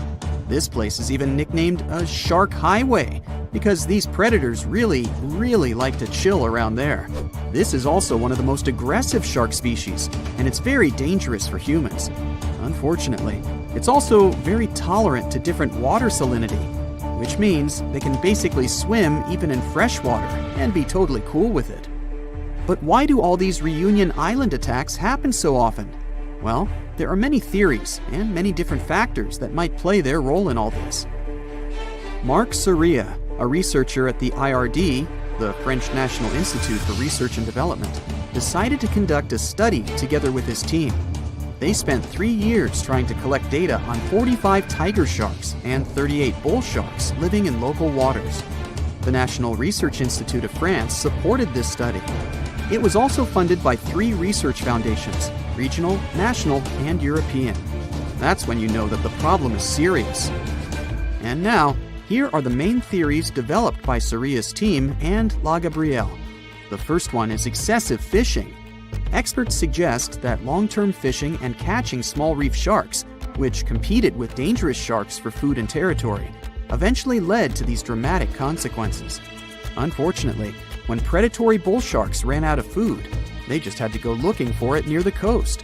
This place is even nicknamed a shark highway because these predators really like to chill around there. This is also one of the most aggressive shark species, and it's very dangerous for humans. Unfortunately, it's also very tolerant to different water salinity, which means they can basically swim even in fresh water and be totally cool with it. But why do all these Reunion Island attacks happen so often? Well, there are many theories and many different factors that might play their role in all this. Mark Soria, a researcher at the IRD, the French National Institute for Research and Development, decided to conduct a study together with his team. They spent 3 years trying to collect data on 45 tiger sharks and 38 bull sharks living in local waters. The National Research Institute of France supported this study. It was also funded by 3 research foundations: regional, national, and European. That's when you know that the problem is serious. And now, here are the main theories developed by Soria's team and La Gabrielle. The first one is excessive fishing. Experts suggest that long-term fishing and catching small reef sharks, which competed with dangerous sharks for food and territory, eventually led to these dramatic consequences. Unfortunately, when predatory bull sharks ran out of food, they just had to go looking for it near the coast.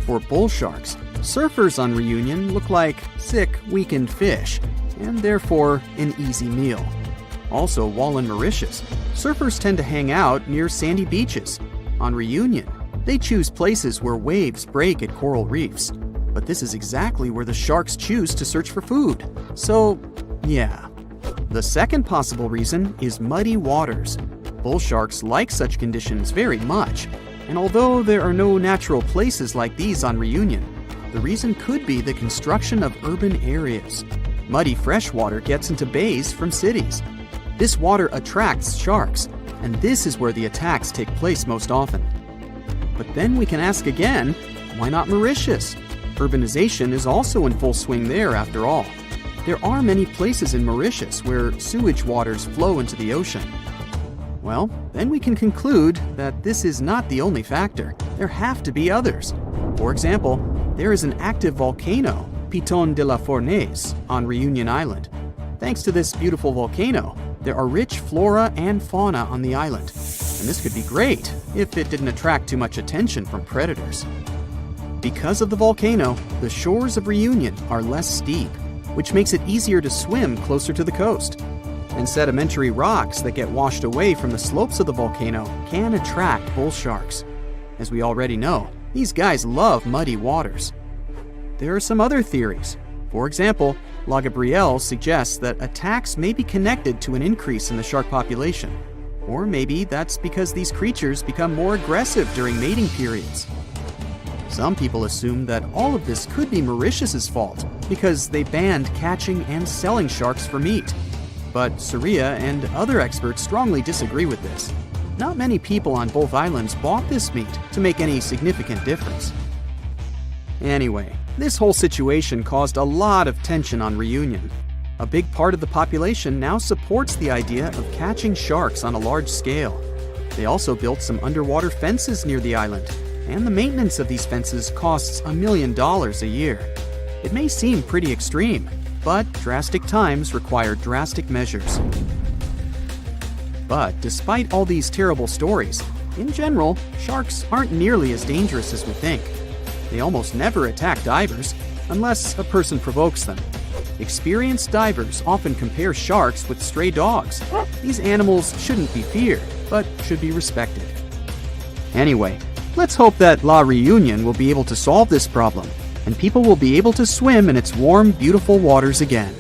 For bull sharks, surfers on Reunion look like sick, weakened fish, and therefore an easy meal. Also, while in Mauritius, surfers tend to hang out near sandy beaches. On Reunion, they choose places where waves break at coral reefs. But this is exactly where the sharks choose to search for food. So, yeah. The second possible reason is muddy waters. Bull sharks like such conditions very much, and although there are no natural places like these on Reunion, the reason could be the construction of urban areas. Muddy freshwater gets into bays from cities. This water attracts sharks, and this is where the attacks take place most often. But then we can ask again, why not Mauritius? Urbanization is also in full swing there after all. There are many places in Mauritius where sewage waters flow into the ocean. Well, then we can conclude that this is not the only factor. There have to be others. For example, there is an active volcano, Piton de la Fournaise, on Reunion Island. Thanks to this beautiful volcano, there are rich flora and fauna on the island. And this could be great if it didn't attract too much attention from predators. Because of the volcano, the shores of Reunion are less steep, which makes it easier to swim closer to the coast. And sedimentary rocks that get washed away from the slopes of the volcano can attract bull sharks. As we already know, these guys love muddy waters. There are some other theories. For example, La Gabrielle suggests that attacks may be connected to an increase in the shark population. Or maybe that's because these creatures become more aggressive during mating periods. Some people assume that all of this could be Mauritius's fault because they banned catching and selling sharks for meat. But Soria and other experts strongly disagree with this. Not many people on both islands bought this meat to make any significant difference. Anyway, this whole situation caused a lot of tension on Reunion. A big part of the population now supports the idea of catching sharks on a large scale. They also built some underwater fences near the island, and the maintenance of these fences costs $1 million a year. It may seem pretty extreme, but drastic times require drastic measures. But despite all these terrible stories, in general, sharks aren't nearly as dangerous as we think. They almost never attack divers, unless a person provokes them. Experienced divers often compare sharks with stray dogs. These animals shouldn't be feared, but should be respected. Anyway, let's hope that La Reunion will be able to solve this problem, and people will be able to swim in its warm, beautiful waters again.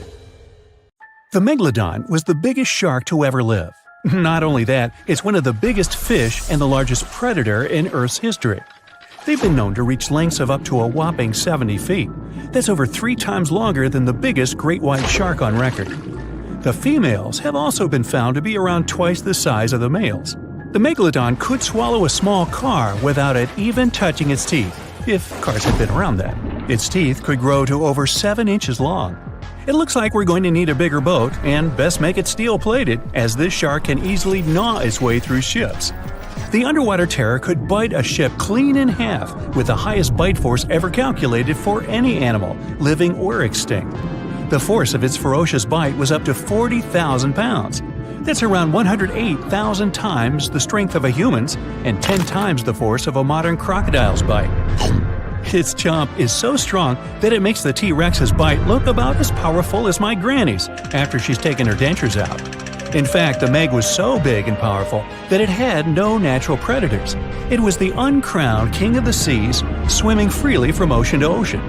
The Megalodon was the biggest shark to ever live. Not only that, it's one of the biggest fish and the largest predator in Earth's history. They've been known to reach lengths of up to a whopping 70 feet. That's over 3 times longer than the biggest great white shark on record. The females have also been found to be around twice the size of the males. The Megalodon could swallow a small car without it even touching its teeth, if cars had been around that. Its teeth could grow to over 7 inches long. It looks like we're going to need a bigger boat, and best make it steel-plated, as this shark can easily gnaw its way through ships. The underwater terror could bite a ship clean in half, with the highest bite force ever calculated for any animal, living or extinct. The force of its ferocious bite was up to 40,000 pounds. That's around 108,000 times the strength of a human's and 10 times the force of a modern crocodile's bite. Its chomp is so strong that it makes the T-Rex's bite look about as powerful as my granny's after she's taken her dentures out. In fact, the Meg was so big and powerful that it had no natural predators. It was the uncrowned king of the seas, swimming freely from ocean to ocean.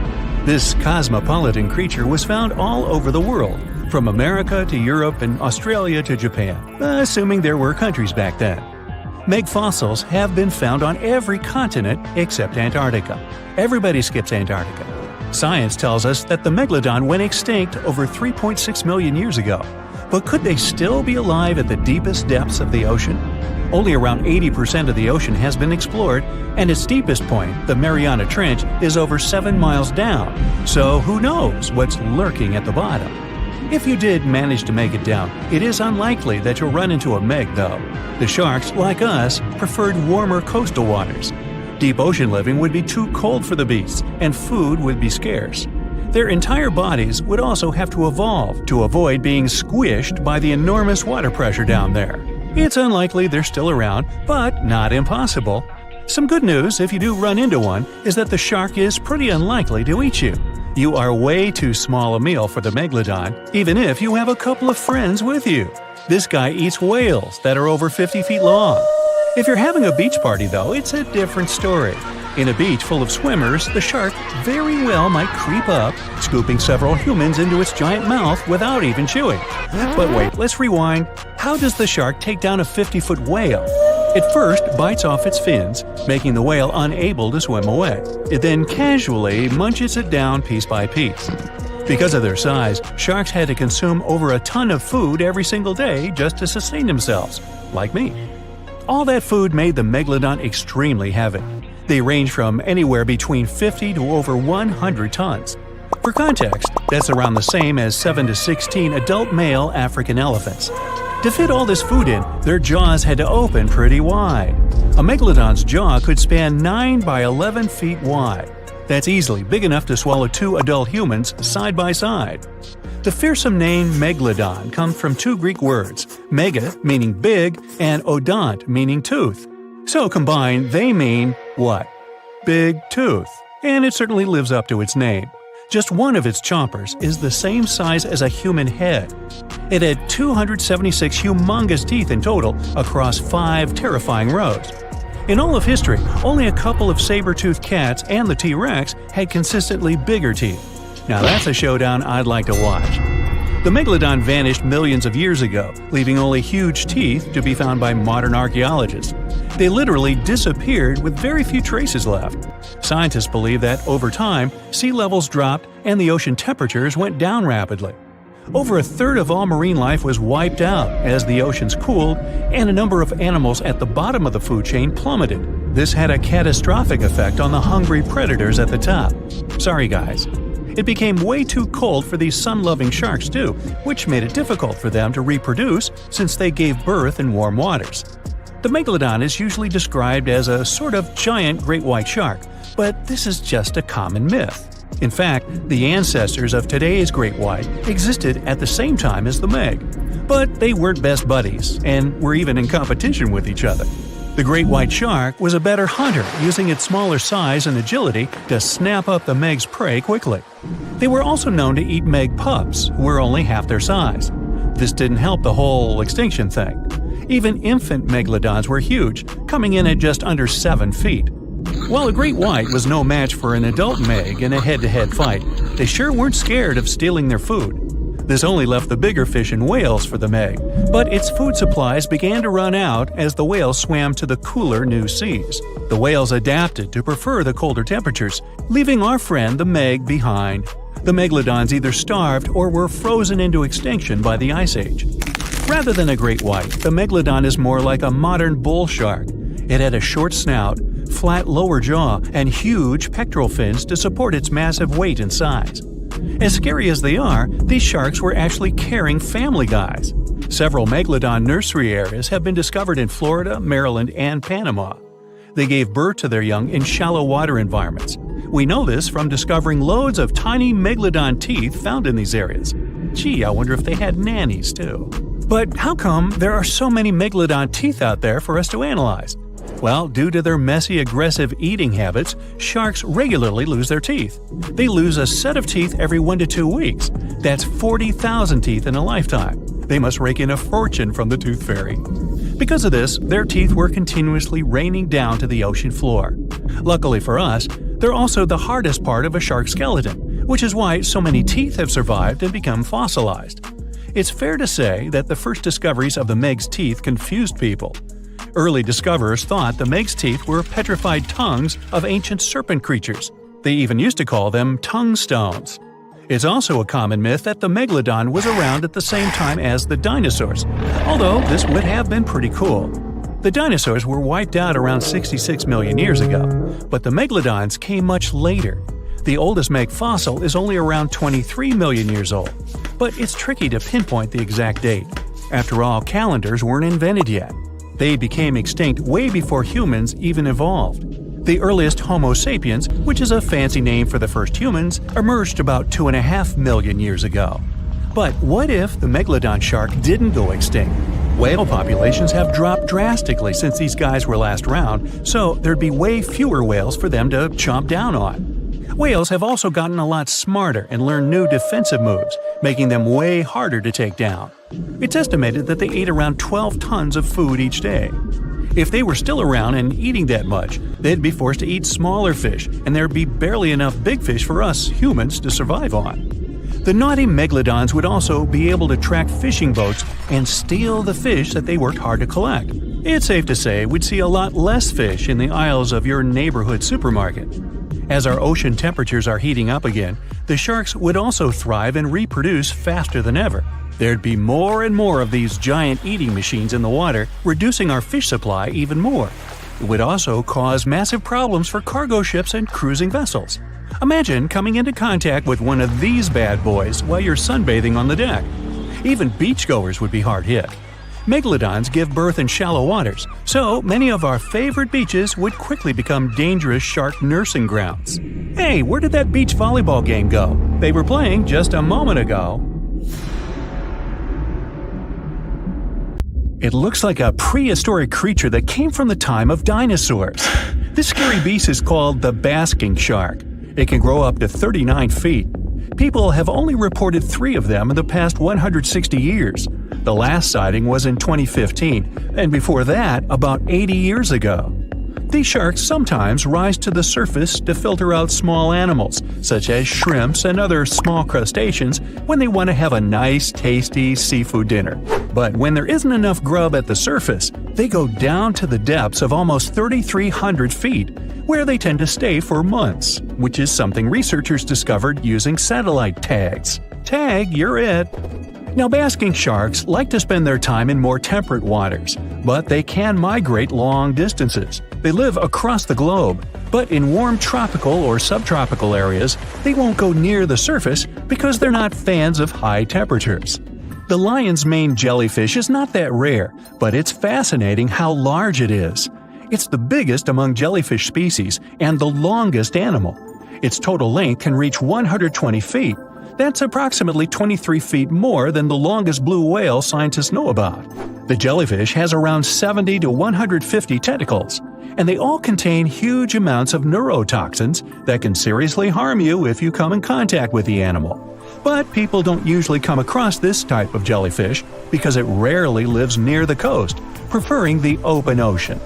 This cosmopolitan creature was found all over the world, from America to Europe and Australia to Japan, assuming there were countries back then. Meg fossils have been found on every continent except Antarctica. Everybody skips Antarctica. Science tells us that the Megalodon went extinct over 3.6 million years ago. But could they still be alive at the deepest depths of the ocean? Only around 80% of the ocean has been explored, and its deepest point, the Marianas Trench, is over 7 miles down. So who knows what's lurking at the bottom? If you did manage to make it down, it is unlikely that you'll run into a Meg, though. The sharks, like us, preferred warmer coastal waters. Deep ocean living would be too cold for the beasts, and food would be scarce. Their entire bodies would also have to evolve to avoid being squished by the enormous water pressure down there. It's unlikely they're still around, but not impossible. Some good news, if you do run into one, is that the shark is pretty unlikely to eat you. You are way too small a meal for the Megalodon, even if you have a couple of friends with you. This guy eats whales that are over 50 feet long. If you're having a beach party, though, it's a different story. In a beach full of swimmers, the shark very well might creep up, scooping several humans into its giant mouth without even chewing. But wait, let's rewind. How does the shark take down a 50-foot whale? It first bites off its fins, making the whale unable to swim away. It then casually munches it down piece by piece. Because of their size, sharks had to consume over a ton of food every single day just to sustain themselves, like me. All that food made the Megalodon extremely heavy. They range from anywhere between 50 to over 100 tons. For context, that's around the same as 7 to 16 adult male African elephants. To fit all this food in, their jaws had to open pretty wide. A Megalodon's jaw could span 9 by 11 feet wide. That's easily big enough to swallow 2 adult humans side by side. The fearsome name Megalodon comes from 2 Greek words, mega meaning big and odont meaning tooth. So combined, they mean what? Big tooth. And it certainly lives up to its name. Just one of its chompers is the same size as a human head. It had 276 humongous teeth in total across 5 terrifying rows. In all of history, only a couple of saber-toothed cats and the T-Rex had consistently bigger teeth. Now that's a showdown I'd like to watch. The Megalodon vanished millions of years ago, leaving only huge teeth to be found by modern archaeologists. They literally disappeared with very few traces left. Scientists believe that over time, sea levels dropped and the ocean temperatures went down rapidly. Over a third of all marine life was wiped out as the oceans cooled, and a number of animals at the bottom of the food chain plummeted. This had a catastrophic effect on the hungry predators at the top. Sorry guys. It became way too cold for these sun-loving sharks too, which made it difficult for them to reproduce since they gave birth in warm waters. The Megalodon is usually described as a sort of giant great white shark, but this is just a common myth. In fact, the ancestors of today's great white existed at the same time as the Meg. But they weren't best buddies, and were even in competition with each other. The great white shark was a better hunter, using its smaller size and agility to snap up the Meg's prey quickly. They were also known to eat Meg pups, who were only half their size. This didn't help the whole extinction thing. Even infant Megalodons were huge, coming in at just under 7 feet. While a great white was no match for an adult Meg in a head-to-head fight, they sure weren't scared of stealing their food. This only left the bigger fish and whales for the Meg, but its food supplies began to run out as the whales swam to the cooler new seas. The whales adapted to prefer the colder temperatures, leaving our friend the Meg behind. The Megalodons either starved or were frozen into extinction by the Ice Age. Rather than a great white, the Megalodon is more like a modern bull shark. It had a short snout, flat lower jaw, and huge pectoral fins to support its massive weight and size. As scary as they are, these sharks were actually caring family guys. Several Megalodon nursery areas have been discovered in Florida, Maryland, and Panama. They gave birth to their young in shallow water environments. We know this from discovering loads of tiny Megalodon teeth found in these areas. Gee, I wonder if they had nannies too. But how come there are so many Megalodon teeth out there for us to analyze? Well, due to their messy, aggressive eating habits, sharks regularly lose their teeth. They lose a set of teeth every 1 to 2 weeks. That's 40,000 teeth in a lifetime. They must rake in a fortune from the tooth fairy. Because of this, their teeth were continuously raining down to the ocean floor. Luckily for us, they're also the hardest part of a shark skeleton, which is why so many teeth have survived and become fossilized. It's fair to say that the first discoveries of the Meg's teeth confused people. Early discoverers thought the Meg's teeth were petrified tongues of ancient serpent creatures. They even used to call them tongue stones. It's also a common myth that the Megalodon was around at the same time as the dinosaurs, although this would have been pretty cool. The dinosaurs were wiped out around 66 million years ago, but the Megalodons came much later. The oldest Meg fossil is only around 23 million years old, but it's tricky to pinpoint the exact date. After all, calendars weren't invented yet. They became extinct way before humans even evolved. The earliest Homo sapiens, which is a fancy name for the first humans, emerged about 2.5 million years ago. But what if the Megalodon shark didn't go extinct? Whale populations have dropped drastically since these guys were last around, so there'd be way fewer whales for them to chomp down on. Whales have also gotten a lot smarter and learned new defensive moves, making them way harder to take down. It's estimated that they ate around 12 tons of food each day. If they were still around and eating that much, they'd be forced to eat smaller fish, and there'd be barely enough big fish for us humans to survive on. The naughty Megalodons would also be able to track fishing boats and steal the fish that they worked hard to collect. It's safe to say we'd see a lot less fish in the aisles of your neighborhood supermarket. As our ocean temperatures are heating up again, the sharks would also thrive and reproduce faster than ever. There'd be more and more of these giant eating machines in the water, reducing our fish supply even more. It would also cause massive problems for cargo ships and cruising vessels. Imagine coming into contact with one of these bad boys while you're sunbathing on the deck. Even beachgoers would be hard hit. Megalodons give birth in shallow waters, so many of our favorite beaches would quickly become dangerous shark nursing grounds. Hey, where did that beach volleyball game go? They were playing just a moment ago. It looks like a prehistoric creature that came from the time of dinosaurs. This scary beast is called the basking shark. It can grow up to 39 feet. People have only reported 3 of them in the past 160 years. The last sighting was in 2015, and before that, about 80 years ago. These sharks sometimes rise to the surface to filter out small animals, such as shrimps and other small crustaceans, when they want to have a nice, tasty seafood dinner. But when there isn't enough grub at the surface, they go down to the depths of almost 3,300 feet, where they tend to stay for months, which is something researchers discovered using satellite tags. Tag, you're it! Now, basking sharks like to spend their time in more temperate waters, but they can migrate long distances. They live across the globe, but in warm tropical or subtropical areas, they won't go near the surface because they're not fans of high temperatures. The lion's mane jellyfish is not that rare, but it's fascinating how large it is. It's the biggest among jellyfish species and the longest animal. Its total length can reach 120 feet. That's approximately 23 feet more than the longest blue whale scientists know about. The jellyfish has around 70 to 150 tentacles, and they all contain huge amounts of neurotoxins that can seriously harm you if you come in contact with the animal. But people don't usually come across this type of jellyfish because it rarely lives near the coast, preferring the open ocean.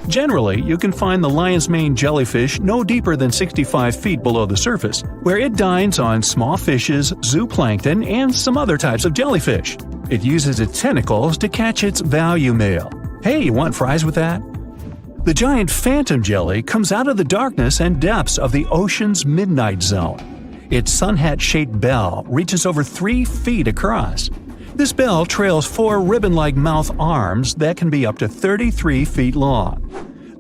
Generally, you can find the lion's mane jellyfish no deeper than 65 feet below the surface, where it dines on small fishes, zooplankton, and some other types of jellyfish. It uses its tentacles to catch its value meal. Hey, you want fries with that? The giant phantom jelly comes out of the darkness and depths of the ocean's midnight zone. Its sun hat-shaped bell reaches over 3 feet across. This bell trails 4 ribbon-like mouth arms that can be up to 33 feet long.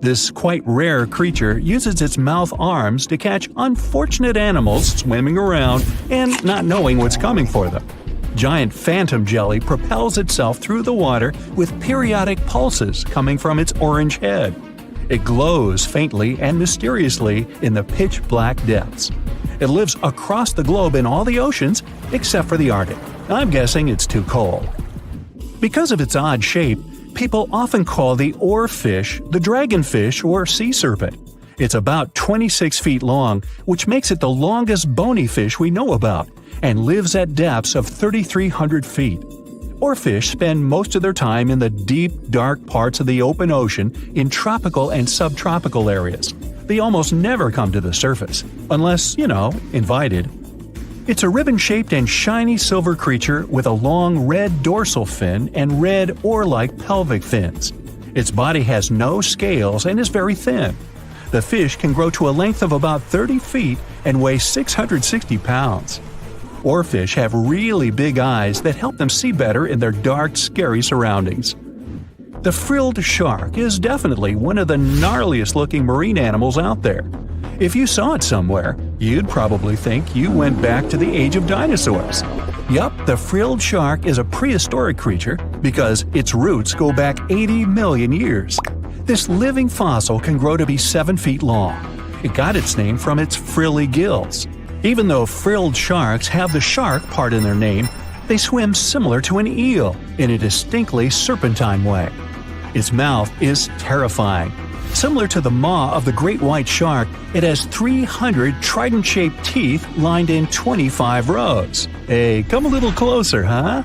This quite rare creature uses its mouth arms to catch unfortunate animals swimming around and not knowing what's coming for them. Giant phantom jelly propels itself through the water with periodic pulses coming from its orange head. It glows faintly and mysteriously in the pitch-black depths. It lives across the globe in all the oceans except for the Arctic. I'm guessing it's too cold. Because of its odd shape, people often call the oarfish the dragonfish or sea serpent. It's about 26 feet long, which makes it the longest bony fish we know about, and lives at depths of 3,300 feet. Oarfish spend most of their time in the deep, dark parts of the open ocean in tropical and subtropical areas. They almost never come to the surface, unless, invited. It's a ribbon-shaped and shiny silver creature with a long red dorsal fin and red oar-like pelvic fins. Its body has no scales and is very thin. The fish can grow to a length of about 30 feet and weigh 660 pounds. Oarfish have really big eyes that help them see better in their dark, scary surroundings. The frilled shark is definitely one of the gnarliest-looking marine animals out there. If you saw it somewhere, you'd probably think you went back to the age of dinosaurs. Yup, the frilled shark is a prehistoric creature because its roots go back 80 million years. This living fossil can grow to be 7 feet long. It got its name from its frilly gills. Even though frilled sharks have the shark part in their name, they swim similar to an eel in a distinctly serpentine way. Its mouth is terrifying. Similar to the maw of the great white shark, it has 300 trident-shaped teeth lined in 25 rows. Hey, come a little closer, huh?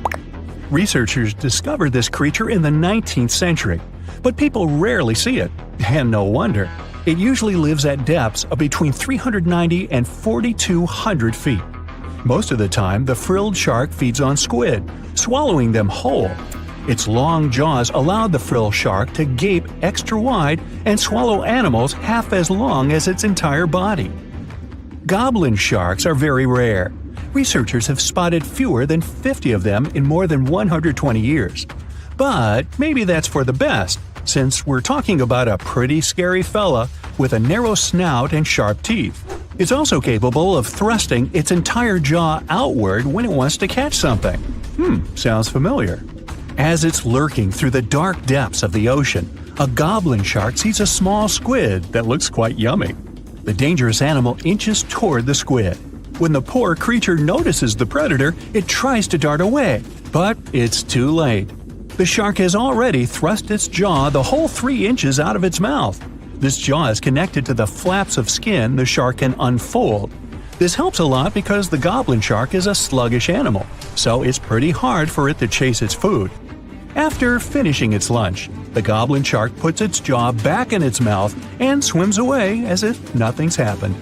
Researchers discovered this creature in the 19th century, but people rarely see it, and no wonder. It usually lives at depths of between 390 and 4,200 feet. Most of the time, the frilled shark feeds on squid, swallowing them whole. Its long jaws allowed the frilled shark to gape extra wide and swallow animals half as long as its entire body. Goblin sharks are very rare. Researchers have spotted fewer than 50 of them in more than 120 years. But maybe that's for the best, since we're talking about a pretty scary fella with a narrow snout and sharp teeth. It's also capable of thrusting its entire jaw outward when it wants to catch something. Sounds familiar. As it's lurking through the dark depths of the ocean, a goblin shark sees a small squid that looks quite yummy. The dangerous animal inches toward the squid. When the poor creature notices the predator, it tries to dart away, but it's too late. The shark has already thrust its jaw the whole 3 inches out of its mouth. This jaw is connected to the flaps of skin the shark can unfold. This helps a lot because the goblin shark is a sluggish animal, so it's pretty hard for it to chase its food. After finishing its lunch, the goblin shark puts its jaw back in its mouth and swims away as if nothing's happened.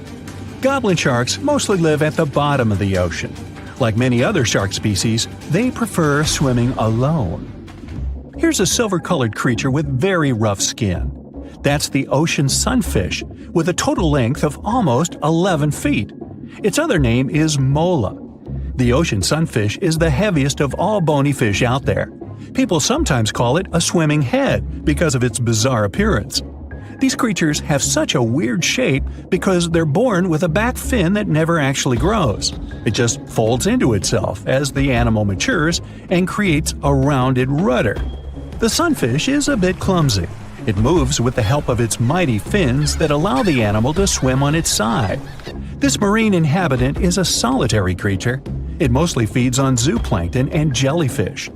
Goblin sharks mostly live at the bottom of the ocean. Like many other shark species, they prefer swimming alone. Here's a silver-colored creature with very rough skin. That's the ocean sunfish, with a total length of almost 11 feet. Its other name is mola. The ocean sunfish is the heaviest of all bony fish out there. People sometimes call it a swimming head because of its bizarre appearance. These creatures have such a weird shape because they're born with a back fin that never actually grows. It just folds into itself as the animal matures and creates a rounded rudder. The sunfish is a bit clumsy. It moves with the help of its mighty fins that allow the animal to swim on its side. This marine inhabitant is a solitary creature. It mostly feeds on zooplankton and jellyfish.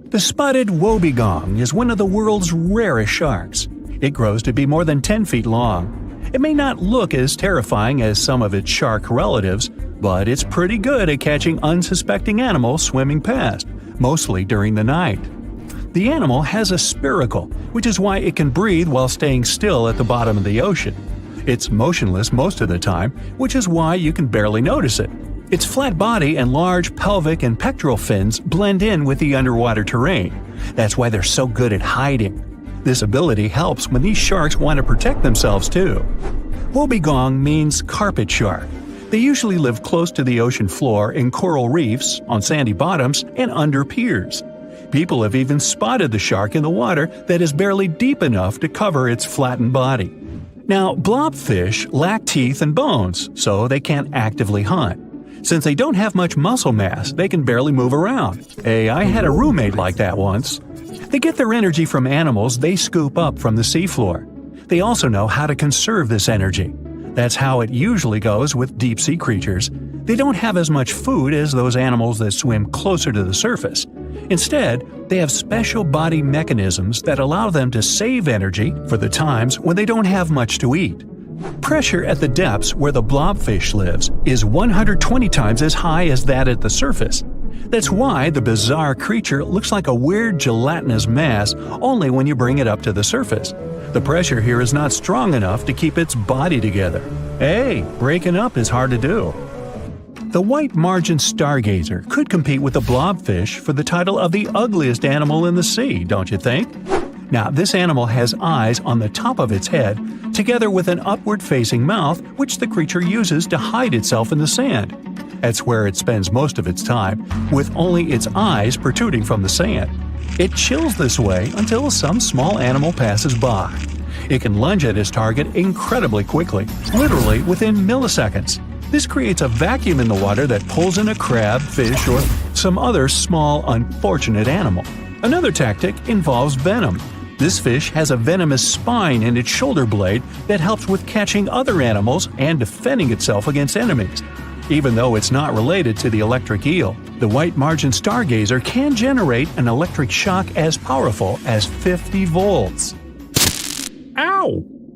The spotted wobbegong is one of the world's rarest sharks. It grows to be more than 10 feet long. It may not look as terrifying as some of its shark relatives, but it's pretty good at catching unsuspecting animals swimming past, mostly during the night. The animal has a spiracle, which is why it can breathe while staying still at the bottom of the ocean. It's motionless most of the time, which is why you can barely notice it. Its flat body and large pelvic and pectoral fins blend in with the underwater terrain. That's why they're so good at hiding. This ability helps when these sharks want to protect themselves too. Wobbegong means carpet shark. They usually live close to the ocean floor in coral reefs, on sandy bottoms, and under piers. People have even spotted the shark in the water that is barely deep enough to cover its flattened body. Now, blobfish lack teeth and bones, so they can't actively hunt. Since they don't have much muscle mass, they can barely move around. Hey, I had a roommate like that once. They get their energy from animals they scoop up from the seafloor. They also know how to conserve this energy. That's how it usually goes with deep-sea creatures. They don't have as much food as those animals that swim closer to the surface. Instead, they have special body mechanisms that allow them to save energy for the times when they don't have much to eat. Pressure at the depths where the blobfish lives is 120 times as high as that at the surface. That's why the bizarre creature looks like a weird gelatinous mass only when you bring it up to the surface. The pressure here is not strong enough to keep its body together. Hey, breaking up is hard to do. The white margin stargazer could compete with the blobfish for the title of the ugliest animal in the sea, don't you think? Now, this animal has eyes on the top of its head, together with an upward-facing mouth which the creature uses to hide itself in the sand. That's where it spends most of its time, with only its eyes protruding from the sand. It chills this way until some small animal passes by. It can lunge at its target incredibly quickly, literally within milliseconds. This creates a vacuum in the water that pulls in a crab, fish, or some other small, unfortunate animal. Another tactic involves venom. This fish has a venomous spine in its shoulder blade that helps with catching other animals and defending itself against enemies. Even though it's not related to the electric eel, the white margin stargazer can generate an electric shock as powerful as 50 volts. Ow!